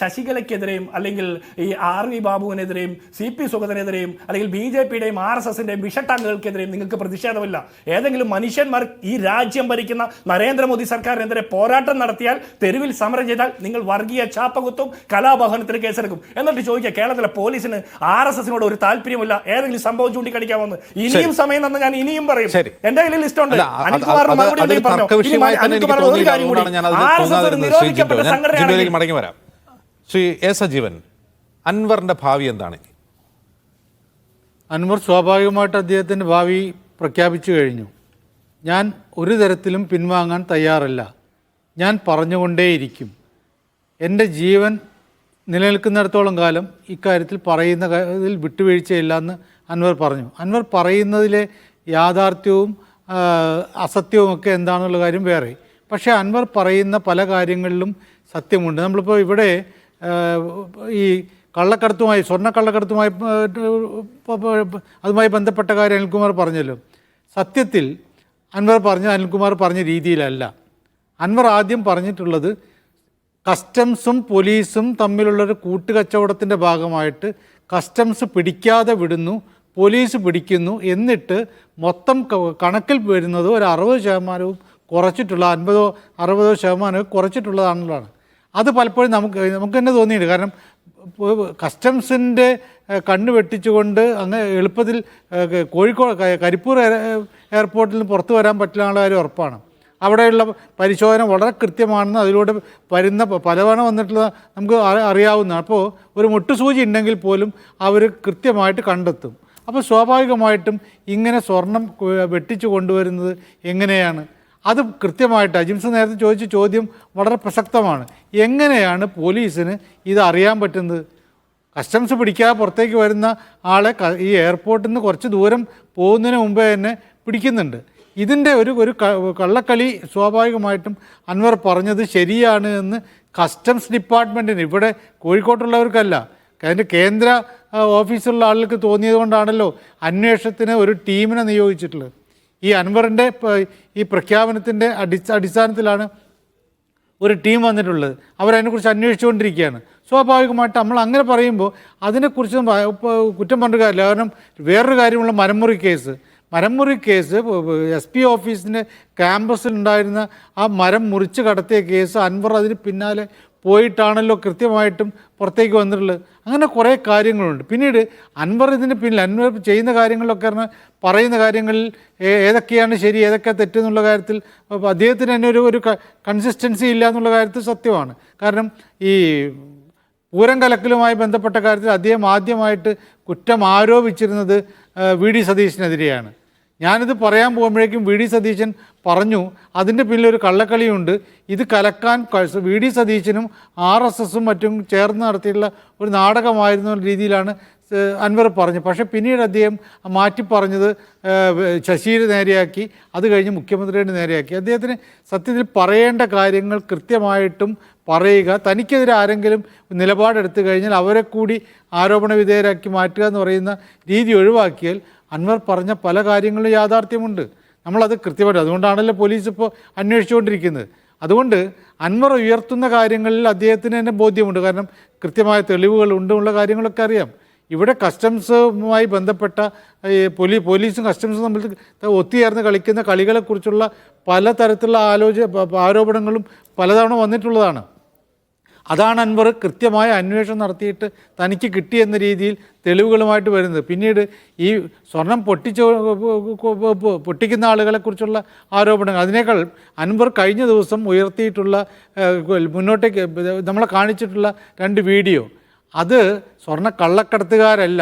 ശശികലയ്ക്കെതിരെയും അല്ലെങ്കിൽ ഈ RV ബാബുവിനെതിരെയും CP സുഗതനെതിരെയും അല്ലെങ്കിൽ BJPയുടെയും RSSന്റെയും വിഷട്ടാങ്കുകൾക്കെതിരെയും നിങ്ങൾക്ക് പ്രതിഷേധമില്ല. ഏതെങ്കിലും മനുഷ്യന്മാർ ഈ രാജ്യം ഭരിക്കുന്ന നരേന്ദ്രമോദി സർക്കാരിനെതിരെ പോരാട്ടം നടത്തിയാൽ, തെരുവിൽ സമരം ചെയ്താൽ നിങ്ങൾ വർഗീയ ചാപ്പകുത്തും കലാഭവനത്തിന് കേസെടുക്കും. എന്നിട്ട് ചോദിക്കുക കേരളത്തിലെ പോലീസിന് RSSനോട് ഒരു താല്പര്യമില്ല, ഏതെങ്കിലും സംഭവം ചൂണ്ടിക്കാണിക്കാമെന്ന്. ഇനിയും സമയം തന്ന ഞാൻ ഇനിയും പറയും. എന്റെ കയ്യിൽ ലിസ്റ്റ് ഉണ്ട്. അനിൽകുമാറിന് മറുപടി ഉണ്ടെങ്കിൽ പറഞ്ഞോ. ഒരു കാര്യം കൂടി, RSS ഒരു നിരോധിക്കപ്പെട്ട സംഘടനയാണ്. മടങ്ങി വരാം. ശ്രീ എ സജീവൻ, അൻവറിന്റെ ഭാവി എന്താണ്? അൻവർ സ്വാഭാവികമായിട്ട് അദ്ദേഹത്തിൻ്റെ ഭാവി പ്രഖ്യാപിച്ചു കഴിഞ്ഞു. ഞാൻ ഒരു തരത്തിലും പിൻവാങ്ങാൻ തയ്യാറല്ല, ഞാൻ പറഞ്ഞുകൊണ്ടേയിരിക്കും. എൻ്റെ ജീവൻ നിലനിൽക്കുന്നിടത്തോളം കാലം ഇക്കാര്യത്തിൽ പറയുന്ന ഇതിൽ വിട്ടുവീഴ്ചയില്ല എന്ന് അൻവർ പറഞ്ഞു. അൻവർ പറയുന്നതിലെ യാഥാർത്ഥ്യവും അസത്യവുമൊക്കെ എന്താണെന്നുള്ള കാര്യം വേറെ. പക്ഷേ അൻവർ പറയുന്ന പല കാര്യങ്ങളിലും സത്യമുണ്ട്. നമ്മളിപ്പോൾ ഇവിടെ ഈ കള്ളക്കടത്തുമായി, സ്വർണ്ണക്കള്ളക്കടത്തുമായി അതുമായി ബന്ധപ്പെട്ട കാര്യം അനിൽകുമാർ പറഞ്ഞല്ലോ. സത്യത്തിൽ അനിൽകുമാർ പറഞ്ഞ രീതിയിലല്ല. അൻവർ ആദ്യം പറഞ്ഞിട്ടുള്ളത് കസ്റ്റംസും പോലീസും തമ്മിലുള്ളൊരു കൂട്ടുകച്ചവടത്തിൻ്റെ ഭാഗമായിട്ട് കസ്റ്റംസ് പിടിക്കാതെ വിടുന്നു, പോലീസ് പിടിക്കുന്നു, എന്നിട്ട് മൊത്തം കണക്കിൽ വരുന്നത് ഒരു 60% കുറച്ചിട്ടുള്ള 50-60% കുറച്ചിട്ടുള്ളതാണെന്നുള്ളതാണ്. അത് പലപ്പോഴും നമുക്ക് തന്നെ തോന്നിയിട്ടുണ്ട്. കാരണം കസ്റ്റംസിൻ്റെ കണ്ണ് വെട്ടിച്ചുകൊണ്ട് അങ്ങ് എളുപ്പത്തിൽ കോഴിക്കോട് കരിപ്പൂർ എയർപോർട്ടിൽ നിന്ന് പുറത്തു വരാൻ പറ്റില്ല എന്നുള്ള കാര്യം ഉറപ്പാണ്. അവിടെയുള്ള പരിശോധന വളരെ കൃത്യമാണെന്ന് അതിലൂടെ വരുന്ന പലവണ വന്നിട്ടുള്ള നമുക്ക് അറിയാവുന്നതാണ്. അപ്പോൾ ഒരു മുട്ടുസൂചി ഉണ്ടെങ്കിൽ പോലും അവർ കൃത്യമായിട്ട് കണ്ടെത്തും. അപ്പോൾ സ്വാഭാവികമായിട്ടും ഇങ്ങനെ സ്വർണം വെട്ടിച്ചു കൊണ്ടുവരുന്നത് എങ്ങനെയാണ്? അത് കൃത്യമായിട്ട് അജിംസ് നേരത്തെ ചോദിച്ച ചോദ്യം വളരെ പ്രസക്തമാണ്. എങ്ങനെയാണ് പോലീസിന് ഇത് അറിയാൻ പറ്റുന്നത്? കസ്റ്റംസ് പിടിക്കാതെ പുറത്തേക്ക് വരുന്ന ആളെ ഈ എയർപോർട്ടിൽ നിന്ന് കുറച്ച് ദൂരം പോകുന്നതിന് മുമ്പേ തന്നെ പിടിക്കുന്നുണ്ട്. ഇതിൻ്റെ ഒരു കള്ളക്കളി സ്വാഭാവികമായിട്ടും അൻവർ പറഞ്ഞത് ശരിയാണ് എന്ന് കസ്റ്റംസ് ഡിപ്പാർട്ട്മെൻറ്റിന്, ഇവിടെ കോഴിക്കോട്ടുള്ളവർക്കല്ല, അതിൻ്റെ കേന്ദ്ര ഓഫീസിലുള്ള ആളുകൾക്ക് തോന്നിയത് കൊണ്ടാണല്ലോ അന്വേഷണത്തിന് ഒരു ടീമിനെ നിയോഗിച്ചിട്ടുള്ളത്. ഈ അൻവറിൻ്റെ ഈ പ്രഖ്യാപനത്തിൻ്റെ അടിസ്ഥാനത്തിലാണ് ഒരു ടീം വന്നിട്ടുള്ളത്. അവരതിനെക്കുറിച്ച് അന്വേഷിച്ചുകൊണ്ടിരിക്കുകയാണ്. സ്വാഭാവികമായിട്ട് നമ്മൾ അങ്ങനെ പറയുമ്പോൾ അതിനെക്കുറിച്ച് കുറ്റം പറഞ്ഞ കാര്യമില്ല. കാരണം വേറൊരു കാര്യമുള്ള മരമുറി കേസ് SP ഓഫീസിൻ്റെ ക്യാമ്പസിലുണ്ടായിരുന്ന ആ മരം മുറിച്ച് കടത്തിയ കേസ് അൻവർ അതിന് പിന്നാലെ പോയിട്ടാണല്ലോ കൃത്യമായിട്ടും പുറത്തേക്ക് വന്നിട്ടുള്ളത്. അങ്ങനെ കുറേ കാര്യങ്ങളുണ്ട്. പിന്നീട് അൻവർ ഇതിന് പിന്നിൽ അൻവർ ചെയ്യുന്ന കാര്യങ്ങളിലൊക്കെ പറയുന്ന കാര്യങ്ങളിൽ ഏതൊക്കെയാണ് ശരി ഏതൊക്കെ തെറ്റെന്നുള്ള കാര്യത്തിൽ അദ്ദേഹത്തിന് തന്നെ ഒരു കൺസിസ്റ്റൻസി ഇല്ല എന്നുള്ള കാര്യത്തിൽ സത്യമാണ്. കാരണം ഈ പൂരം കലക്കലുമായി ബന്ധപ്പെട്ട കാര്യത്തിൽ അദ്ദേഹം ആദ്യമായിട്ട് കുറ്റം ആരോപിച്ചിരുന്നത് VD സതീശനെതിരെയാണ്. ഞാനിത് പറയാൻ പോകുമ്പോഴേക്കും VD സതീശൻ പറഞ്ഞു അതിൻ്റെ പിന്നിലൊരു കള്ളക്കളിയുണ്ട്, ഇത് കലക്കാൻ VD സതീശനും RSSും മറ്റും ചേർന്ന് നടത്തിയിട്ടുള്ള ഒരു നാടകമായിരുന്ന രീതിയിലാണ് അൻവർ പറഞ്ഞു. പക്ഷേ പിന്നീട് അദ്ദേഹം മാറ്റി പറഞ്ഞത് ശശിയുടെ നേരെയാക്കി, അത് കഴിഞ്ഞ് മുഖ്യമന്ത്രിയുടെ നേരെയാക്കി. അദ്ദേഹത്തിന് സത്യത്തിൽ പറയേണ്ട കാര്യങ്ങൾ കൃത്യമായിട്ടും പറയുക, തനിക്കെതിരെ ആരെങ്കിലും നിലപാടെടുത്തു കഴിഞ്ഞാൽ അവരെ കൂടി ആരോപണ വിധേയരാക്കി മാറ്റുക എന്ന് പറയുന്ന രീതി ഒഴിവാക്കിയാൽ അൻവർ പറഞ്ഞ പല കാര്യങ്ങളും യാഥാർത്ഥ്യമുണ്ട്. നമ്മളത് കൃത്യമായിട്ട്, അതുകൊണ്ടാണല്ലോ പോലീസ് ഇപ്പോൾ അന്വേഷിച്ചുകൊണ്ടിരിക്കുന്നത്. അതുകൊണ്ട് അൻവർ ഉയർത്തുന്ന കാര്യങ്ങളിൽ അദ്ദേഹത്തിന് തന്നെ ബോധ്യമുണ്ട്. കാരണം കൃത്യമായ തെളിവുകൾ ഉള്ള കാര്യങ്ങളൊക്കെ അറിയാം. ഇവിടെ കസ്റ്റംസുമായി ബന്ധപ്പെട്ട പോലീസും കസ്റ്റംസും തമ്മിൽ ഒത്തുചേർന്ന് കളിക്കുന്ന കളികളെക്കുറിച്ചുള്ള പലതരത്തിലുള്ള ആരോപണങ്ങളും പലതവണ വന്നിട്ടുള്ളതാണ്. അതാണ് അൻവർ കൃത്യമായ അന്വേഷണം നടത്തിയിട്ട് തനിക്ക് കിട്ടിയെന്ന രീതിയിൽ തെളിവുകളുമായിട്ട് വരുന്നത്. പിന്നീട് ഈ സ്വർണം പൊട്ടിക്കുന്ന ആളുകളെക്കുറിച്ചുള്ള ആരോപണങ്ങൾ, അതിനേക്കാൾ അൻവർ കഴിഞ്ഞ ദിവസം ഉയർത്തിയിട്ടുള്ള മുന്നോട്ടേക്ക് നമ്മളെ കാണിച്ചിട്ടുള്ള 2 വീഡിയോ, അത് സ്വർണ്ണ കള്ളക്കടത്തുകാരല്ല,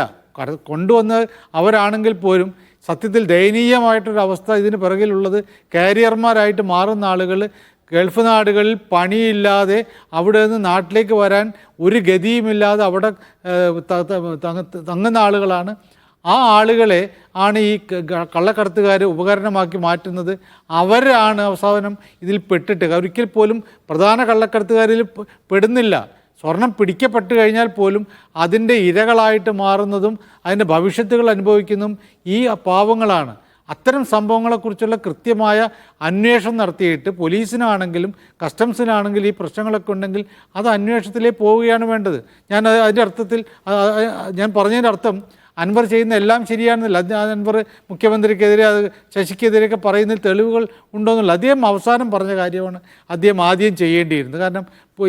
കൊണ്ടുവന്നത് അവരാണെങ്കിൽ പോലും സത്യത്തിൽ ദയനീയമായിട്ടൊരവസ്ഥ ഇതിന് പിറകിലുള്ളത് കാരിയർമാരായിട്ട് മാറുന്ന ആളുകൾ ഗൾഫ് നാടുകളിൽ പണിയില്ലാതെ അവിടെ നിന്ന് നാട്ടിലേക്ക് വരാൻ ഒരു ഗതിയുമില്ലാതെ അവിടെ തങ്ങുന്ന ആളുകളാണ്. ആ ആളുകളെ ആണ് ഈ കള്ളക്കടത്തുകാർ ഉപകരണമാക്കി മാറ്റുന്നത്. അവരാണ് അവസാനം ഇതിൽ പെട്ടിട്ട് ഒരിക്കൽ പോലും പ്രധാന കള്ളക്കടത്തുകാരിൽ പെടുന്നില്ല. സ്വർണം പിടിക്കപ്പെട്ട് കഴിഞ്ഞാൽ പോലും അതിൻ്റെ ഇരകളായിട്ട് മാറുന്നതും അതിൻ്റെ ഭവിഷ്യത്തുകൾ അനുഭവിക്കുന്നതും ഈ പാവങ്ങളാണ്. അത്തരം സംഭവങ്ങളെക്കുറിച്ചുള്ള കൃത്യമായ അന്വേഷണം നടത്തിയിട്ട് പോലീസിനാണെങ്കിലും കസ്റ്റംസിനാണെങ്കിലും ഈ പ്രശ്നങ്ങളൊക്കെ ഉണ്ടെങ്കിൽ അത് അന്വേഷണത്തിലേക്ക് പോവുകയാണ് വേണ്ടത്. അതിൻ്റെ അർത്ഥത്തിൽ ഞാൻ പറഞ്ഞതിൻ്റെ അർത്ഥം അൻവർ ചെയ്യുന്ന എല്ലാം ശരിയാണെന്നില്ല. അൻവർ മുഖ്യമന്ത്രിക്കെതിരെ അത് ശശിക്കെതിരെയൊക്കെ പറയുന്നതിൽ തെളിവുകൾ ഉണ്ടോയെന്നില്ല. അദ്ദേഹം അവസാനം പറഞ്ഞ കാര്യമാണ് അദ്ദേഹം ആദ്യം ചെയ്യേണ്ടിയിരുന്നത്. കാരണം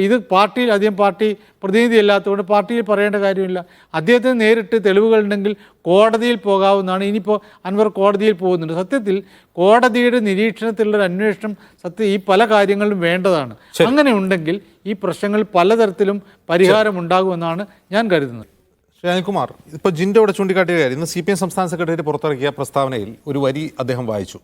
ഇത് പാർട്ടിയിൽ അധികം പാർട്ടി പ്രതിനിധി അല്ലാത്തതുകൊണ്ട് പാർട്ടിയിൽ പറയേണ്ട കാര്യമില്ല. അദ്ദേഹത്തിന് നേരിട്ട് തെളിവുകളുണ്ടെങ്കിൽ കോടതിയിൽ പോകാവുന്നതാണ്. ഇനിയിപ്പോൾ അൻവർ കോടതിയിൽ പോകുന്നുണ്ട്. സത്യത്തിൽ കോടതിയുടെ നിരീക്ഷണത്തിലുള്ളൊരു അന്വേഷണം ഈ പല കാര്യങ്ങളിലും വേണ്ടതാണ്. അങ്ങനെ ഉണ്ടെങ്കിൽ ഈ പ്രശ്നങ്ങൾ പലതരത്തിലും പരിഹാരമുണ്ടാകുമെന്നാണ് ഞാൻ കരുതുന്നത്. ശ്രീ അനിൽകുമാർ, ഇപ്പോൾ ജിൻഡോ ഇവിടെ ചൂണ്ടിക്കാട്ടിയ കാര്യം, ഇന്ന് CPM സംസ്ഥാന സെക്രട്ടറി പുറത്തിറക്കിയ പ്രസ്താവനയിൽ ഒരു വരി അദ്ദേഹം വായിച്ചു.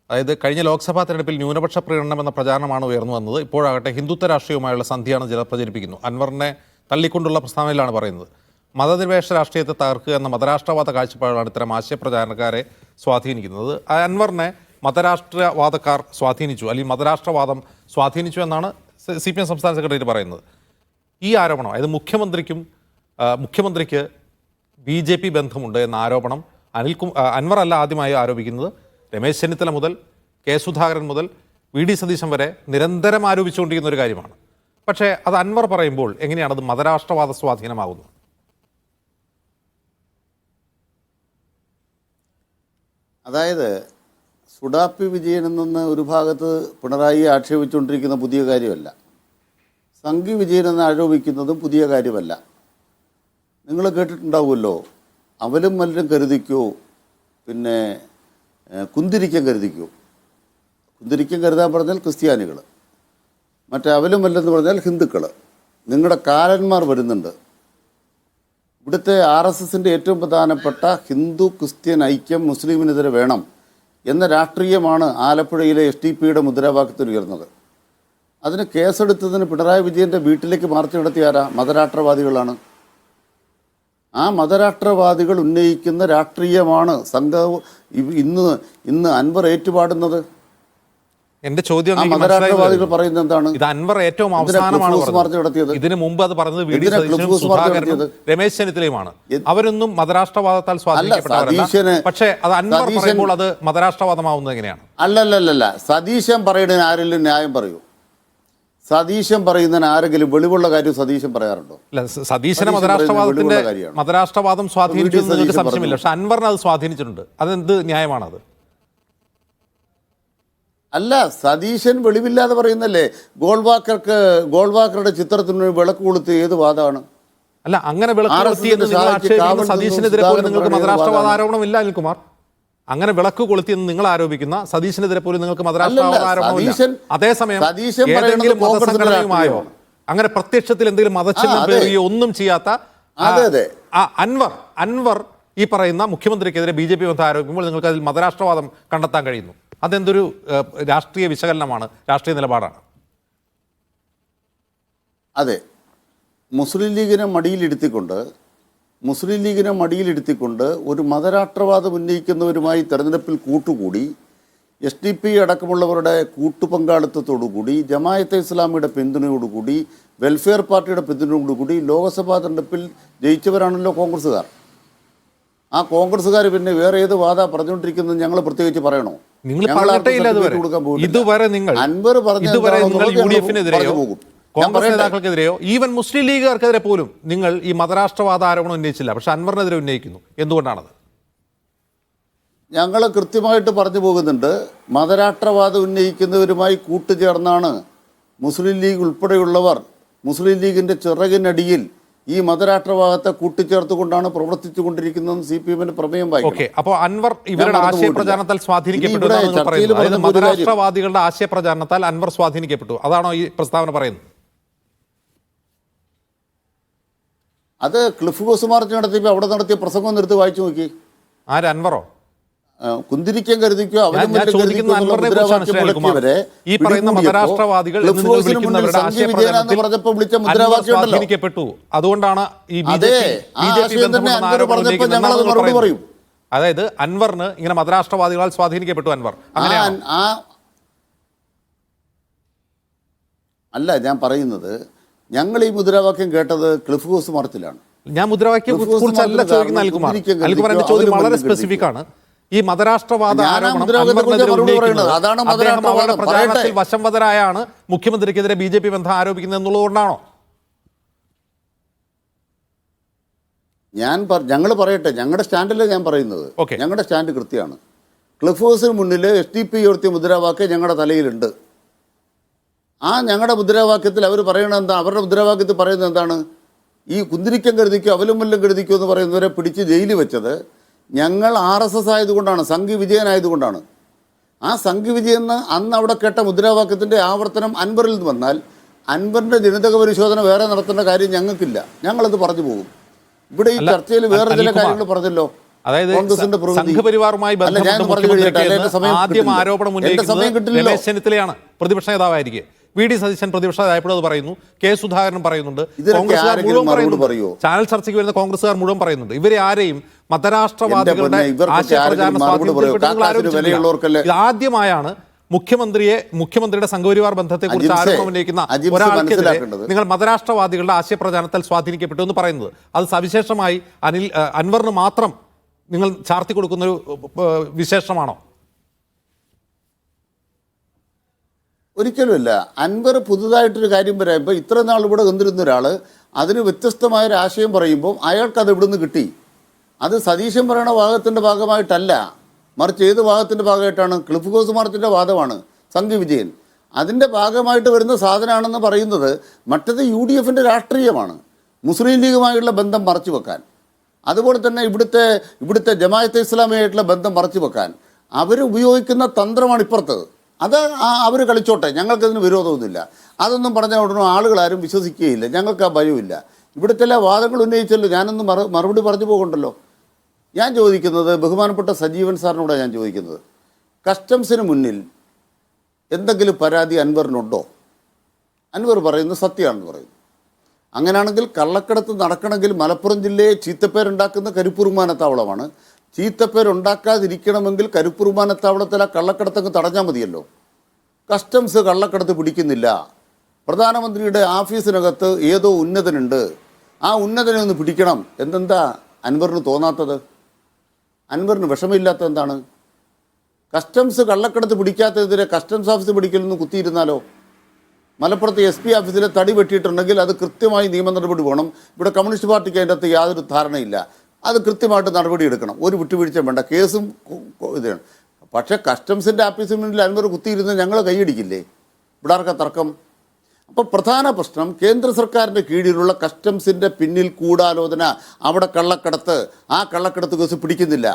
അതായത് കഴിഞ്ഞ ലോക്സഭാ തെരഞ്ഞെടുപ്പിൽ ന്യൂനപക്ഷ പ്രകടനം എന്ന പ്രചാരണമാണ് ഉയർന്നു വന്നത്. ഇപ്പോഴാകട്ടെ ഹിന്ദുത്വ രാഷ്ട്രീയവുമായുള്ള സന്ധിയാണ് ചിലർ പ്രചരിപ്പിക്കുന്നു. അൻവറിനെ തള്ളിക്കൊണ്ടുള്ള പ്രസ്താവനയിലാണ് പറയുന്നത്. മതനിരപേക്ഷ രാഷ്ട്രീയത്തെ തകർക്കുക എന്ന മതരാഷ്ട്രവാദ കാഴ്ചപ്പാടാണ് ഇത്തരം ആശയപ്രചാരണക്കാരെ സ്വാധീനിക്കുന്നത്. അൻവറിനെ മതരാഷ്ട്രവാദക്കാർ സ്വാധീനിച്ചു, അല്ലെങ്കിൽ മതരാഷ്ട്രവാദം സ്വാധീനിച്ചു എന്നാണ് CPM സംസ്ഥാന സെക്രട്ടറി പറയുന്നത്. ഈ ആരോപണം, അതായത് മുഖ്യമന്ത്രിക്ക് BJP ബന്ധമുണ്ട് എന്ന ആരോപണം അൻവറല്ല ആദ്യമായി ആരോപിക്കുന്നത്. രമേശ് ചെന്നിത്തല മുതൽ കെ സുധാകരൻ മുതൽ VD സതീശൻ വരെ നിരന്തരം ആരോപിച്ചുകൊണ്ടിരിക്കുന്ന ഒരു കാര്യമാണ്. പക്ഷേ അത് അൻവർ പറയുമ്പോൾ എങ്ങനെയാണ് അത് മതരാഷ്ട്രവാദ സ്വാധീനമാകുന്നത്? അതായത് സുഡാപ്പി വിജയനിൽ നിന്ന് ഒരു ഭാഗത്ത് പിണറായി ആക്ഷേപിച്ചുകൊണ്ടിരിക്കുന്ന പുതിയ കാര്യമല്ല, സംഘി വിജയനെന്ന് ആരോപിക്കുന്നതും പുതിയ കാര്യമല്ല. നിങ്ങൾ കേട്ടിട്ടുണ്ടാവുമല്ലോ, അവലും മല്ലും കരുതിക്കോ, പിന്നെ കുന്തിരിക്കം കരുതിക്കോ. കുന്തിരിക്കം കരുതാൻ പറഞ്ഞാൽ ക്രിസ്ത്യാനികൾ, മറ്റേ അവലും മല്ലെന്ന് പറഞ്ഞാൽ ഹിന്ദുക്കൾ. നിങ്ങളുടെ കാലന്മാർ വരുന്നുണ്ട്. ഇവിടുത്തെ RSSൻ്റെ ഏറ്റവും പ്രധാനപ്പെട്ട ഹിന്ദു ക്രിസ്ത്യൻ ഐക്യം മുസ്ലിമിനെതിരെ വേണം എന്ന രാഷ്ട്രീയമാണ് ആലപ്പുഴയിലെ SDPയുടെ മുദ്രാവാക്യത്തിൽ ഉയർന്നത്. അതിന് കേസെടുത്തതിന് പിണറായി വിജയൻ്റെ വീട്ടിലേക്ക് മാർച്ച് നടത്തിയാരാ? മതരാഷ്ട്രവാദികളാണ്. ആ മതരാഷ്ട്രവാദികൾ ഉന്നയിക്കുന്ന രാഷ്ട്രീയമാണ് ഇന്ന് അൻവർ ഏറ്റുപാടുന്നത്. എന്റെ ചോദ്യം മതരാഷ്ട്രവാദികൾ പറയുന്നത് എന്താണ്? ഇത് അൻവർ ഏറ്റവും അവസാനമാണ് നടത്തിയത്. ഇതിനു മുമ്പ് അത് പറഞ്ഞത് VD സതീശനും സുധാകരനും രമേശ് ചെന്നിത്തലയുമാണ്. അവരൊന്നും മതരാഷ്ട്രവാദത്താൽ സ്വാധീനിക്കപ്പെട്ടവരല്ല. പക്ഷേ അത് അൻവർ പറയുമ്പോൾ അത് മതരാഷ്ട്രവാദമാവുന്നത് എങ്ങനെയാണ്? അല്ലല്ലല്ല, സതീശൻ പറയുന്നതിന് ആരെങ്കിലും ന്യായം പറയൂ? സതീശൻ പറയുന്നതിന് ആരെങ്കിലും വെളിവുള്ള കാര്യം സതീശൻ പറയാറുണ്ടോ? സതീശനെ മതരാഷ്ട്രവാദം സ്വാധീനിച്ചു സംശയമില്ല. പക്ഷെ അൻവറിനെ അത് സ്വാധീനിച്ചിട്ടുണ്ട്. അതെന്ത് ന്യായമാണത്? അല്ല, സതീശൻ വെളിവില്ലാതെ പറയുന്നല്ലേ. ഗോൾവാക്കറുടെ ചിത്രത്തിന് വിളക്ക് കൊളുത്തി ഏത് വാദമാണ്? അല്ല, അങ്ങനെ വിളക്ക് സതീശനെതിരെ പോലും നിങ്ങൾക്ക് മതരാഷ്ട്രവാദ ആരോപണമില്ല അനിൽകുമാർ. അങ്ങനെ വിളക്ക് കൊളുത്തിയെന്ന് നിങ്ങൾ ആരോപിക്കുന്ന സതീശനെതിരെ പോലും നിങ്ങൾക്ക് മതരാഷ്ട്രവാദ ആരോപണമില്ല. അതേസമയം ഏതെങ്കിലും മതസംഘടനയുമായോ അങ്ങനെ പ്രത്യക്ഷത്തിൽ എന്തെങ്കിലും മതചിഹ്നം പേറുകയോ ഒന്നും ചെയ്യാത്ത അൻവർ ഈ പറയുന്ന മുഖ്യമന്ത്രിക്കെതിരെ BJP ബന്ധം ആരോപിക്കുമ്പോൾ നിങ്ങൾക്ക് അതിൽ മതരാഷ്ട്രവാദം കണ്ടെത്താൻ കഴിയുന്നു. അതെന്തൊരു രാഷ്ട്രീയ വിശകലനമാണ്, രാഷ്ട്രീയ നിലപാടാണ്? അതെ, മുസ്ലിം ലീഗിനെ മടിയിലിരുത്തിക്കൊണ്ട് ഒരു മതരാഷ്ട്രവാദം ഉന്നയിക്കുന്നവരുമായി തെരഞ്ഞെടുപ്പിൽ കൂട്ടുകൂടി SDP അടക്കമുള്ളവരുടെ കൂട്ടുപങ്കാളിത്തത്തോടുകൂടി ജമായത്തെ ഇസ്ലാമിയുടെ പിന്തുണയോടുകൂടി വെൽഫെയർ പാർട്ടിയുടെ പിന്തുണയോടുകൂടി ലോക്സഭാ തെരഞ്ഞെടുപ്പിൽ ജയിച്ചവരാണല്ലോ കോൺഗ്രസ്സുകാർ. ആ കോൺഗ്രസ്സുകാർ പിന്നെ വേറെ ഏത് വാദ പറഞ്ഞുകൊണ്ടിരിക്കുന്നത് ഞങ്ങൾ പ്രത്യേകിച്ച് പറയണോ? അൻവർ UDFനെതിരെയോ കോൺഗ്രസ് നേതാക്കൾക്കെതിരെയോ ഈവൻ മുസ്ലിം ലീഗുകാർക്കെതിരെ പോലും നിങ്ങൾ ഈ മതരാഷ്ട്രവാദ ആരോപണം ഉന്നയിച്ചില്ല. പക്ഷെ അൻവറിനെതിരെ ഉന്നയിക്കുന്നു. എന്തുകൊണ്ടാണത്? ഞങ്ങൾ കൃത്യമായിട്ട് പറഞ്ഞു പോകുന്നുണ്ട്. മതരാഷ്ട്രവാദം ഉന്നയിക്കുന്നവരുമായി കൂട്ടുചേർന്നാണ് മുസ്ലിം ലീഗ് ഉൾപ്പെടെയുള്ളവർ മുസ്ലിം ലീഗിൻ്റെ ചിറകിനടിയിൽ ഈ മതരാഷ്ട്രവാദത്തെ കൂട്ടിച്ചേർത്തുകൊണ്ടാണ് പ്രവർത്തിച്ചു കൊണ്ടിരിക്കുന്നതെന്ന് CPMന്റെ പ്രമേയം വായിക്കും. അപ്പോൾ അൻവർ ഇവരുടെ ആശയപ്രചാരണത്താൽ സ്വാധീനിക്കപ്പെട്ടു. മതരാഷ്ട്രവാദികളുടെ ആശയപ്രചാരണത്താൽ അൻവർ സ്വാധീനിക്കപ്പെട്ടു, അതാണോ ഈ പ്രസ്താവന പറയുന്നത്? അത് ക്ലിഫ് ഹൗസ് മാർച്ച് നടത്തിയപ്പോൾ അവിടെ നടത്തിയ പ്രസംഗം നിർത്തി വായിച്ചു നോക്കി. ആര്? അൻവറോ? കുന്തിരിക്കാൻ കരുതിക്കോ ഈ പറയുന്ന മതരാഷ്ട്രവാദികൾ സ്വാധീനിക്കപ്പെട്ടു. അതുകൊണ്ടാണ് ഈ പറഞ്ഞപ്പോൾ ഞങ്ങളത് മറുപടി പറയും. അതായത് അൻവറിന് ഇങ്ങനെ മതരാഷ്ട്രവാദികളാൽ സ്വാധീനിക്കപ്പെട്ടു അൻവർ അങ്ങനെയാണോ? അല്ല, ഞാൻ പറയുന്നത് ഞങ്ങൾ ഈ മുദ്രാവാക്യം കേട്ടത് ക്ലിഫ് ഹൗസ് മാർച്ചിലാണ്. ഞാൻ മുദ്രാവാക്യം കുറിച്ചല്ല ചോദിക്കുന്ന അനിൽകുമാർ. അനിൽകുമാറിന്റെ ചോദ്യം വളരെ സ്പെസിഫിക് ആണ്. ഈ മതരാഷ്ട്രവാദ ആരോപണം അൻവറിനെതിരെ ഉന്നയിക്കുന്നത് അദ്ദേഹം അവരുടെ പ്രചാരണത്തിൽ വശംവദരായാണ് മുഖ്യമന്ത്രിക്കെതിരെ BJP ബന്ധം ആരോപിക്കുന്നത് എന്നുള്ളതുകൊണ്ടാണോ? ഞങ്ങൾ പറയട്ടെ, ഞങ്ങളുടെ സ്റ്റാൻഡിലെ ഞാൻ പറയുന്നത്. Okay. ഞങ്ങളുടെ സ്റ്റാൻഡ് കൃത്യമാണ്. ക്ലിഫ് ഹൗസിന് മുന്നിൽ SDP ഉയർത്തിയ മുദ്രാവാക്യം ഞങ്ങളുടെ തലയിലുണ്ട്. ആ ഞങ്ങളുടെ മുദ്രാവാക്യത്തിൽ അവർ പറയണത് എന്താ? അവരുടെ മുദ്രാവാക്യത്തിൽ പറയുന്നത് എന്താണ്? ഈ കുന്തിരിക്കം കരുതിക്കോ അവലുമല്ലം കരുതിക്കോ എന്ന് പറയുന്നവരെ പിടിച്ച് ജയിലിൽ വെച്ചത് ഞങ്ങൾ RSS ആയതുകൊണ്ടാണ്, സംഘി വിജയനായതുകൊണ്ടാണ്. ആ സംഘി വിജയൻ അന്ന് അവിടെ കേട്ട മുദ്രാവാക്യത്തിൻ്റെ ആവർത്തനം അൻവറിൽ നിന്ന് വന്നാൽ അൻവറിൻ്റെ ജനിതക പരിശോധന വേറെ നടത്തേണ്ട കാര്യം ഞങ്ങൾക്കില്ല. ഞങ്ങളത് പറഞ്ഞു പോകും. ഇവിടെ ഈ ചർച്ചയിൽ വേറെ ചില കാര്യങ്ങൾ പറഞ്ഞല്ലോ. അതായത് കോൺഗ്രസിന്റെ സംഘപരിവാറുമായി ആദ്യം ആരോപണം ഉന്നയിക്കുന്നത് രമേശ് ചെന്നിത്തലയാണ് പ്രതിപക്ഷ നേതാവായിരിക്കെ. VD സതീശൻ പ്രതിപക്ഷ നേതാവായപ്പോഴും അത് പറയുന്നു. K സുധാകരൻ പറയുന്നുണ്ട്. കോൺഗ്രസ്സുകാർ മുഴുവൻ പറയുന്നു. ചാനൽ ചർച്ചയ്ക്ക് വരുന്ന കോൺഗ്രസ്സുകാർ മുഴുവൻ പറയുന്നുണ്ട്. ഇവരെ ആരെയും മതരാഷ്ട്രവാദികളുടെ ആശയപ്രചാരണ സ്വാധീനത്തിൽ ആദ്യമായാണ് മുഖ്യമന്ത്രിയുടെ സംഘപരിവാർ ബന്ധത്തെ കുറിച്ച് ആരോപണം ഉന്നയിക്കുന്ന ഒരാൾക്കെതിരെ നിങ്ങൾ മതരാഷ്ട്രവാദികളുടെ ആശയപ്രചാരണത്തിൽ സ്വാധീനിക്കപ്പെട്ടു എന്ന് പറയുന്നത്. അത് സവിശേഷമായി അൻവറിന് മാത്രം നിങ്ങൾ ചാർത്തി കൊടുക്കുന്ന ഒരു വിശേഷമാണോ? ഒരിക്കലുമല്ല. അൻവർ പുതുതായിട്ടൊരു കാര്യം പറയുമ്പോൾ ഇത്ര നാൾ ഇവിടെ വന്നിരുന്ന ഒരാൾ അതിന് വ്യത്യസ്തമായൊരു ആശയം പറയുമ്പോൾ അയാൾക്കത് ഇവിടുന്ന് കിട്ടി. അത് സതീശൻ പറയുന്ന ഭാഗത്തിൻ്റെ ഭാഗമായിട്ടല്ല, മറിച്ച് ഏത് ഭാഗത്തിൻ്റെ ഭാഗമായിട്ടാണ്? ക്ലിഫ് ഹൗസ് മാർച്ചിൻ്റെ വാദമാണ് സംഘി വിജയൻ. അതിൻ്റെ ഭാഗമായിട്ട് വരുന്ന സാധനമാണെന്ന് പറയുന്നത്. മറ്റത് UDFൻ്റെ രാഷ്ട്രീയമാണ്, മുസ്ലിം ലീഗുമായുള്ള ബന്ധം മറച്ചു വെക്കാൻ. അതുപോലെ തന്നെ ഇവിടുത്തെ ജമാഅത്തെ ഇസ്ലാമിയായിട്ടുള്ള ബന്ധം മറച്ചു വെക്കാൻ അവർ ഉപയോഗിക്കുന്ന തന്ത്രമാണ് ഇപ്പുറത്തത്. അത് അവർ കളിച്ചോട്ടെ, ഞങ്ങൾക്കതിന് വിരോധമൊന്നുമില്ല. അതൊന്നും പറഞ്ഞ ഉടനെ ആളുകളാരും വിശ്വസിക്കുകയില്ല. ഞങ്ങൾക്ക് ആ ഭയമില്ല. ഇവിടുത്തെ എല്ലാ വാദങ്ങൾ ഉന്നയിച്ചല്ലോ, ഞാനൊന്ന് മറുപടി പറഞ്ഞു പോകണ്ടല്ലോ. ഞാൻ ചോദിക്കുന്നത് ബഹുമാനപ്പെട്ട സജീവൻ സാറിനോടാണ് ഞാൻ ചോദിക്കുന്നത്. കസ്റ്റംസിന് മുന്നിൽ എന്തെങ്കിലും പരാതി അൻവറിനുണ്ടോ? അൻവർ പറയുന്നത് സത്യമാണെന്ന് പറയുന്നു. അങ്ങനെയാണെങ്കിൽ കള്ളക്കടത്ത് നടക്കണമെങ്കിൽ മലപ്പുറം ജില്ലയെ ചീത്തപ്പേരുണ്ടാക്കുന്ന കരിപ്പൂർ വിമാനത്താവളമാണ്. ചീത്തപ്പേരുണ്ടാക്കാതിരിക്കണമെങ്കിൽ കരിപ്പൂർ വിമാനത്താവളത്തിൽ ആ കള്ളക്കടത്തങ്ങ് തടഞ്ഞാൽ മതിയല്ലോ. കസ്റ്റംസ് കള്ളക്കടത്ത് പിടിക്കുന്നില്ല. പ്രധാനമന്ത്രിയുടെ ഓഫീസിനകത്ത് ഏതോ ഉന്നതനുണ്ട്, ആ ഉന്നതനെ ഒന്ന് പിടിക്കണം. എന്തെന്താ അൻവറിന് തോന്നാത്തത്? അൻവറിന് വിഷമമില്ലാത്തത് എന്താണ്? കസ്റ്റംസ് കള്ളക്കടത്ത് പിടിക്കാത്തതിനെതിരെ കസ്റ്റംസ് ഓഫീസ് പിടിക്കലൊന്ന് കുത്തിയിരുന്നാലോ? മലപ്പുറത്ത് SP ഓഫീസിലെ തടി വെട്ടിയിട്ടുണ്ടെങ്കിൽ അത് കൃത്യമായി നിയമ നടപടി വേണം. ഇവിടെ കമ്മ്യൂണിസ്റ്റ് പാർട്ടിക്ക് അതിൻ്റെ അകത്ത് യാതൊരു ധാരണയില്ല. അത് കൃത്യമായിട്ട് നടപടി എടുക്കണം. ഒരു വിട്ടുവീഴ്ച വേണ്ട, കേസും ഇതാണ്. പക്ഷേ കസ്റ്റംസിൻ്റെ ഓഫീസിന് മുന്നിൽ അൻവർ കുത്തിയിരുന്ന് ഞങ്ങൾ കൈയടിക്കില്ലേ? ഇവിടെ ആർക്കാ തർക്കം? അപ്പോൾ പ്രധാന പ്രശ്നം കേന്ദ്ര സർക്കാരിൻ്റെ കീഴിലുള്ള കസ്റ്റംസിൻ്റെ പിന്നിൽ ഗൂഢാലോചന, അവിടെ കള്ളക്കടത്ത്, ആ കള്ളക്കടത്ത് കേസ് പിടിക്കുന്നില്ല.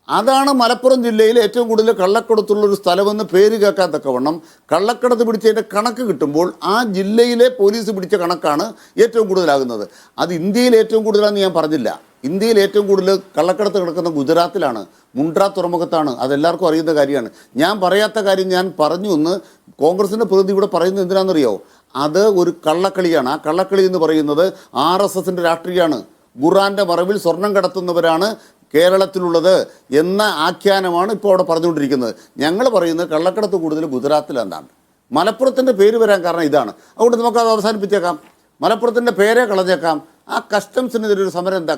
അതാണ് മലപ്പുറം ജില്ലയിൽ ഏറ്റവും കൂടുതൽ കള്ളക്കടത്തുള്ളൊരു സ്ഥലമെന്ന് പേര് കേൾക്കാൻ തക്കവണ്ണം കള്ളക്കടത്ത് പിടിച്ചതിൻ്റെ കണക്ക് കിട്ടുമ്പോൾ ആ ജില്ലയിലെ പോലീസ് പിടിച്ച കണക്കാണ് ഏറ്റവും കൂടുതലാകുന്നത്. അത് ഇന്ത്യയിൽ ഏറ്റവും കൂടുതലാണെന്ന് ഞാൻ പറഞ്ഞില്ല. ഇന്ത്യയിൽ ഏറ്റവും കൂടുതൽ കള്ളക്കടത്ത് കിടക്കുന്ന ഗുജറാത്തിലാണ്, മുണ്ട്ര തുറമുഖത്താണ്. അതെല്ലാവർക്കും അറിയുന്ന കാര്യമാണ്. ഞാൻ പറയാത്ത കാര്യം ഞാൻ പറഞ്ഞു എന്ന് കോൺഗ്രസിൻ്റെ പ്രതിനിധി ഇവിടെ പറയുന്നത് എന്തിനാണെന്നറിയോ? അത് ഒരു കള്ളക്കളിയാണ്. ആ കള്ളക്കളി എന്ന് പറയുന്നത് RSSൻ്റെ രാഷ്ട്രീയമാണ്. ഖുർആൻ്റെ മറവിൽ സ്വർണം കടത്തുന്നവരാണ് കേരളത്തിലുള്ളത് എന്ന ആഖ്യാനമാണ് ഇപ്പോൾ അവിടെ പറഞ്ഞുകൊണ്ടിരിക്കുന്നത്. ഞങ്ങൾ പറയുന്നത് കള്ളക്കടത്ത് കൂടുതൽ ഗുജറാത്തിലെന്നാണ്. മലപ്പുറത്തിൻ്റെ പേര് വരാൻ കാരണം ഇതാണ്. അതുകൊണ്ട് നമുക്കത് അവസാനിപ്പിച്ചേക്കാം, മലപ്പുറത്തിൻ്റെ പേരെ കളഞ്ഞേക്കാം. ആ കസ്റ്റംസിനെതിരെ ഒരു സമരം എന്താ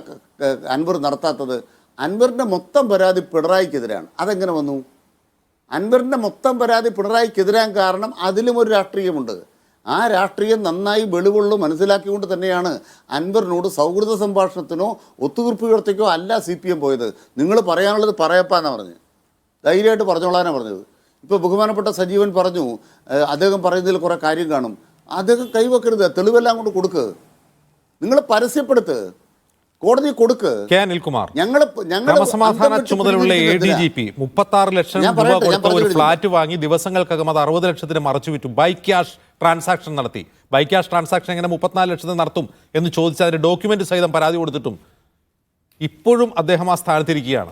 അൻവർ നടത്താത്തത്? അൻവറിൻ്റെ മൊത്തം പരാതി പിണറായിക്കെതിരാണ്. അതെങ്ങനെ വന്നു? അൻവറിൻ്റെ മൊത്തം പരാതി പിണറായിക്കെതിരാൻ കാരണം അതിലും ഒരു രാഷ്ട്രീയമുണ്ട്. ആ രാഷ്ട്രീയം നന്നായി വെളിവുള്ളൂ മനസ്സിലാക്കിക്കൊണ്ട് തന്നെയാണ് അൻവറിനോട് സൗഹൃദ സംഭാഷണത്തിനോ ഒത്തുതീർപ്പ് ചർച്ചയ്ക്കോ അല്ല CPM പോയത്. നിങ്ങൾ പറയാനുള്ളത് പറയപ്പാന്നാണ് പറഞ്ഞത്, ധൈര്യമായിട്ട് പറഞ്ഞോളാനാണ് പറഞ്ഞത്. ഇപ്പോൾ ബഹുമാനപ്പെട്ട സജീവൻ പറഞ്ഞു അദ്ദേഹം പറയുന്നതിൽ കുറേ കാര്യം കാണും. അദ്ദേഹം കൈവെക്കരുത്, തെളിവെല്ലാം കൊണ്ട് കൊടുക്ക്, നിങ്ങൾ പരസ്യപ്പെടുത്ത്, കോടതി കൊടുക്ക്. K. അനിൽകുമാർ, ക്രമസമാധാന ചുമതലയുള്ള ADGP 36 ലക്ഷം രൂപ കൊടുത്ത ഒരു ഫ്ളാറ്റ് വാങ്ങി ദിവസങ്ങൾക്കകം അത് 60 ലക്ഷത്തിന് മറച്ചുവിറ്റു. ബൈ ക്യാഷ് ട്രാൻസാക്ഷൻ നടത്തി. ബൈ ക്യാഷ് ട്രാൻസാക്ഷൻ എങ്ങനെ 34 ലക്ഷത്തിന് നടത്തും എന്ന് ചോദിച്ച് അതിന്റെ ഡോക്യുമെന്റ് സഹിതം പരാതി കൊടുത്തിട്ടും ഇപ്പോഴും അദ്ദേഹം ആ സ്ഥാനത്തിരിക്കുകയാണ്.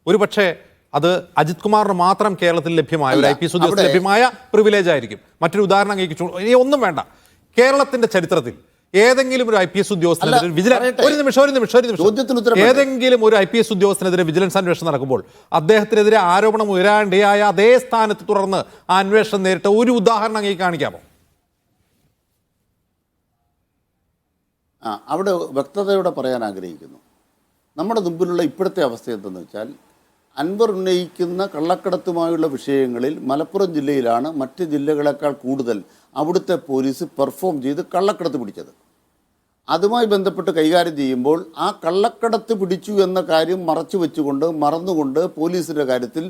ഒരുപക്ഷെ അത് അജിത് കുമാറിന് മാത്രം കേരളത്തിൽ ലഭ്യമായ ഒരു IPS ഉദ്യോഗസ്ഥന് ലഭ്യമായ പ്രിവിലേജ് ആയിരിക്കും. മറ്റൊരു ഉദാഹരണം ഒന്നും വേണ്ട. കേരളത്തിന്റെ ചരിത്രത്തിൽ ഏതെങ്കിലും ഒരു IPS ഉദ്യോഗസ്ഥനെതിരെ അല്ല, പറയട്ടെ. ഒരു നിമിഷം ചോദ്യത്തിന് ഉത്തരം വേണ്ടേ? ഏതെങ്കിലും ഒരു IPS ഉദ്യോഗസ്ഥനെതിരെ വിജിലൻസ് അന്വേഷണം നടക്കുമ്പോൾ അദ്ദേഹത്തിനെതിരെ ആരോപണം ഉയരാണ്ടിയായ അതേ സ്ഥാനത്ത് തുടർന്ന് ആ അന്വേഷണം നേരിട്ട ഒരു ഉദാഹരണം അങ്ങേക്ക് കാണിക്കാമോ? അവിടെ വ്യക്തതയോടെ പറയാൻ ആഗ്രഹിക്കുന്നു. നമ്മുടെ മുമ്പിലുള്ള ഇപ്പോഴത്തെ അവസ്ഥ എന്തെന്ന് വെച്ചാൽ, അൻവർ ഉന്നയിക്കുന്ന കള്ളക്കടത്തുമായുള്ള വിഷയങ്ങളിൽ മലപ്പുറം ജില്ലയിലാണ് മറ്റ് ജില്ലകളെക്കാൾ കൂടുതൽ അവിടുത്തെ പോലീസ് പെർഫോം ചെയ്ത് കള്ളക്കടത്ത് പിടിച്ചത്. അതുമായി ബന്ധപ്പെട്ട് കൈകാര്യം ചെയ്യുമ്പോൾ ആ കള്ളക്കടത്ത് പിടിച്ചു എന്ന കാര്യം മറന്നുകൊണ്ട് പോലീസിൻ്റെ കാര്യത്തിൽ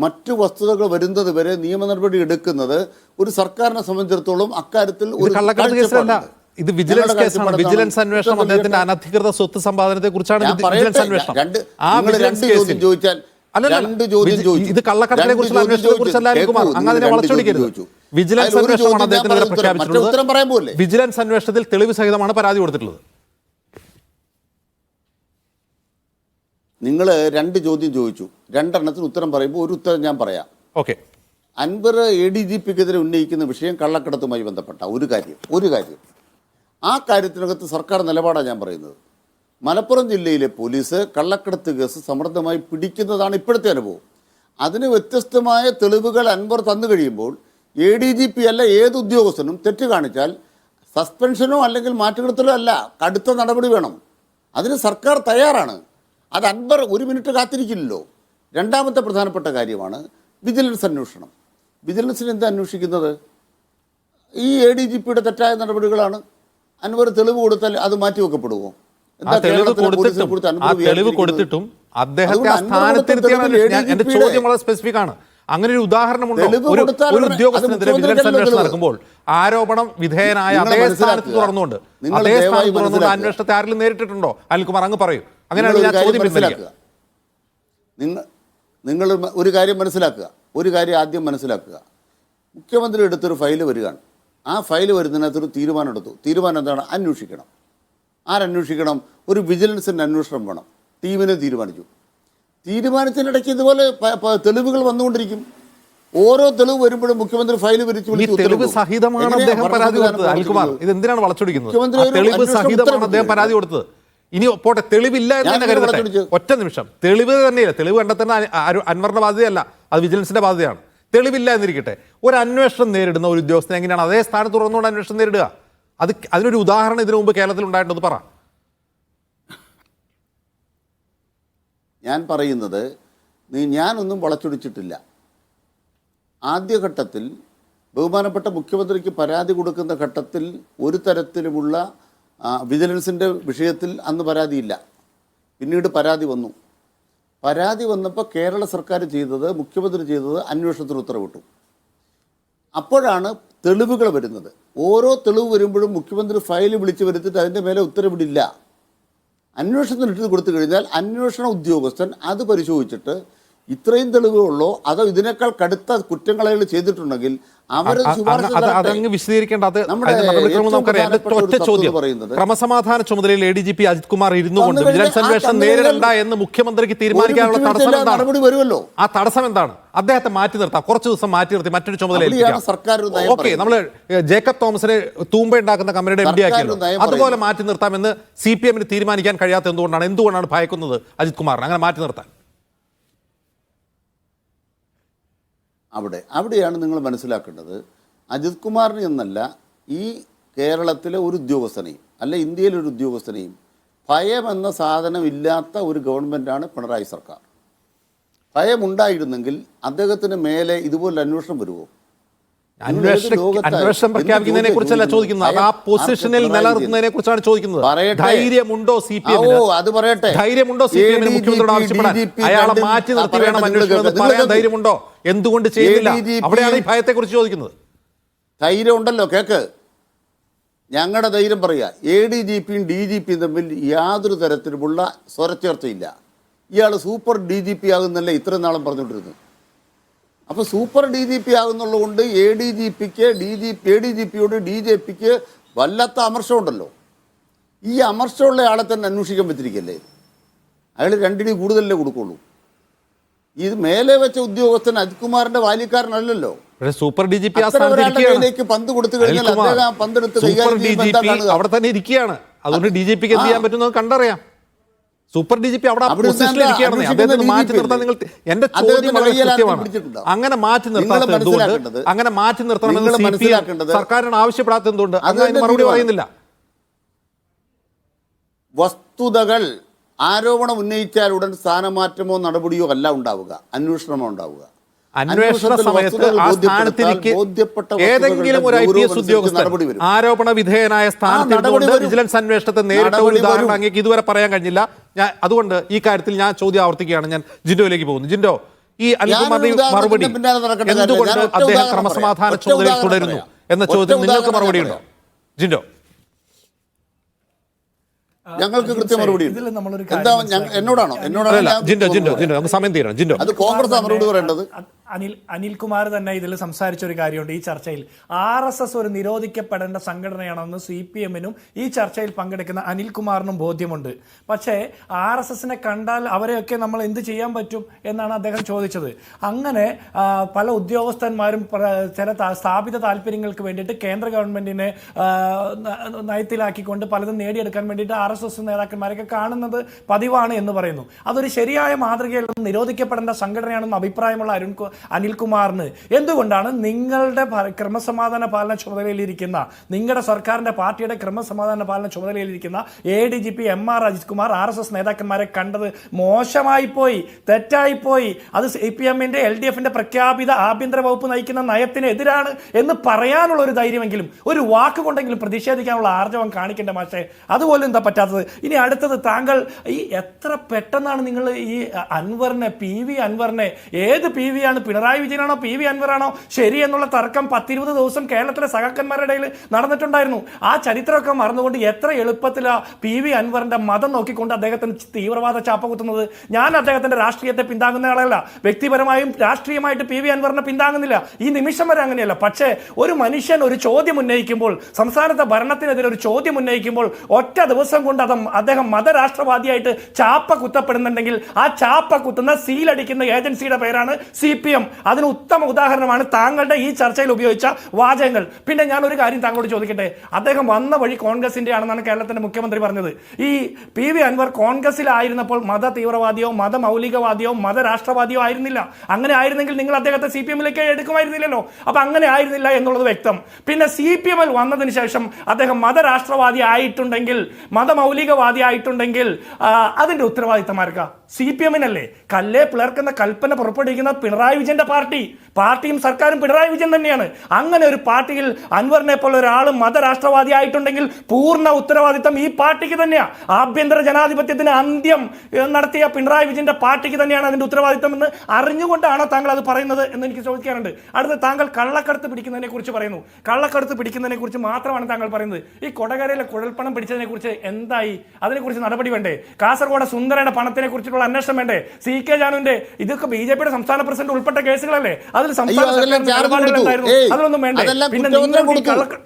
മറ്റു വസ്തുതകൾ വരുന്നത് വരെ നിയമ നടപടി എടുക്കുന്നത് ഒരു സർക്കാരിനെ സംബന്ധിച്ചിടത്തോളം അക്കാര്യത്തിൽ ഒരു കള്ളക്കടത്ത് കേസല്ല, കാഴ്ചപ്പാടുണ്ട്. ഇത് വിജിലൻസ് കേസാണ്. വിജിലൻസ് അന്വേഷണം അദ്ദേഹത്തിന്റെ അനധികൃത സ്വത്ത് സമ്പാദനത്തെ കുറിച്ചാണ് വിജിലൻസ് അന്വേഷണം. ആ വിജിലൻസ് കേസിൽ ഇത് കള്ളക്കടത്തിനെ കുറിച്ചുള്ള അന്വേഷണത്തെ കുറിച്ചല്ല അനിൽകുമാർ, അങ്ങ് അതിനെ വളച്ചൊടിക്കരുത്. വിജിലൻസ് അന്വേഷണമാണ് അദ്ദേഹത്തിനെതിരെ പ്രഖ്യാപിച്ചിട്ടുള്ളത്. വിജിലൻസ് അന്വേഷണത്തിൽ തെളിവ് സഹിതമാണ് പരാതി കൊടുത്തിട്ടുള്ളത്. നിങ്ങൾ 2 ചോദ്യം ചോദിച്ചു, 2 എണ്ണത്തിന് ഉത്തരം പറയുമ്പോൾ ഒരു ഉത്തരം ഞാൻ പറയാം. ഓക്കെ. അൻവർ ADGPക്കെതിരെ ഉന്നയിക്കുന്ന വിഷയം കള്ളക്കടത്തുമായി ബന്ധപ്പെട്ട ഒരു കാര്യം ആ കാര്യത്തിനകത്ത് സർക്കാർ നിലപാടാണ് ഞാൻ പറയുന്നത്. മലപ്പുറം ജില്ലയിലെ പോലീസ് കള്ളക്കടത്ത് കേസ് സമർത്ഥമായി പിടിക്കുന്നതാണ് ഇപ്പോഴത്തെ അനുഭവം. അതിന് വ്യത്യസ്തമായ തെളിവുകൾ അൻവർ തന്നു കഴിയുമ്പോൾ ADGP അല്ല ഏത് ഉദ്യോഗസ്ഥനും തെറ്റ് കാണിച്ചാൽ സസ്പെൻഷനോ അല്ലെങ്കിൽ മാറ്റുകടത്തലോ അല്ല, കടുത്ത നടപടി വേണം. അതിന് സർക്കാർ തയ്യാറാണ്. അത് അൻവർ ഒരു മിനിറ്റ് കാത്തിരിക്കില്ലല്ലോ. രണ്ടാമത്തെ പ്രധാനപ്പെട്ട കാര്യമാണ് വിജിലൻസ് അന്വേഷണം. വിജിലൻസിന് എന്താ അന്വേഷിക്കുന്നത്? ഈ ADGPയുടെ തെറ്റായ നടപടികളാണ്. അൻവർ തെളിവ് കൊടുത്താൽ അത് മാറ്റിവെക്കപ്പെടുമോ? ആ തെളിവ് കൊടുത്തിട്ടും അദ്ദേഹത്തെ ആ സ്ഥാനത്തിരുത്തിയാണ് എന്റെ ചോദ്യം വളരെ സ്പെസിഫിക് ആണ്. അങ്ങനെ ഒരു ഉദാഹരണമുണ്ടോ? ഒരു ഉദ്യോഗസ്ഥനെതിരെ വിജിലൻസ് അന്വേഷണം നടക്കുമ്പോൾ ആരോപണം വിധേയനായ അതേ സ്ഥാനത്ത് തുറന്നുകൊണ്ട് അന്വേഷണത്തെ ആരെങ്കിലും നേരിട്ടിട്ടുണ്ടോ? അനിൽകുമാർ അങ്ങ് പറയൂ. അങ്ങനെയാണ് ഞാൻ ചോദ്യം മനസ്സിലാക്കുക. നിങ്ങൾ ഒരു കാര്യം ആദ്യം മനസ്സിലാക്കുക. മുഖ്യമന്ത്രി എടുത്തൊരു ഫയൽ വരികയാണ്. ആ ഫയൽ വരുന്നതിനകത്തൊരു തീരുമാനം എടുത്തു. തീരുമാനം എന്താണ്? അന്വേഷിക്കണം. ആരന്വേഷിക്കണം? ഒരു വിജിലൻസിൻ്റെ അന്വേഷണം വേണം. ടീമിനെ തീരുമാനിച്ചു. തീരുമാനത്തിനിടയ്ക്ക് ഇതുപോലെ തെളിവുകൾ വന്നുകൊണ്ടിരിക്കും. ഓരോ തെളിവ് വരുമ്പോഴും മുഖ്യമന്ത്രി ഫയൽ തെളിവ് സഹിതമാണ് അദ്ദേഹം പരാതി കൊടുത്തത്. അനിൽകുമാർ, ഇത് എന്തിനാണ് വളച്ചൊടിക്കുന്നത്? തെളിവ് സഹിതമാണ് അദ്ദേഹം പരാതി കൊടുത്തത്. ഇനി പോട്ടെ, തെളിവില്ല എന്ന് തന്നെ കരുതട്ടെ. ഒറ്റ നിമിഷം, തെളിവ് തന്നെയില്ല. തെളിവ് കണ്ടെത്തുന്ന അൻവറിന്റെ ബാധ്യതയല്ല, അത് വിജിലൻസിന്റെ ബാധ്യതയാണ്. തെളിവില്ല എന്നിരിക്കട്ടെ, ഒരു അന്വേഷണം നേരിടുന്ന ഒരു ഉദ്യോഗസ്ഥൻ എങ്ങനെയാണ് അതേ സ്ഥാനത്ത് തുറന്നുകൊണ്ട് അന്വേഷണം നേരിടുക? അതിനൊരു ഉദാഹരണം ഇതിനു മുമ്പ് കേരളത്തിൽ ഉണ്ടായിട്ടൊന്ന് പറ. ഞാൻ പറയുന്നത്, ഞാനൊന്നും വളച്ചൊടിച്ചിട്ടില്ല. ആദ്യഘട്ടത്തിൽ ബഹുമാനപ്പെട്ട മുഖ്യമന്ത്രിക്ക് പരാതി കൊടുക്കുന്ന ഘട്ടത്തിൽ ഒരു തരത്തിലുമുള്ള വിജിലൻസിൻ്റെ വിഷയത്തിൽ അന്ന് പരാതിയില്ല. പിന്നീട് പരാതി വന്നു. പരാതി വന്നപ്പോൾ കേരള സർക്കാർ ചെയ്തത്, മുഖ്യമന്ത്രി ചെയ്തത് അന്വേഷണത്തിന് ഉത്തരവിട്ടു. അപ്പോഴാണ് തെളിവുകൾ വരുന്നത്. ഓരോ തെളിവ് വരുമ്പോഴും മുഖ്യമന്ത്രി ഫയൽ വിളിച്ച് വരുത്തിയിട്ട് അതിൻ്റെ മേലെ ഉത്തരവിടില്ല. അന്വേഷണത്തിന് ഇട്ട് കൊടുത്തു കഴിഞ്ഞാൽ അന്വേഷണ ഉദ്യോഗസ്ഥൻ അത് പരിശോധിച്ചിട്ട് ഇത്രയും തെളിവുകളോ അതോ ഇതിനേക്കാൾ കടുത്ത കുറ്റങ്ങൾ ചെയ്തിട്ടുണ്ടെങ്കിൽ അതങ്ങ് വിശദീകരിക്കേണ്ട. ക്രമസമാധാന ചുമതലയിൽ ADGP അജിത് കുമാർ ഇരുന്നുകൊണ്ട് വിജിലൻസ് അന്വേഷണം നേരിടണ്ട എന്ന് മുഖ്യമന്ത്രിക്ക് തീരുമാനിക്കാനുള്ള തടസ്സം എന്താണ്? ആ തടസ്സം എന്താണ്? അദ്ദേഹത്തെ മാറ്റി നിർത്താം, കുറച്ച് ദിവസം മാറ്റി നിർത്തി മറ്റൊരു ചുമതല. ഓക്കെ, നമ്മൾ ജേക്കബ് തോമസിനെ തൂമ്പ ഉണ്ടാക്കുന്ന കമ്പനിയുടെ MD ആക്കിയല്ലോ, അതുപോലെ മാറ്റി നിർത്താമെന്ന് CPM തീരുമാനിക്കാൻ കഴിയാത്ത എന്തുകൊണ്ടാണ് ഭയക്കുന്നത് അജിത് കുമാറിനെ അങ്ങനെ മാറ്റി നിർത്താൻ? അവിടെയാണ് നിങ്ങൾ മനസ്സിലാക്കേണ്ടത്. അജിത് കുമാറിന് എന്നല്ല, ഈ കേരളത്തിലെ ഒരു ഉദ്യോഗസ്ഥനെയും അല്ല ഇന്ത്യയിലെ ഒരു ഉദ്യോഗസ്ഥനെയും ഭയം എന്ന സാധനം ഇല്ലാത്ത ഒരു ഗവൺമെൻറ്റാണ് പിണറായി സർക്കാർ. ഭയമുണ്ടായിരുന്നെങ്കിൽ അദ്ദേഹത്തിന് മേലെ ഇതുപോലെ അന്വേഷണം വരുമോ? അന്വേഷണം പ്രഖ്യാപിക്കുന്നതിനെ കുറിച്ചല്ല ചോദിക്കുന്നത്, ആ പൊസിഷനിൽ നിലനിർത്തുന്നതിനെ കുറിച്ചാണ് ചോദിക്കുന്നത്. ധൈര്യമുണ്ടോ CPM? അത് പറയട്ടെ. ധൈര്യമുണ്ടോ CPM മുഖ്യമന്ത്രിയോട് ആവശ്യപ്പെടാൻ? അയാളെ മാറ്റി നിർത്തി വേണം അന്വേഷണം പറയാൻ ധൈര്യമുണ്ടോ? എന്തുകൊണ്ട് ചെയ്യുന്നില്ല? അവിടെയാണ് ഈ ഭയത്തെ കുറിച്ച് ചോദിക്കുന്നത്. ധൈര്യം ഉണ്ടല്ലോ, കേക്ക്. ഞങ്ങളുടെ ധൈര്യം പറയുക. ADGPയും DGPയും തമ്മിൽ യാതൊരു തരത്തിലുമുള്ള സ്വരച്ചേർച്ചയില്ല. ഇയാൾ സൂപ്പർ DGP ആകുന്നല്ലേ ഇത്രയും നാളും പറഞ്ഞുകൊണ്ടിരുന്നത്. അപ്പോൾ സൂപ്പർ DGP ആകുന്നുള്ളതുകൊണ്ട് ADGPയോട് DJPക്ക് വല്ലാത്ത അമർഷമുണ്ടല്ലോ. ഈ അമർഷമുള്ള ആളെ തന്നെ അന്വേഷിക്കാൻ പറ്റിരിക്കല്ലേ? അയാൾ 2 അടി കൂടുതലല്ലേ കൊടുക്കുള്ളൂ. ഇത് മേലെ വെച്ച ഉദ്യോഗസ്ഥൻ അജിത് കുമാറിൻ്റെ ബാല്യക്കാരനല്ലല്ലോ. പക്ഷേ സൂപ്പർ ഡി ജി പി ആ അത്തരം സ്ഥാനത്ത് ഒരാളുടെ ഇരിക്കുകയാണ്. കയ്യിലേക്ക് പന്ത് കൊടുത്തു കഴിഞ്ഞാൽ അനിൽകുമാർ, അദ്ദേഹം ആ പന്തെടുത്ത് സൂപ്പർ കൈകാര്യം ഡി ചെയ്യുമ്പോൾ ജി എന്താ പി കാണുക? അവിടെ തന്നെ ഇരിക്കുകയാണ്. അതുകൊണ്ട് ഡി ജി പിക്ക് എന്ത് ചെയ്യാൻ പറ്റുന്നത് കണ്ടറിയാം. സൂപ്പർ ഡി ജി പി അവിടെ അവിടെ പൊസിഷനിൽ ഇരിക്കുകയാണെന്ന് അദ്ദേഹത്തിന് മാറ്റി നിർത്താൻ നിങ്ങൾ എന്റെ ചോദ്യം വളരെ കൃത്യമാണ്. അങ്ങനെ മാറ്റി നിർത്താത്തത് എന്തുകൊണ്ട്? അങ്ങനെ മാറ്റി നിർത്തണമെന്ന് CPM സർക്കാരിന് ആവശ്യപ്പെടാത്തത് എന്തുകൊണ്ട്? അങ്ങ് അതിന് മറുപടി പറയുന്നില്ല. വസ്തുതകൾ ആരോപണം ഉന്നയിച്ചാൽ ഉടൻ സ്ഥാനമാറ്റമോ നടപടിയോ അല്ല ഉണ്ടാവുക, അന്വേഷണമോ ഉണ്ടാവുക. അന്വേഷണ സമയത്ത് ആ സ്ഥാനത്തിലേക്ക് ഏതെങ്കിലും ഒരു IPS ഉദ്യോഗസ്ഥൻ ആരോപണ വിധേയനായ സ്ഥാനത്ത് വിജിലൻസ് അന്വേഷണത്തെ നേരിട്ട ഒരു ഉദാഹരണം അങ്ങേക്ക് ഇതുവരെ പറയാൻ കഴിഞ്ഞില്ല. ഞാൻ അതുകൊണ്ട് ഈ കാര്യത്തിൽ ഞാൻ ചോദ്യം ആവർത്തിക്കുകയാണ്. ഞാൻ ജിൻഡോയിലേക്ക് പോകുന്നു. ജിൻഡോ, ഈ അനിൽകുമാറിന്റെ മറുപടി എന്തുകൊണ്ട് അദ്ദേഹം ക്രമസമാധാന ചുമതലയിൽ തുടരുന്നു എന്ന ചോദ്യം നിങ്ങൾക്ക് മറുപടി ഉണ്ടോ ജിൻഡോ? ഞങ്ങൾക്ക് കൃത്യ മറുപടി എന്താ? എന്നോടാണോ? നമുക്ക് സമയം തീരണം. ജിൻഡോ, അത് കോൺഗ്രസ് മറുപടി പറയേണ്ടത്. അനിൽകുമാർ തന്നെ ഇതിൽ സംസാരിച്ച ഒരു കാര്യമുണ്ട്. ഈ ചർച്ചയിൽ RSS ഒരു നിരോധിക്കപ്പെടേണ്ട സംഘടനയാണെന്ന് CPM-നും ഈ ചർച്ചയിൽ പങ്കെടുക്കുന്ന അനിൽകുമാറിനും ബോധ്യമുണ്ട്. പക്ഷേ RSS-നെ കണ്ടാൽ അവരെയൊക്കെ നമ്മൾ എന്ത് ചെയ്യാൻ പറ്റും എന്നാണ് അദ്ദേഹം ചോദിച്ചത്. അങ്ങനെ പല ഉദ്യോഗസ്ഥന്മാരും ചില സ്ഥാപിത താല്പര്യങ്ങൾക്ക് വേണ്ടിയിട്ട് കേന്ദ്ര ഗവൺമെന്റിനെ നയത്തിലാക്കിക്കൊണ്ട് പലതും നേടിയെടുക്കാൻ വേണ്ടിയിട്ട് RSS നേതാക്കന്മാരൊക്കെ കാണുന്നത് പതിവാണ് എന്ന് പറയുന്നു. അതൊരു ശരിയായ മാതൃകയിൽ നിരോധിക്കപ്പെടേണ്ട സംഘടനയാണെന്ന് അഭിപ്രായമുള്ള അനിൽകുമാറിന് എന്തുകൊണ്ടാണ് നിങ്ങളുടെ ക്രമസമാധാന പാലന ചുമതലയിലിരിക്കുന്ന, നിങ്ങളുടെ സർക്കാരിന്റെ പാർട്ടിയുടെ ക്രമസമാധാന പാലന ചുമതലയിലിരിക്കുന്ന ADGP MR Ajith Kumar RSS നേതാക്കന്മാരെ കണ്ടത് മോശമായി പോയി, തെറ്റായി പോയി, അത് CPM-ന്റെ LDF-ന്റെ പ്രഖ്യാപിത ആഭ്യന്തര വകുപ്പ് നയിക്കുന്ന നയത്തിന് എതിരാണ് എന്ന് പറയാനുള്ള ഒരു ധൈര്യമെങ്കിലും, ഒരു വാക്ക് കൊണ്ടെങ്കിലും പ്രതിഷേധിക്കാനുള്ള ആർജവം കാണിക്കേണ്ട മാഷേ. അതുപോലും എന്താ പറ്റാത്തത്? ഇനി അടുത്തത്, താങ്കൾ ഈ എത്ര പെട്ടെന്നാണ് നിങ്ങൾ ഈ അൻവറിനെ, PV അൻവറിനെ, ഏത് PV ആണ്, പിണറായി വിജയനാണോ PV അൻവറാണോ ശരി എന്നുള്ള തർക്കം 10-20 ദിവസം കേരളത്തിലെ സഖാക്കന്മാരുടെ ഇടയിൽ നടന്നിട്ടുണ്ടായിരുന്നു. ആ ചരിത്രമൊക്കെ മറന്നുകൊണ്ട് എത്ര എളുപ്പത്തിലാണ് PV അൻവറിന്റെ മതം നോക്കിക്കൊണ്ട് അദ്ദേഹത്തിന് തീവ്രവാദ ചാപ്പ കുത്തുന്നത്. ഞാൻ അദ്ദേഹത്തിന്റെ രാഷ്ട്രീയത്തെ പിന്താങ്ങുന്ന ആളല്ല, വ്യക്തിപരമായും രാഷ്ട്രീയമായിട്ട് PV അൻവറിനെ പിന്താങ്ങുന്നില്ല, ഈ നിമിഷം വരെ അങ്ങനെയല്ല. പക്ഷേ ഒരു മനുഷ്യൻ ഒരു ചോദ്യം ഉന്നയിക്കുമ്പോൾ, സംസ്ഥാനത്തെ ഭരണത്തിനെതിരെ ഒരു ചോദ്യം ഉന്നയിക്കുമ്പോൾ ഒറ്റ ദിവസം കൊണ്ട് അദ്ദേഹം മതരാഷ്ട്രവാദിയായിട്ട് ചാപ്പ കുത്തപ്പെടുന്നുണ്ടെങ്കിൽ ആ ചാപ്പ കുത്തുന്ന സീലടിക്കുന്ന ഏജൻസിയുടെ പേരാണ് CPM. അതിന് ഉത്തമ ഉദാഹരണമാണ് താങ്കളുടെ ഈ ചർച്ചയിൽ ഉപയോഗിച്ച വാചകങ്ങൾ. പിന്നെ ഞാൻ ഒരു കാര്യം താങ്കളോട് ചോദിക്കട്ടെ. അദ്ദേഹം വന്ന വഴി കോൺഗ്രസിന്റെ ആണെന്നാണ് കേരളത്തിന്റെ മുഖ്യമന്ത്രി പറഞ്ഞത്. ഈ PV അൻവർ കോൺഗ്രസിലായിരുന്നപ്പോൾ മത തീവ്രവാദിയോ മതമൗലികവാദിയോ മതരാഷ്ട്രവാദിയോ ആയിരുന്നില്ല. അങ്ങനെ ആയിരുന്നെങ്കിൽ നിങ്ങൾ അദ്ദേഹത്തെ CPM-ലേക്ക് എടുക്കുമായിരുന്നില്ലല്ലോ. അപ്പൊ അങ്ങനെ ആയിരുന്നില്ല എന്നുള്ളത് വ്യക്തം. പിന്നെ CPM-ൽ വന്നതിന് ശേഷം അദ്ദേഹം മതരാഷ്ട്രവാദി ആയിട്ടുണ്ടെങ്കിൽ, മതമൗലികവാദി ആയിട്ടുണ്ടെങ്കിൽ അതിന്റെ ഉത്തരവാദിത്തം ആർക്കാ? CPM-നല്ലേ? കല്ലേ പിളർക്കുന്ന കൽപ്പന പുറപ്പെടുവിക്കുന്ന പിണറായി വിജയന്റെ പാർട്ടിയും സർക്കാരും പിണറായി വിജയൻ തന്നെയാണ്. അങ്ങനെ ഒരു പാർട്ടിയിൽ അൻവറിനെ പോലെ ഒരാൾ മതരാഷ്ട്രവാദി ആയിട്ടുണ്ടെങ്കിൽ പൂർണ്ണ ഉത്തരവാദിത്തം ഈ പാർട്ടിക്ക് തന്നെയാണ്. ആഭ്യന്തര ജനാധിപത്യത്തിന് അന്ത്യം നടത്തിയ പിണറായി വിജയന്റെ പാർട്ടിക്ക് തന്നെയാണ് അതിന്റെ ഉത്തരവാദിത്തം എന്ന് അറിഞ്ഞുകൊണ്ടാണോ താങ്കൾ അത് പറയുന്നത് എന്ന് എനിക്ക് ചോദിക്കാറുണ്ട്. അടുത്ത, താങ്കൾ കള്ളക്കടത്ത് പിടിക്കുന്നതിനെ കുറിച്ച് പറയുന്നു. കള്ളക്കടത്ത് പിടിക്കുന്നതിനെ കുറിച്ച് മാത്രമാണ് താങ്കൾ പറയുന്നത്. ഈ കൊടകരയിലെ കുഴൽപ്പണം പിടിച്ചതിനെ കുറിച്ച് എന്തായി? അതിനെക്കുറിച്ച് നടപടി വേണ്ടേ? കാസർഗോഡ് സുന്ദരയുടെ പണത്തിനെ കുറിച്ചുള്ള അന്വേഷണം വേണ്ടേ? CK ജാനുവിന്റെ ഇതൊക്കെ BJP-യുടെ സംസ്ഥാന പ്രസിഡന്റ് ഉൾപ്പെട്ട കേസുകളല്ലേ? അതിൽ സംസ്ഥാന അതിലൊന്നും വേണ്ടേ? പിന്നെ നിങ്ങൾക്ക്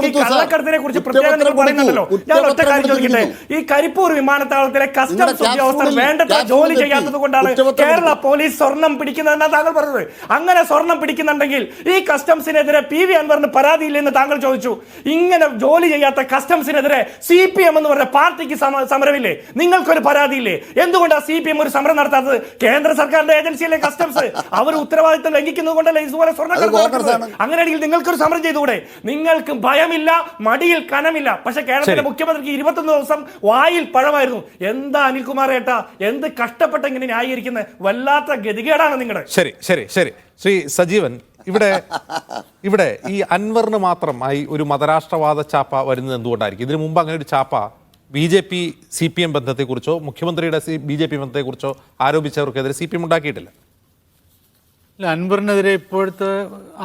ഈ കള്ളക്കടത്തിനെ കുറിച്ച് പ്രത്യേകം നിങ്ങൾ പറയുന്നുണ്ടല്ലോ. ഞാൻ ഒറ്റ കാര്യം ചോദിക്കട്ടെ. ഈ കരിപ്പൂർ വിമാനത്താവളത്തിലെ കസ്റ്റംസ് ഉദ്യോഗസ്ഥർ വേണ്ടത്ര ജോലി ചെയ്യാത്തത് കൊണ്ടാണ് കേരള പോലീസ് സ്വർണം പിടിക്കുന്നതെന്നാണ് താങ്കൾ പറഞ്ഞത്. അങ്ങനെ സ്വർണം പിടിക്കുന്നുണ്ടെങ്കിൽ ഈ കസ്റ്റംസിനെതിരെ PV അൻവറിന് പരാതിയില്ലെന്ന് താങ്കൾ ചോദിച്ചു. ഇങ്ങനെ ജോലി ചെയ്യാത്ത കസ്റ്റംസിനെതിരെ CPM എന്ന് പറഞ്ഞ പാർട്ടിക്ക് സമരമില്ലേ? നിങ്ങൾക്കൊരു പരാതിയില്ലേ? എന്തുകൊണ്ടാണ് CPM ഒരു സമരം നടത്താത്തത്? കേന്ദ്ര സർക്കാരിന്റെ ഏജൻസിയിലെ കസ്റ്റംസ് അവർ ഉത്തരവാദിത്തം ലംഘിക്കുന്നത് കൊണ്ടല്ലേ ഇതുപോലെ സ്വർണ്ണം നടത്തുന്നത്? അങ്ങനെയാണെങ്കിൽ നിങ്ങൾക്കൊരു സമരം ചെയ്തുകൂടെ? നിങ്ങൾക്ക് ഭയമില്ല, മടിയിൽ കനമില്ല. പക്ഷെ കേരളത്തിലെ മുഖ്യമന്ത്രിക്ക് 21 ദിവസം വായിൽ പഴമായിരുന്നു. എന്താ അനിൽകുമാർ ഏട്ടാ, എന്ത് കഷ്ടപ്പെട്ട ഇങ്ങനെ ന്യായീകരിക്കുന്നത്? വല്ലാത്ത ഗതികേടാണ് നിങ്ങളുടെ. ശരി ശരി ശരി ശ്രീ സജീവൻ, ഇവിടെ ഈ അൻവറിന് മാത്രമായി ഒരു മതരാഷ്ട്രവാദ ചാപ്പ വരുന്നത് എന്തുകൊണ്ടായിരിക്കും? ഇതിനു മുമ്പ് അങ്ങനെ ഒരു ചാപ്പ BJP CPM ബന്ധത്തെക്കുറിച്ചോ മുഖ്യമന്ത്രിയുടെ BJP ബന്ധത്തെക്കുറിച്ചോ ആരോപിച്ചവർക്കെതിരെ CPM ഉണ്ടാക്കിയിട്ടില്ല. അൻവറിനെതിരെ ഇപ്പോഴത്തെ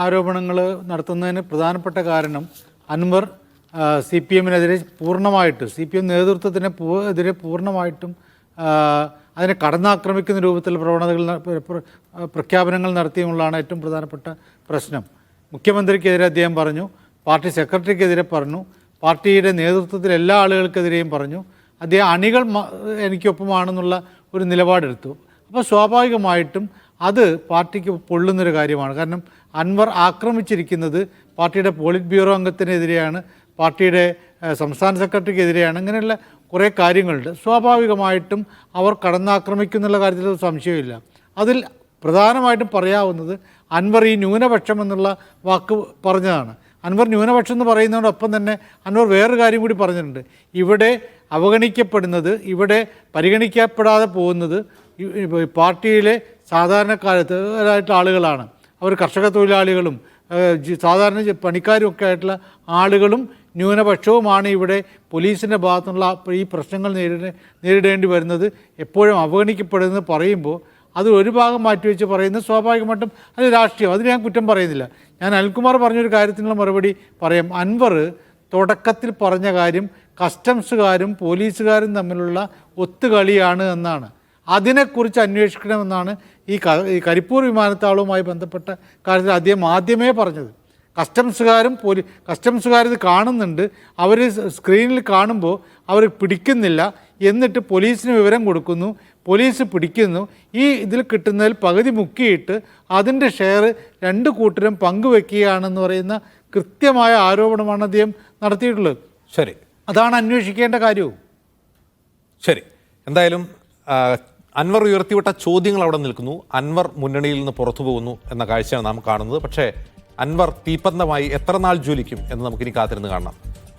ആരോപണങ്ങൾ നടത്തുന്നതിന് പ്രധാനപ്പെട്ട കാരണം അൻവർ CPM-നെതിരെ പൂർണ്ണമായിട്ട്, CPM നേതൃത്വത്തിനെതിരെ പൂർണ്ണമായിട്ടും അതിനെ കടന്നാക്രമിക്കുന്ന രൂപത്തിൽ പ്രഖ്യാപനങ്ങൾ നടത്തിയുള്ളതാണ് ഏറ്റവും പ്രധാനപ്പെട്ട പ്രശ്നം. മുഖ്യമന്ത്രിക്കെതിരെ അദ്ദേഹം പറഞ്ഞു, പാർട്ടി സെക്രട്ടറിക്കെതിരെ പറഞ്ഞു, പാർട്ടിയുടെ നേതൃത്വത്തിൽ എല്ലാ ആളുകൾക്കെതിരെയും പറഞ്ഞു. അദ്ദേഹം അണികൾ എനിക്കൊപ്പമാണെന്നുള്ള ഒരു നിലപാടെടുത്തു. അപ്പോൾ സ്വാഭാവികമായിട്ടും അത് പാർട്ടിക്ക് പൊള്ളുന്നൊരു കാര്യമാണ്. കാരണം അൻവർ ആക്രമിച്ചിരിക്കുന്നത് പാർട്ടിയുടെ പോളിറ്റ് ബ്യൂറോ അംഗത്തിനെതിരെയാണ്, പാർട്ടിയുടെ സംസ്ഥാന സെക്രട്ടറിക്കെതിരെയാണ്. അങ്ങനെയുള്ള കുറേ കാര്യങ്ങളുണ്ട്. സ്വാഭാവികമായിട്ടും അവർ കടന്നാക്രമിക്കുന്നുള്ള കാര്യത്തിൽ ഒരു സംശയമില്ല. അതിൽ പ്രധാനമായിട്ടും പറയാവുന്നത് അൻവർ ഈ ന്യൂനപക്ഷം എന്നുള്ള വാക്ക് പറഞ്ഞതാണ്. അൻവർ ന്യൂനപക്ഷം എന്ന് പറയുന്നതോടൊപ്പം തന്നെ അൻവർ വേറൊരു കാര്യം കൂടി പറഞ്ഞിട്ടുണ്ട്. ഇവിടെ അവഗണിക്കപ്പെടുന്നത്, ഇവിടെ പരിഗണിക്കപ്പെടാതെ പോകുന്നത് പാർട്ടിയിലെ സാധാരണക്കാരായിട്ടുള്ള ആളുകളാണ്. അവർ കർഷക തൊഴിലാളികളും സാധാരണ പണിക്കാരും ഒക്കെ ആയിട്ടുള്ള ആളുകളും ന്യൂനപക്ഷവുമാണ് ഇവിടെ പോലീസിൻ്റെ ഭാഗത്തുനിന്നുള്ള ഈ പ്രശ്നങ്ങൾ നേരിടേണ്ടി വരുന്നത്, എപ്പോഴും അവഗണിക്കപ്പെടുന്നത് പറയുമ്പോൾ അത് ഒരു ഭാഗം മാറ്റിവെച്ച് പറയുന്നത് സ്വാഭാവികമായിട്ടും അത് രാഷ്ട്രീയം. അതിന് ഞാൻ കുറ്റം പറയുന്നില്ല. ഞാൻ അനിൽകുമാർ പറഞ്ഞൊരു കാര്യത്തിനുള്ള മറുപടി പറയാം. അൻവർ തുടക്കത്തിൽ പറഞ്ഞ കാര്യം കസ്റ്റംസുകാരും പോലീസുകാരും തമ്മിലുള്ള ഒത്തുകളിയാണ് എന്നാണ്. അതിനെക്കുറിച്ച് അന്വേഷിക്കണമെന്നാണ് ഈ കരിപ്പൂർ വിമാനത്താവളവുമായി ബന്ധപ്പെട്ട കാര്യത്തിൽ അദ്ദേഹം ആദ്യമേ പറഞ്ഞത്. കസ്റ്റംസുകാരിത് കാണുന്നുണ്ട്, അവർ സ്ക്രീനിൽ കാണുമ്പോൾ അവർ പിടിക്കുന്നില്ല, എന്നിട്ട് പോലീസിന് വിവരം കൊടുക്കുന്നു, പോലീസ് പിടിക്കുന്നു. ഈ ഇതിൽ കിട്ടുന്നതിൽ പകുതി മുക്കിയിട്ട് അതിൻ്റെ ഷെയർ രണ്ട് കൂട്ടരും പങ്കുവെക്കുകയാണെന്ന് പറയുന്ന കൃത്യമായ ആരോപണമാണ് അദ്ദേഹം നടത്തിയിട്ടുള്ളത്. ശരി, അതാണ് അന്വേഷിക്കേണ്ട കാര്യവും. ശരി. എന്തായാലും അൻവർ ഉയർത്തിവിട്ട ചോദ്യങ്ങൾ അവിടെ നിൽക്കുന്നു. അൻവർ മുന്നണിയിൽ നിന്ന് പുറത്തു പോകുന്നു എന്ന കാഴ്ചയാണ് നാം കാണുന്നത്. പക്ഷേ അൻവർ തീപ്പന്തമായി എത്ര നാൾ ജ്വലിക്കും എന്ന് നമുക്കിനി കാത്തിരുന്ന് കാണാം.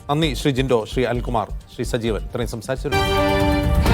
നന്ദി ശ്രീ ജിൻഡോ, ശ്രീ അനിൽകുമാർ, ശ്രീ സജീവൻ ഇത്രയും സംസാരിച്ചിട്ടുണ്ട്.